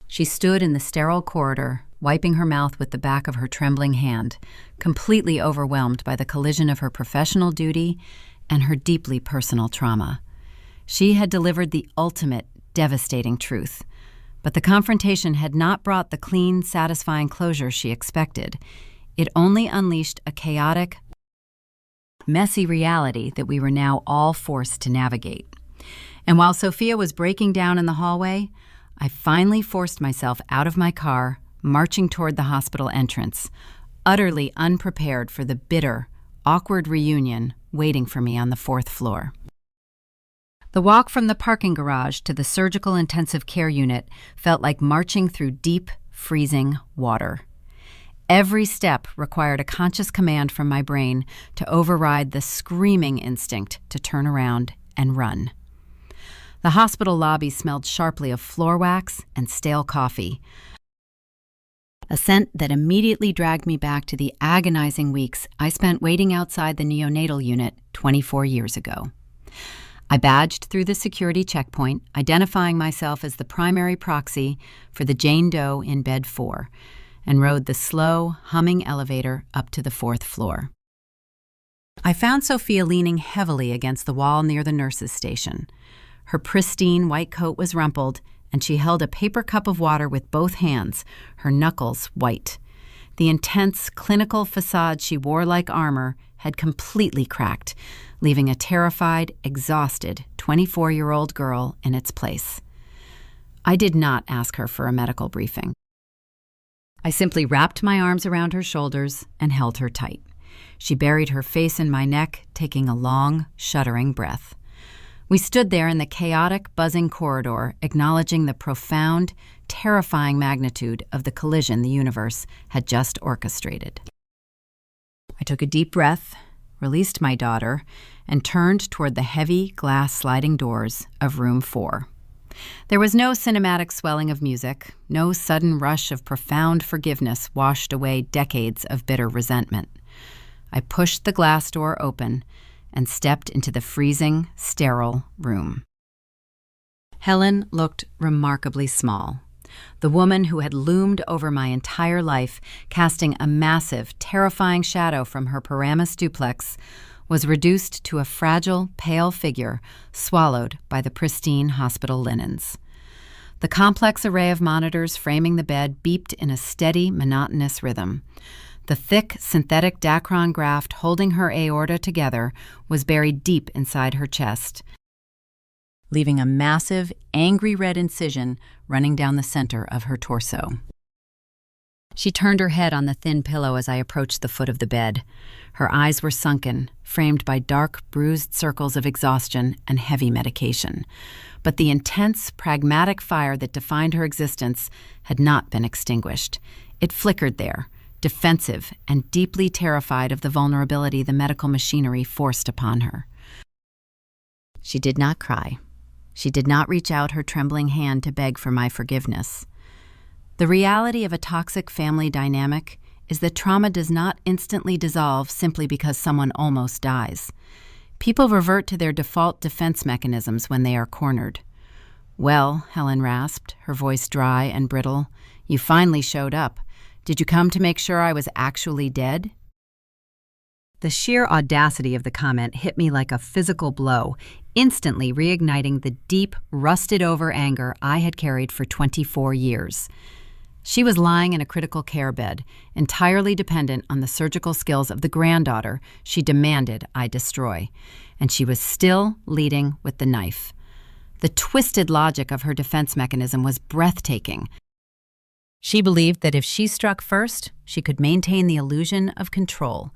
She stood in the sterile corridor, wiping her mouth with the back of her trembling hand, completely overwhelmed by the collision of her professional duty and her deeply personal trauma. She had delivered the ultimate, devastating truth. But the confrontation had not brought the clean, satisfying closure she expected. It only unleashed a chaotic, messy reality that we were now all forced to navigate. And while Sophia was breaking down in the hallway, I finally forced myself out of my car, marching toward the hospital entrance, utterly unprepared for the bitter, awkward reunion waiting for me on the 4th floor. The walk from the parking garage to the surgical intensive care unit felt like marching through deep, freezing water. Every step required a conscious command from my brain to override the screaming instinct to turn around and run. The hospital lobby smelled sharply of floor wax and stale coffee, a scent that immediately dragged me back to the agonizing weeks I spent waiting outside the neonatal unit 24 years ago. I badged through the security checkpoint, identifying myself as the primary proxy for the Jane Doe in bed 4, and rode the slow, humming elevator up to the 4th floor. I found Sophia leaning heavily against the wall near the nurse's station. Her pristine white coat was rumpled, and she held a paper cup of water with both hands, her knuckles white. The intense, clinical facade she wore like armor had completely cracked, leaving a terrified, exhausted 24-year-old girl in its place. I did not ask her for a medical briefing. I simply wrapped my arms around her shoulders and held her tight. She buried her face in my neck, taking a long, shuddering breath. We stood there in the chaotic, buzzing corridor, acknowledging the profound, terrifying magnitude of the collision the universe had just orchestrated. I took a deep breath, released my daughter, and turned toward the heavy glass sliding doors of room 4. There was no cinematic swelling of music, no sudden rush of profound forgiveness washed away decades of bitter resentment. I pushed the glass door open and stepped into the freezing, sterile room. Helen looked remarkably small. The woman who had loomed over my entire life, casting a massive, terrifying shadow from her Paramus duplex, was reduced to a fragile, pale figure swallowed by the pristine hospital linens. The complex array of monitors framing the bed beeped in a steady, monotonous rhythm. The thick, synthetic Dacron graft holding her aorta together was buried deep inside her chest, leaving a massive, angry red incision running down the center of her torso. She turned her head on the thin pillow as I approached the foot of the bed. Her eyes were sunken, framed by dark, bruised circles of exhaustion and heavy medication. But the intense, pragmatic fire that defined her existence had not been extinguished. It flickered there, defensive and deeply terrified of the vulnerability the medical machinery forced upon her. She did not cry. She did not reach out her trembling hand to beg for my forgiveness. The reality of a toxic family dynamic is that trauma does not instantly dissolve simply because someone almost dies. People revert to their default defense mechanisms when they are cornered. "Well," Helen rasped, her voice dry and brittle, "you finally showed up. Did you come to make sure I was actually dead?" The sheer audacity of the comment hit me like a physical blow, instantly reigniting the deep, rusted-over anger I had carried for 24 years. She was lying in a critical care bed, entirely dependent on the surgical skills of the granddaughter she demanded I destroy, and she was still leading with the knife. The twisted logic of her defense mechanism was breathtaking. She believed that if she struck first, she could maintain the illusion of control,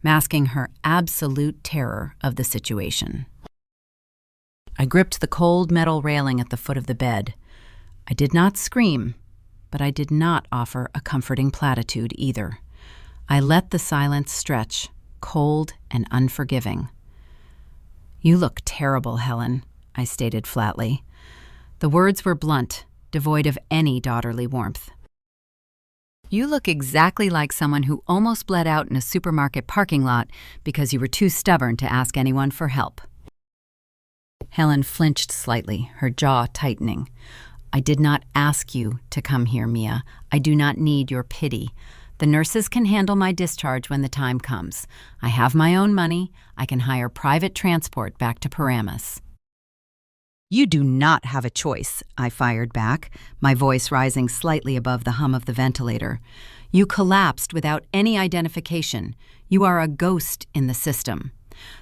masking her absolute terror of the situation. I gripped the cold metal railing at the foot of the bed. I did not scream, but I did not offer a comforting platitude either. I let the silence stretch, cold and unforgiving. "You look terrible, Helen," I stated flatly. The words were blunt, devoid of any daughterly warmth. "You look exactly like someone who almost bled out in a supermarket parking lot because you were too stubborn to ask anyone for help." Helen flinched slightly, her jaw tightening. "I did not ask you to come here, Mia. I do not need your pity. The nurses can handle my discharge when the time comes. I have my own money. I can hire private transport back to Paramus." "You do not have a choice," I fired back, my voice rising slightly above the hum of the ventilator. "You collapsed without any identification. You are a ghost in the system.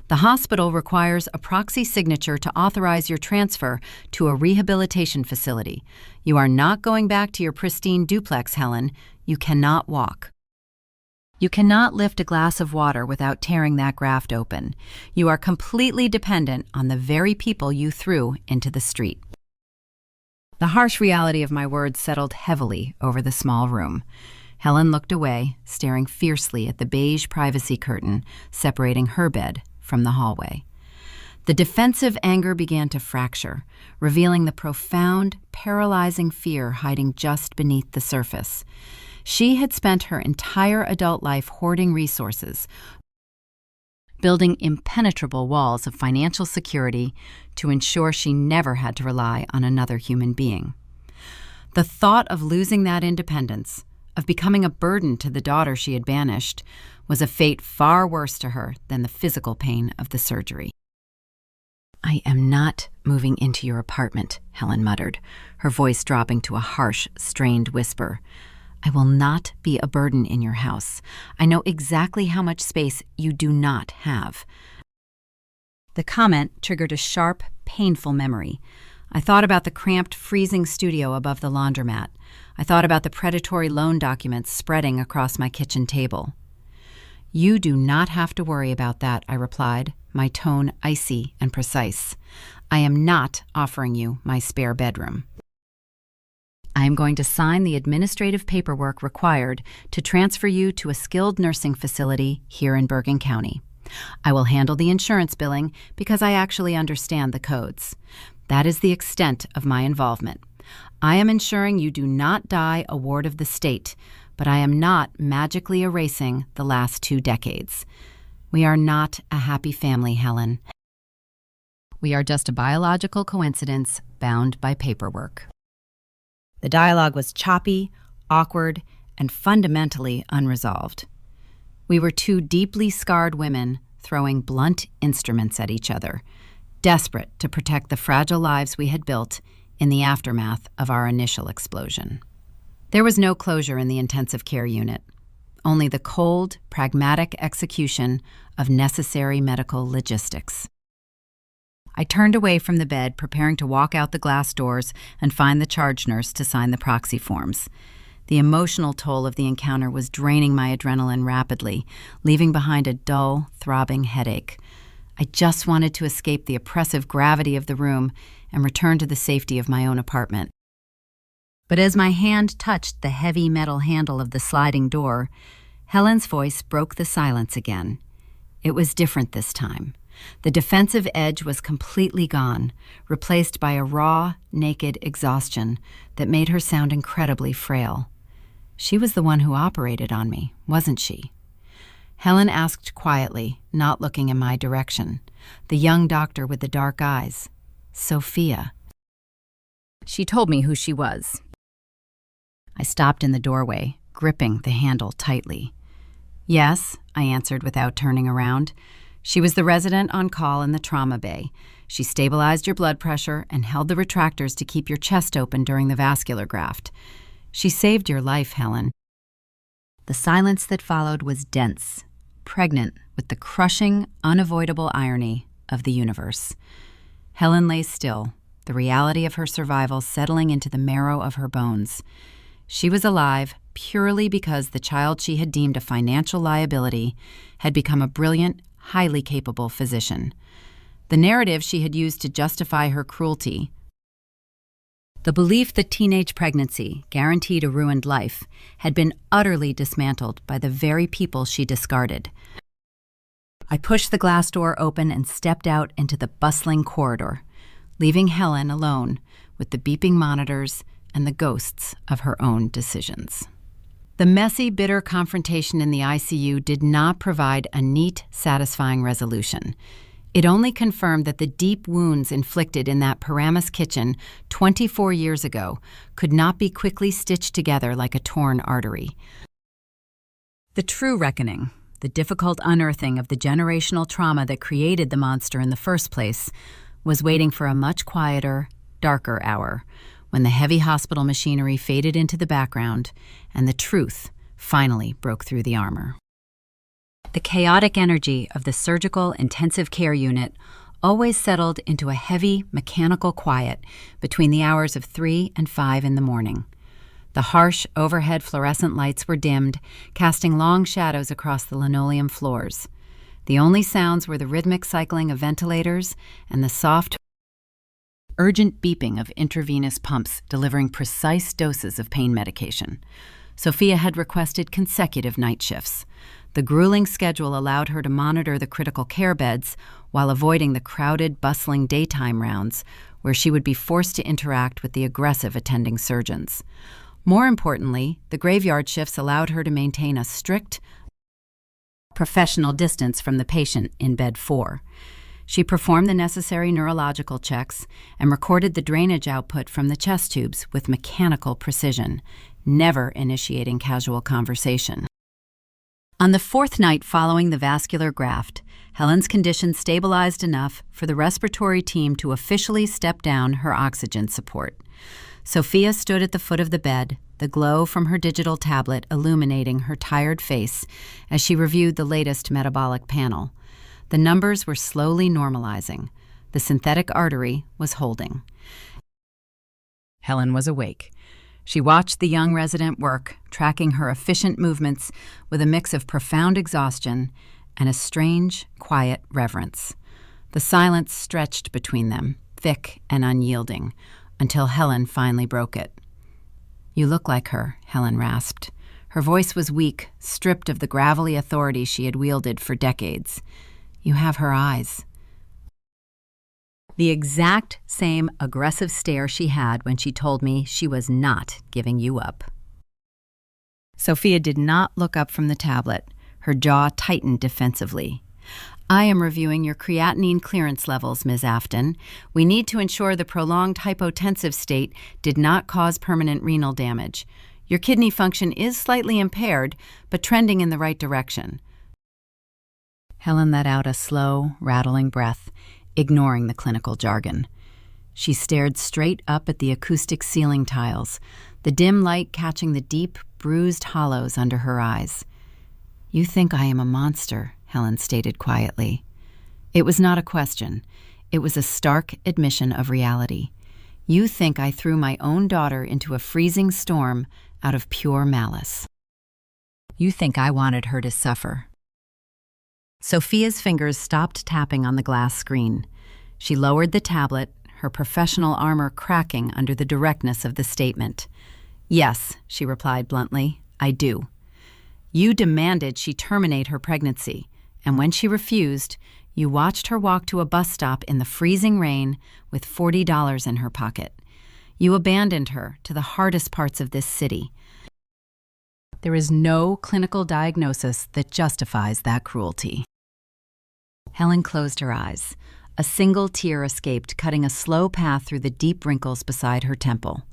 The hospital requires a proxy signature to authorize your transfer to a rehabilitation facility. You are not going back to your pristine duplex, Helen. You cannot walk. You cannot lift a glass of water without tearing that graft open. You are completely dependent on the very people you threw into the street." The harsh reality of my words settled heavily over the small room. Helen looked away, staring fiercely at the beige privacy curtain separating her bed from the hallway. The defensive anger began to fracture, revealing the profound, paralyzing fear hiding just beneath the surface. She had spent her entire adult life hoarding resources, building impenetrable walls of financial security to ensure she never had to rely on another human being. The thought of losing that independence, of becoming a burden to the daughter she had banished, was a fate far worse to her than the physical pain of the surgery. "I am not moving into your apartment," Helen muttered, her voice dropping to a harsh, strained whisper. "I will not be a burden in your house. I know exactly how much space you do not have." The comment triggered a sharp, painful memory. I thought about the cramped, freezing studio above the laundromat. I thought about the predatory loan documents spreading across my kitchen table. "You do not have to worry about that," I replied, my tone icy and precise. "I am not offering you my spare bedroom. I am going to sign the administrative paperwork required to transfer you to a skilled nursing facility here in Bergen County. I will handle the insurance billing because I actually understand the codes. That is the extent of my involvement. I am ensuring you do not die a ward of the state, but I am not magically erasing the last 2 decades. We are not a happy family, Helen. We are just a biological coincidence bound by paperwork." The dialogue was choppy, awkward, and fundamentally unresolved. We were 2 deeply scarred women throwing blunt instruments at each other, desperate to protect the fragile lives we had built in the aftermath of our initial explosion. There was no closure in the intensive care unit, only the cold, pragmatic execution of necessary medical logistics. I turned away from the bed, preparing to walk out the glass doors and find the charge nurse to sign the proxy forms. The emotional toll of the encounter was draining my adrenaline rapidly, leaving behind a dull, throbbing headache. I just wanted to escape the oppressive gravity of the room and return to the safety of my own apartment. But as my hand touched the heavy metal handle of the sliding door, Helen's voice broke the silence again. It was different this time. The defensive edge was completely gone, replaced by a raw, naked exhaustion that made her sound incredibly frail. She was the one who operated on me, wasn't she? Helen asked quietly, not looking in my direction. The young doctor with the dark eyes. Sophia. She told me who she was. I stopped in the doorway, gripping the handle tightly. "Yes," I answered without turning around. "She was the resident on call in the trauma bay. She stabilized your blood pressure and held the retractors to keep your chest open during the vascular graft. She saved your life, Helen." The silence that followed was dense, pregnant with the crushing, unavoidable irony of the universe. Helen lay still, the reality of her survival settling into the marrow of her bones. She was alive purely because the child she had deemed a financial liability had become a brilliant, highly capable physician. The narrative she had used to justify her cruelty, the belief that teenage pregnancy guaranteed a ruined life, had been utterly dismantled by the very people she discarded. I pushed the glass door open and stepped out into the bustling corridor, leaving Helen alone with the beeping monitors and the ghosts of her own decisions. The messy, bitter confrontation in the ICU did not provide a neat, satisfying resolution. It only confirmed that the deep wounds inflicted in that Paramus kitchen 24 years ago could not be quickly stitched together like a torn artery. The true reckoning, the difficult unearthing of the generational trauma that created the monster in the first place, was waiting for a much quieter, darker hour, when the heavy hospital machinery faded into the background and the truth finally broke through the armor. The chaotic energy of the surgical intensive care unit always settled into a heavy, mechanical quiet between the hours of 3 and 5 in the morning. The harsh, overhead fluorescent lights were dimmed, casting long shadows across the linoleum floors. The only sounds were the rhythmic cycling of ventilators and the soft, urgent beeping of intravenous pumps delivering precise doses of pain medication. Sophia had requested consecutive night shifts. The grueling schedule allowed her to monitor the critical care beds while avoiding the crowded, bustling daytime rounds where she would be forced to interact with the aggressive attending surgeons. More importantly, the graveyard shifts allowed her to maintain a strict, professional distance from the patient in bed 4. She performed the necessary neurological checks and recorded the drainage output from the chest tubes with mechanical precision, never initiating casual conversation. On the 4th night following the vascular graft, Helen's condition stabilized enough for the respiratory team to officially step down her oxygen support. Sophia stood at the foot of the bed, the glow from her digital tablet illuminating her tired face as she reviewed the latest metabolic panel. The numbers were slowly normalizing. The synthetic artery was holding. Helen was awake. She watched the young resident work, tracking her efficient movements with a mix of profound exhaustion and a strange, quiet reverence. The silence stretched between them, thick and unyielding, until Helen finally broke it. "You look like her," Helen rasped. Her voice was weak, stripped of the gravelly authority she had wielded for decades. "You have her eyes." The exact same aggressive stare she had when she told me she was not giving you up. Sophia did not look up from the tablet. Her jaw tightened defensively. "I am reviewing your creatinine clearance levels, Ms. Afton. We need to ensure the prolonged hypotensive state did not cause permanent renal damage. Your kidney function is slightly impaired, but trending in the right direction." Helen let out a slow, rattling breath, ignoring the clinical jargon. She stared straight up at the acoustic ceiling tiles, the dim light catching the deep, bruised hollows under her eyes. "You think I am a monster," Helen stated quietly. It was not a question. It was a stark admission of reality. "You think I threw my own daughter into a freezing storm out of pure malice. You think I wanted her to suffer." Sophia's fingers stopped tapping on the glass screen. She lowered the tablet, her professional armor cracking under the directness of the statement. "Yes," she replied bluntly, "I do. You demanded she terminate her pregnancy, and when she refused, you watched her walk to a bus stop in the freezing rain with $40 in her pocket. You abandoned her to the hardest parts of this city. There is no clinical diagnosis that justifies that cruelty." Helen closed her eyes. A single tear escaped, cutting a slow path through the deep wrinkles beside her temple.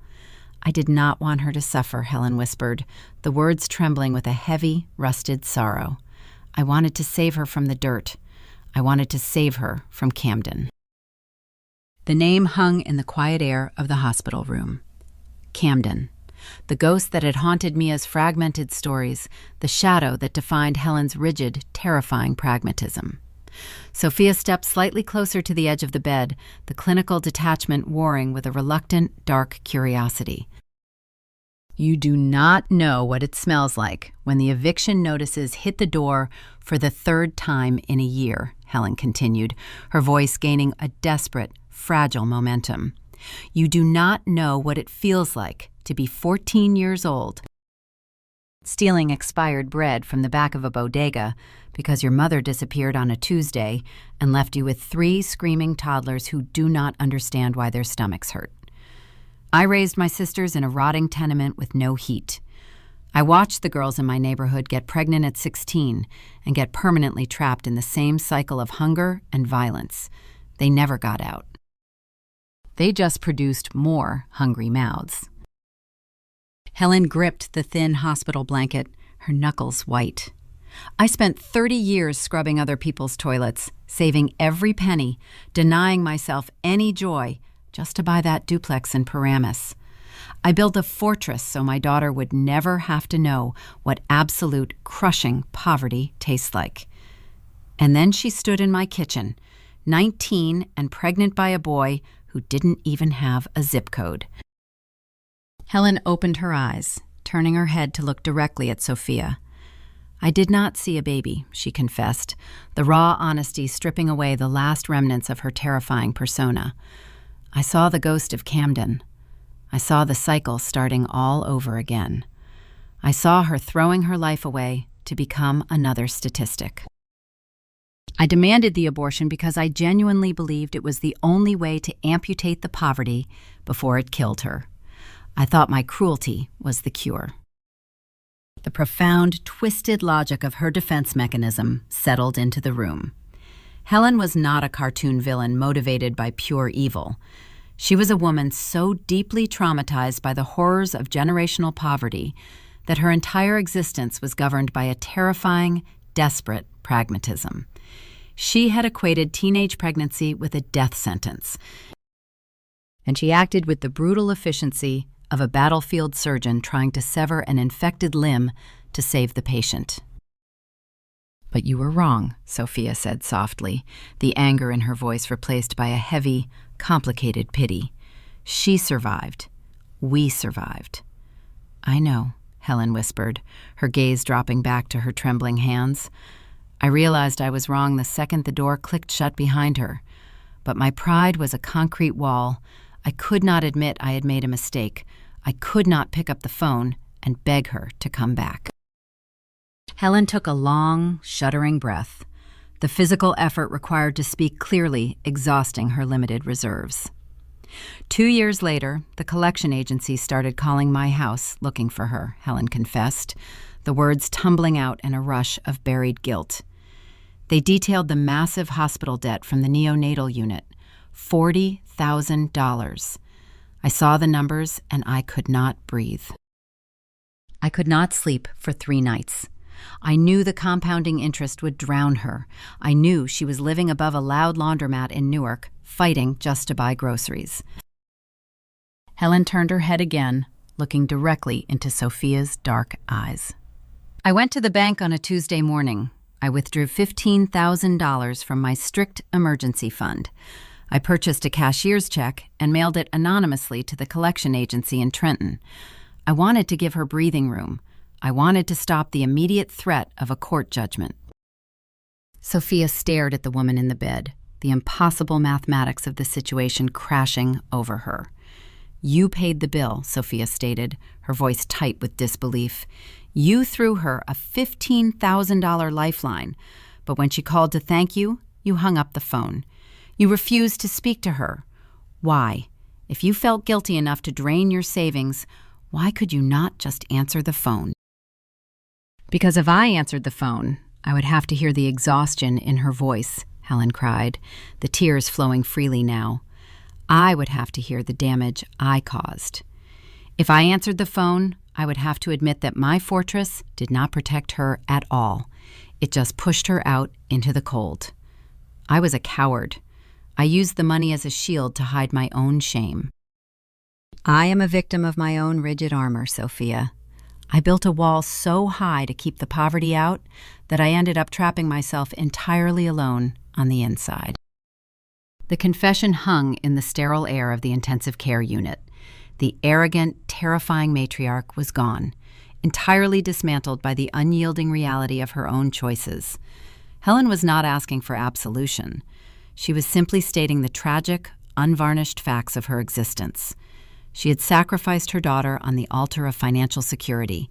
"I did not want her to suffer," Helen whispered, the words trembling with a heavy, rusted sorrow. "I wanted to save her from the dirt. I wanted to save her from Camden." The name hung in the quiet air of the hospital room. Camden. The ghost that had haunted Mia's fragmented stories, the shadow that defined Helen's rigid, terrifying pragmatism. Sophia stepped slightly closer to the edge of the bed, the clinical detachment warring with a reluctant, dark curiosity. "You do not know what it smells like when the eviction notices hit the door for the 3rd time in a year," Helen continued, her voice gaining a desperate, fragile momentum. "You do not know what it feels like to be 14 years old, stealing expired bread from the back of a bodega because your mother disappeared on a Tuesday and left you with 3 screaming toddlers who do not understand why their stomachs hurt. I raised my sisters in a rotting tenement with no heat. I watched the girls in my neighborhood get pregnant at 16 and get permanently trapped in the same cycle of hunger and violence. They never got out. They just produced more hungry mouths." Helen gripped the thin hospital blanket, her knuckles white. "I spent 30 years scrubbing other people's toilets, saving every penny, denying myself any joy just to buy that duplex in Paramus. I built a fortress so my daughter would never have to know what absolute, crushing poverty tastes like. And then she stood in my kitchen, 19 and pregnant by a boy who didn't even have a zip code." Helen opened her eyes, turning her head to look directly at Sophia. "I did not see a baby," she confessed, the raw honesty stripping away the last remnants of her terrifying persona. "I saw the ghost of Camden. I saw the cycle starting all over again. I saw her throwing her life away to become another statistic." I demanded the abortion because I genuinely believed it was the only way to amputate the poverty before it killed her. I thought my cruelty was the cure. The profound, twisted logic of her defense mechanism settled into the room. Helen was not a cartoon villain motivated by pure evil. She was a woman so deeply traumatized by the horrors of generational poverty that her entire existence was governed by a terrifying, desperate pragmatism. She had equated teenage pregnancy with a death sentence, and she acted with the brutal efficiency of a battlefield surgeon trying to sever an infected limb to save the patient. "But you were wrong," Sophia said softly, the anger in her voice replaced by a heavy, complicated pity. "She survived. We survived." "I know," Helen whispered, her gaze dropping back to her trembling hands. I realized I was wrong the second the door clicked shut behind her. But my pride was a concrete wall. I could not admit I had made a mistake. I could not pick up the phone and beg her to come back. Helen took a long, shuddering breath, the physical effort required to speak clearly exhausting her limited reserves. 2 years later, the collection agency started calling my house looking for her, Helen confessed, the words tumbling out in a rush of buried guilt. They detailed the massive hospital debt from the neonatal unit, $40,000. I saw the numbers and I could not breathe. I could not sleep for 3 nights. I knew the compounding interest would drown her. I knew she was living above a loud laundromat in Newark, fighting just to buy groceries. Helen turned her head again, looking directly into Sophia's dark eyes. "I went to the bank on a Tuesday morning. I withdrew $15,000 from my strict emergency fund. I purchased a cashier's check and mailed it anonymously to the collection agency in Trenton. I wanted to give her breathing room. I wanted to stop the immediate threat of a court judgment." Sophia stared at the woman in the bed, the impossible mathematics of the situation crashing over her. "You paid the bill," Sophia stated, her voice tight with disbelief. "You threw her a $15,000 lifeline, but when she called to thank you, you hung up the phone. You refused to speak to her. Why? If you felt guilty enough to drain your savings, why could you not just answer the phone?" "Because if I answered the phone, I would have to hear the exhaustion in her voice," Helen cried, the tears flowing freely now. "I would have to hear the damage I caused. If I answered the phone, I would have to admit that my fortress did not protect her at all. It just pushed her out into the cold. I was a coward. I used the money as a shield to hide my own shame. I am a victim of my own rigid armor, Sophia. I built a wall so high to keep the poverty out that I ended up trapping myself entirely alone on the inside." The confession hung in the sterile air of the intensive care unit. The arrogant, terrifying matriarch was gone, entirely dismantled by the unyielding reality of her own choices. Helen was not asking for absolution. She was simply stating the tragic, unvarnished facts of her existence. She had sacrificed her daughter on the altar of financial security,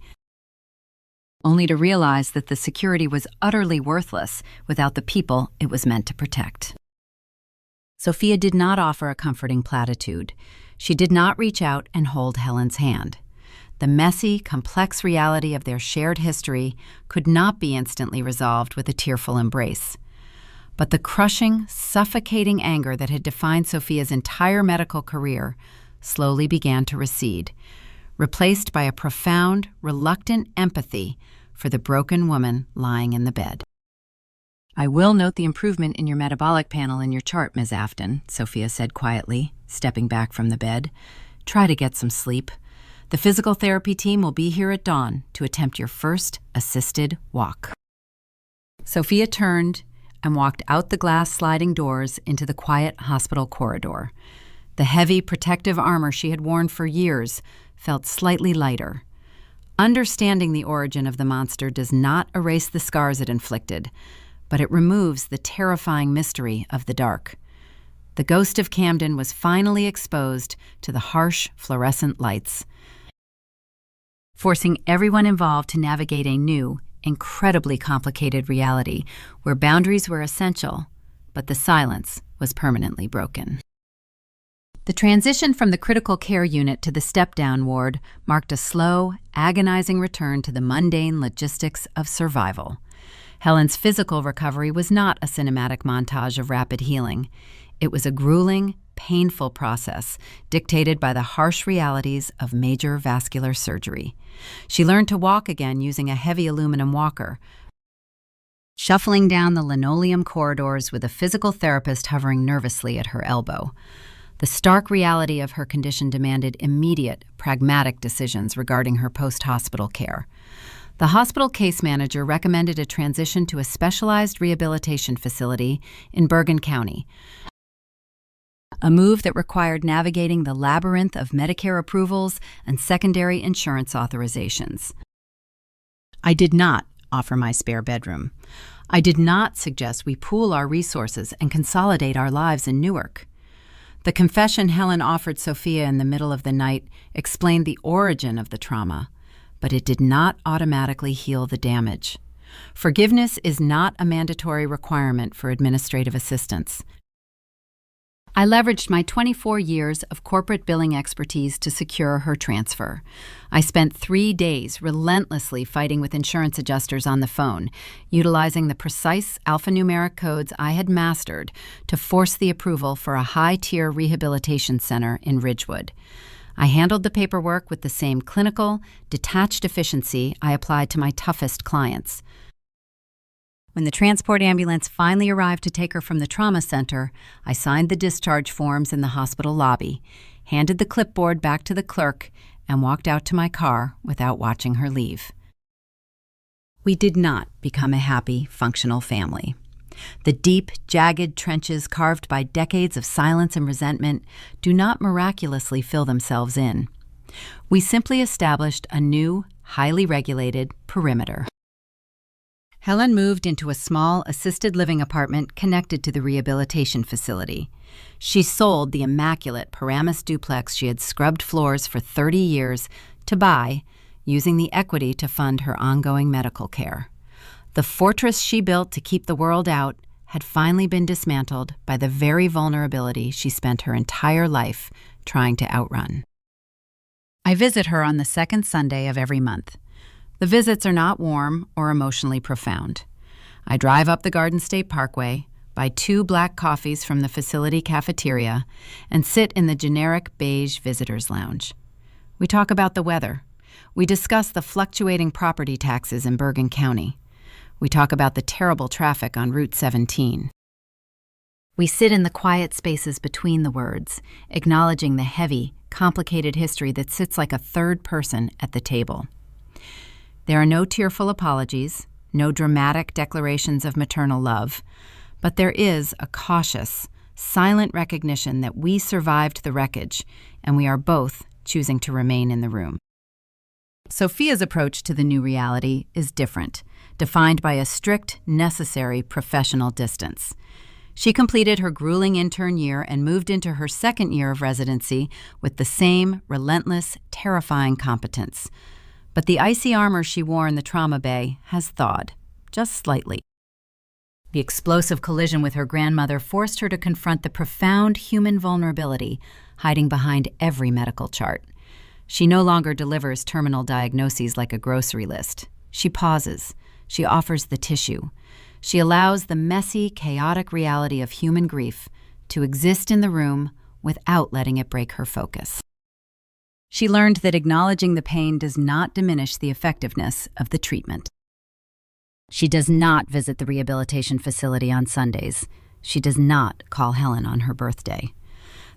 only to realize that the security was utterly worthless without the people it was meant to protect. Sophia did not offer a comforting platitude. She did not reach out and hold Helen's hand. The messy, complex reality of their shared history could not be instantly resolved with a tearful embrace. But the crushing, suffocating anger that had defined Sophia's entire medical career slowly began to recede, replaced by a profound, reluctant empathy for the broken woman lying in the bed. "I will note the improvement in your metabolic panel in your chart, Ms. Afton," Sophia said quietly, stepping back from the bed. "Try to get some sleep. The physical therapy team will be here at dawn to attempt your first assisted walk." Sophia turned and walked out the glass sliding doors into the quiet hospital corridor. The heavy protective armor she had worn for years felt slightly lighter. Understanding the origin of the monster does not erase the scars it inflicted, but it removes the terrifying mystery of the dark. The ghost of Camden was finally exposed to the harsh fluorescent lights, forcing everyone involved to navigate a new, incredibly complicated reality where boundaries were essential, but the silence was permanently broken. The transition from the critical care unit to the step-down ward marked a slow, agonizing return to the mundane logistics of survival. Helen's physical recovery was not a cinematic montage of rapid healing. It was a grueling, painful process dictated by the harsh realities of major vascular surgery. She learned to walk again using a heavy aluminum walker, shuffling down the linoleum corridors with a physical therapist hovering nervously at her elbow. The stark reality of her condition demanded immediate, pragmatic decisions regarding her post-hospital care. The hospital case manager recommended a transition to a specialized rehabilitation facility in Bergen County, a move that required navigating the labyrinth of Medicare approvals and secondary insurance authorizations. I did not offer my spare bedroom. I did not suggest we pool our resources and consolidate our lives in Newark. The confession Helen offered Sophia in the middle of the night explained the origin of the trauma, but it did not automatically heal the damage. Forgiveness is not a mandatory requirement for administrative assistance. I leveraged my 24 years of corporate billing expertise to secure her transfer. I spent 3 days relentlessly fighting with insurance adjusters on the phone, utilizing the precise alphanumeric codes I had mastered to force the approval for a high-tier rehabilitation center in Ridgewood. I handled the paperwork with the same clinical, detached efficiency I applied to my toughest clients. When the transport ambulance finally arrived to take her from the trauma center, I signed the discharge forms in the hospital lobby, handed the clipboard back to the clerk, and walked out to my car without watching her leave. We did not become a happy, functional family. The deep, jagged trenches carved by decades of silence and resentment do not miraculously fill themselves in. We simply established a new, highly regulated perimeter. Helen moved into a small assisted living apartment connected to the rehabilitation facility. She sold the immaculate Paramus duplex she had scrubbed floors for 30 years to buy, using the equity to fund her ongoing medical care. The fortress she built to keep the world out had finally been dismantled by the very vulnerability she spent her entire life trying to outrun. I visit her on the second Sunday of every month. The visits are not warm or emotionally profound. I drive up the Garden State Parkway, buy 2 black coffees from the facility cafeteria, and sit in the generic beige visitors' lounge. We talk about the weather. We discuss the fluctuating property taxes in Bergen County. We talk about the terrible traffic on Route 17. We sit in the quiet spaces between the words, acknowledging the heavy, complicated history that sits like a third person at the table. There are no tearful apologies, no dramatic declarations of maternal love, but there is a cautious, silent recognition that we survived the wreckage, and we are both choosing to remain in the room. Sophia's approach to the new reality is different, defined by a strict, necessary professional distance. She completed her grueling intern year and moved into her second year of residency with the same relentless, terrifying competence. But the icy armor she wore in the trauma bay has thawed, just slightly. The explosive collision with her grandmother forced her to confront the profound human vulnerability hiding behind every medical chart. She no longer delivers terminal diagnoses like a grocery list. She pauses. She offers the tissue. She allows the messy, chaotic reality of human grief to exist in the room without letting it break her focus. She learned that acknowledging the pain does not diminish the effectiveness of the treatment. She does not visit the rehabilitation facility on Sundays. She does not call Helen on her birthday.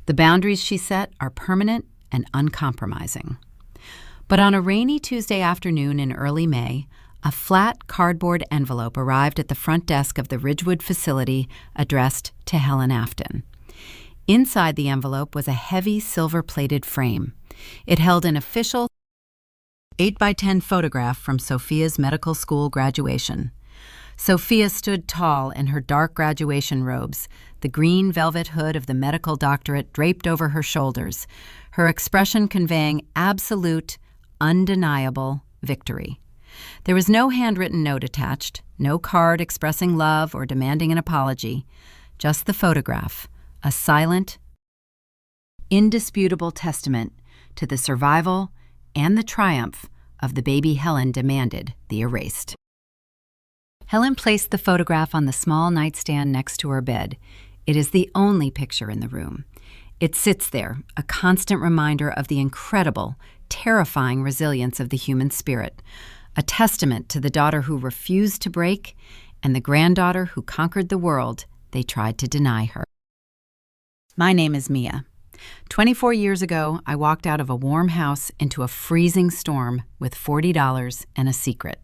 The boundaries she set are permanent and uncompromising. But on a rainy Tuesday afternoon in early May, a flat cardboard envelope arrived at the front desk of the Ridgewood facility addressed to Helen Afton. Inside the envelope was a heavy silver-plated frame. It held an official 8x10 photograph from Sophia's medical school graduation. Sophia stood tall in her dark graduation robes, the green velvet hood of the medical doctorate draped over her shoulders, her expression conveying absolute, undeniable victory. There was no handwritten note attached, no card expressing love or demanding an apology, just the photograph, a silent, indisputable testament to the survival and the triumph of the baby Helen demanded the erased. Helen placed the photograph on the small nightstand next to her bed. It is the only picture in the room. It sits there, a constant reminder of the incredible, terrifying resilience of the human spirit, a testament to the daughter who refused to break and the granddaughter who conquered the world they tried to deny her. My name is Mia. 24 years ago, I walked out of a warm house into a freezing storm with $40 and a secret.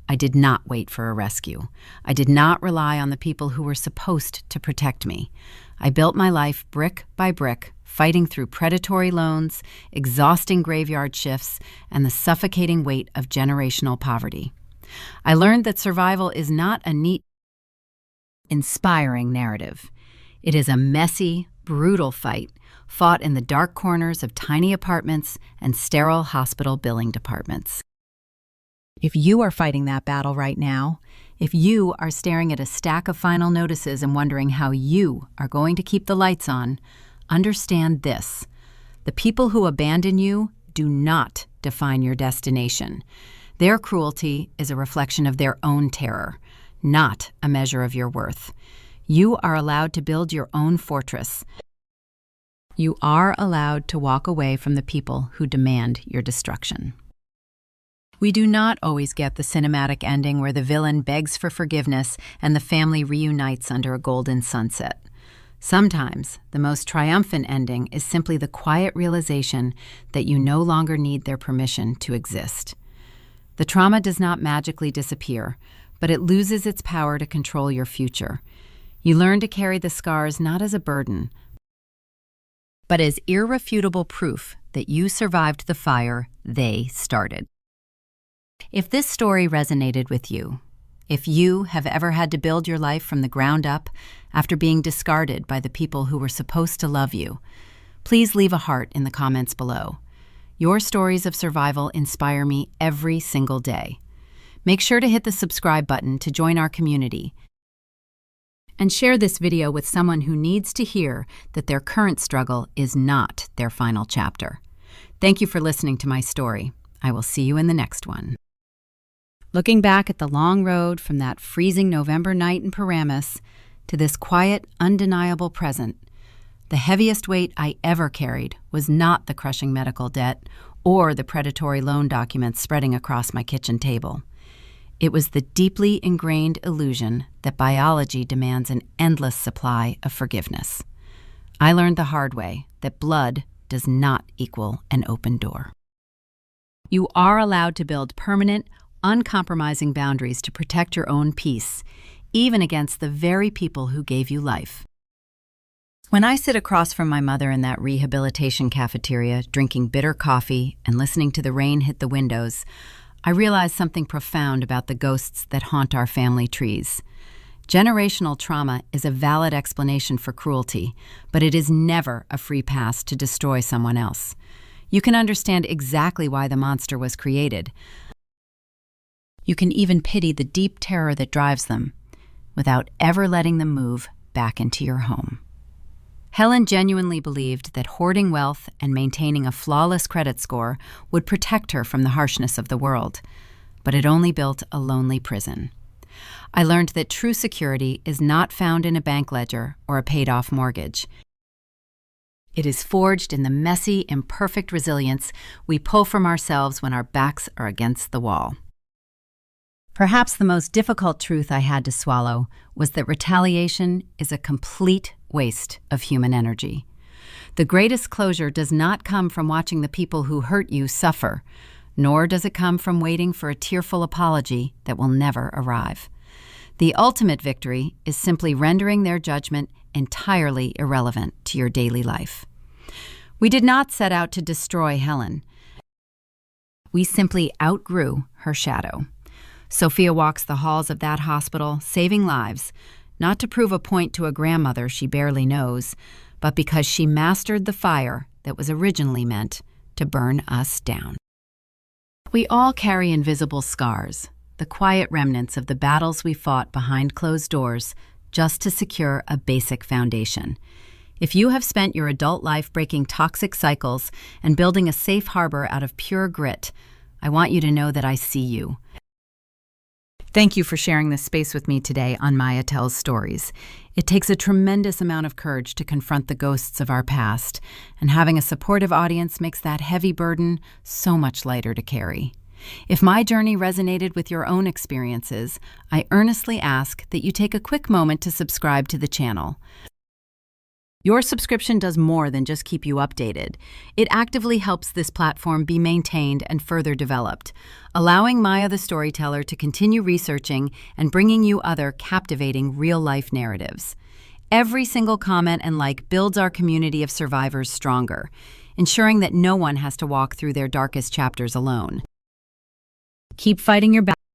I did not wait for a rescue. I did not rely on the people who were supposed to protect me. I built my life brick by brick, fighting through predatory loans, exhausting graveyard shifts, and the suffocating weight of generational poverty. I learned that survival is not a neat, inspiring narrative. It is a messy, brutal fight fought in the dark corners of tiny apartments and sterile hospital billing departments. If you are fighting that battle right now, if you are staring at a stack of final notices and wondering how you are going to keep the lights on, understand this. The people who abandon you do not define your destination. Their cruelty is a reflection of their own terror, not a measure of your worth. You are allowed to build your own fortress. You are allowed to walk away from the people who demand your destruction. We do not always get the cinematic ending where the villain begs for forgiveness and the family reunites under a golden sunset. Sometimes, the most triumphant ending is simply the quiet realization that you no longer need their permission to exist. The trauma does not magically disappear, but it loses its power to control your future. You learn to carry the scars not as a burden, but as irrefutable proof that you survived the fire they started. If this story resonated with you, if you have ever had to build your life from the ground up after being discarded by the people who were supposed to love you, please leave a heart in the comments below. Your stories of survival inspire me every single day. Make sure to hit the subscribe button to join our community and share this video with someone who needs to hear that their current struggle is not their final chapter. Thank you for listening to my story. I will see you in the next one. Looking back at the long road from that freezing November night in Paramus to this quiet, undeniable present, the heaviest weight I ever carried was not the crushing medical debt or the predatory loan documents spreading across my kitchen table. It was the deeply ingrained illusion that biology demands an endless supply of forgiveness. I learned the hard way that blood does not equal an open door. You are allowed to build permanent, uncompromising boundaries to protect your own peace, even against the very people who gave you life. When I sit across from my mother in that rehabilitation cafeteria, drinking bitter coffee and listening to the rain hit the windows, I realize something profound about the ghosts that haunt our family trees. Generational trauma is a valid explanation for cruelty, but it is never a free pass to destroy someone else. You can understand exactly why the monster was created. You can even pity the deep terror that drives them, without ever letting them move back into your home. Helen genuinely believed that hoarding wealth and maintaining a flawless credit score would protect her from the harshness of the world, but it only built a lonely prison. I learned that true security is not found in a bank ledger or a paid-off mortgage. It is forged in the messy, imperfect resilience we pull from ourselves when our backs are against the wall. Perhaps the most difficult truth I had to swallow was that retaliation is a complete waste of human energy. The greatest closure does not come from watching the people who hurt you suffer, nor does it come from waiting for a tearful apology that will never arrive. The ultimate victory is simply rendering their judgment entirely irrelevant to your daily life. We did not set out to destroy Helen. We simply outgrew her shadow. Sophia walks the halls of that hospital, saving lives, not to prove a point to a grandmother she barely knows, but because she mastered the fire that was originally meant to burn us down. We all carry invisible scars, the quiet remnants of the battles we fought behind closed doors just to secure a basic foundation. If you have spent your adult life breaking toxic cycles and building a safe harbor out of pure grit, I want you to know that I see you. Thank you for sharing this space with me today on Maya Tells Stories. It takes a tremendous amount of courage to confront the ghosts of our past, and having a supportive audience makes that heavy burden so much lighter to carry. If my journey resonated with your own experiences, I earnestly ask that you take a quick moment to subscribe to the channel. Your subscription does more than just keep you updated. It actively helps this platform be maintained and further developed, allowing Maya the Storyteller to continue researching and bringing you other captivating real-life narratives. Every single comment and like builds our community of survivors stronger, ensuring that no one has to walk through their darkest chapters alone. Keep fighting your battles.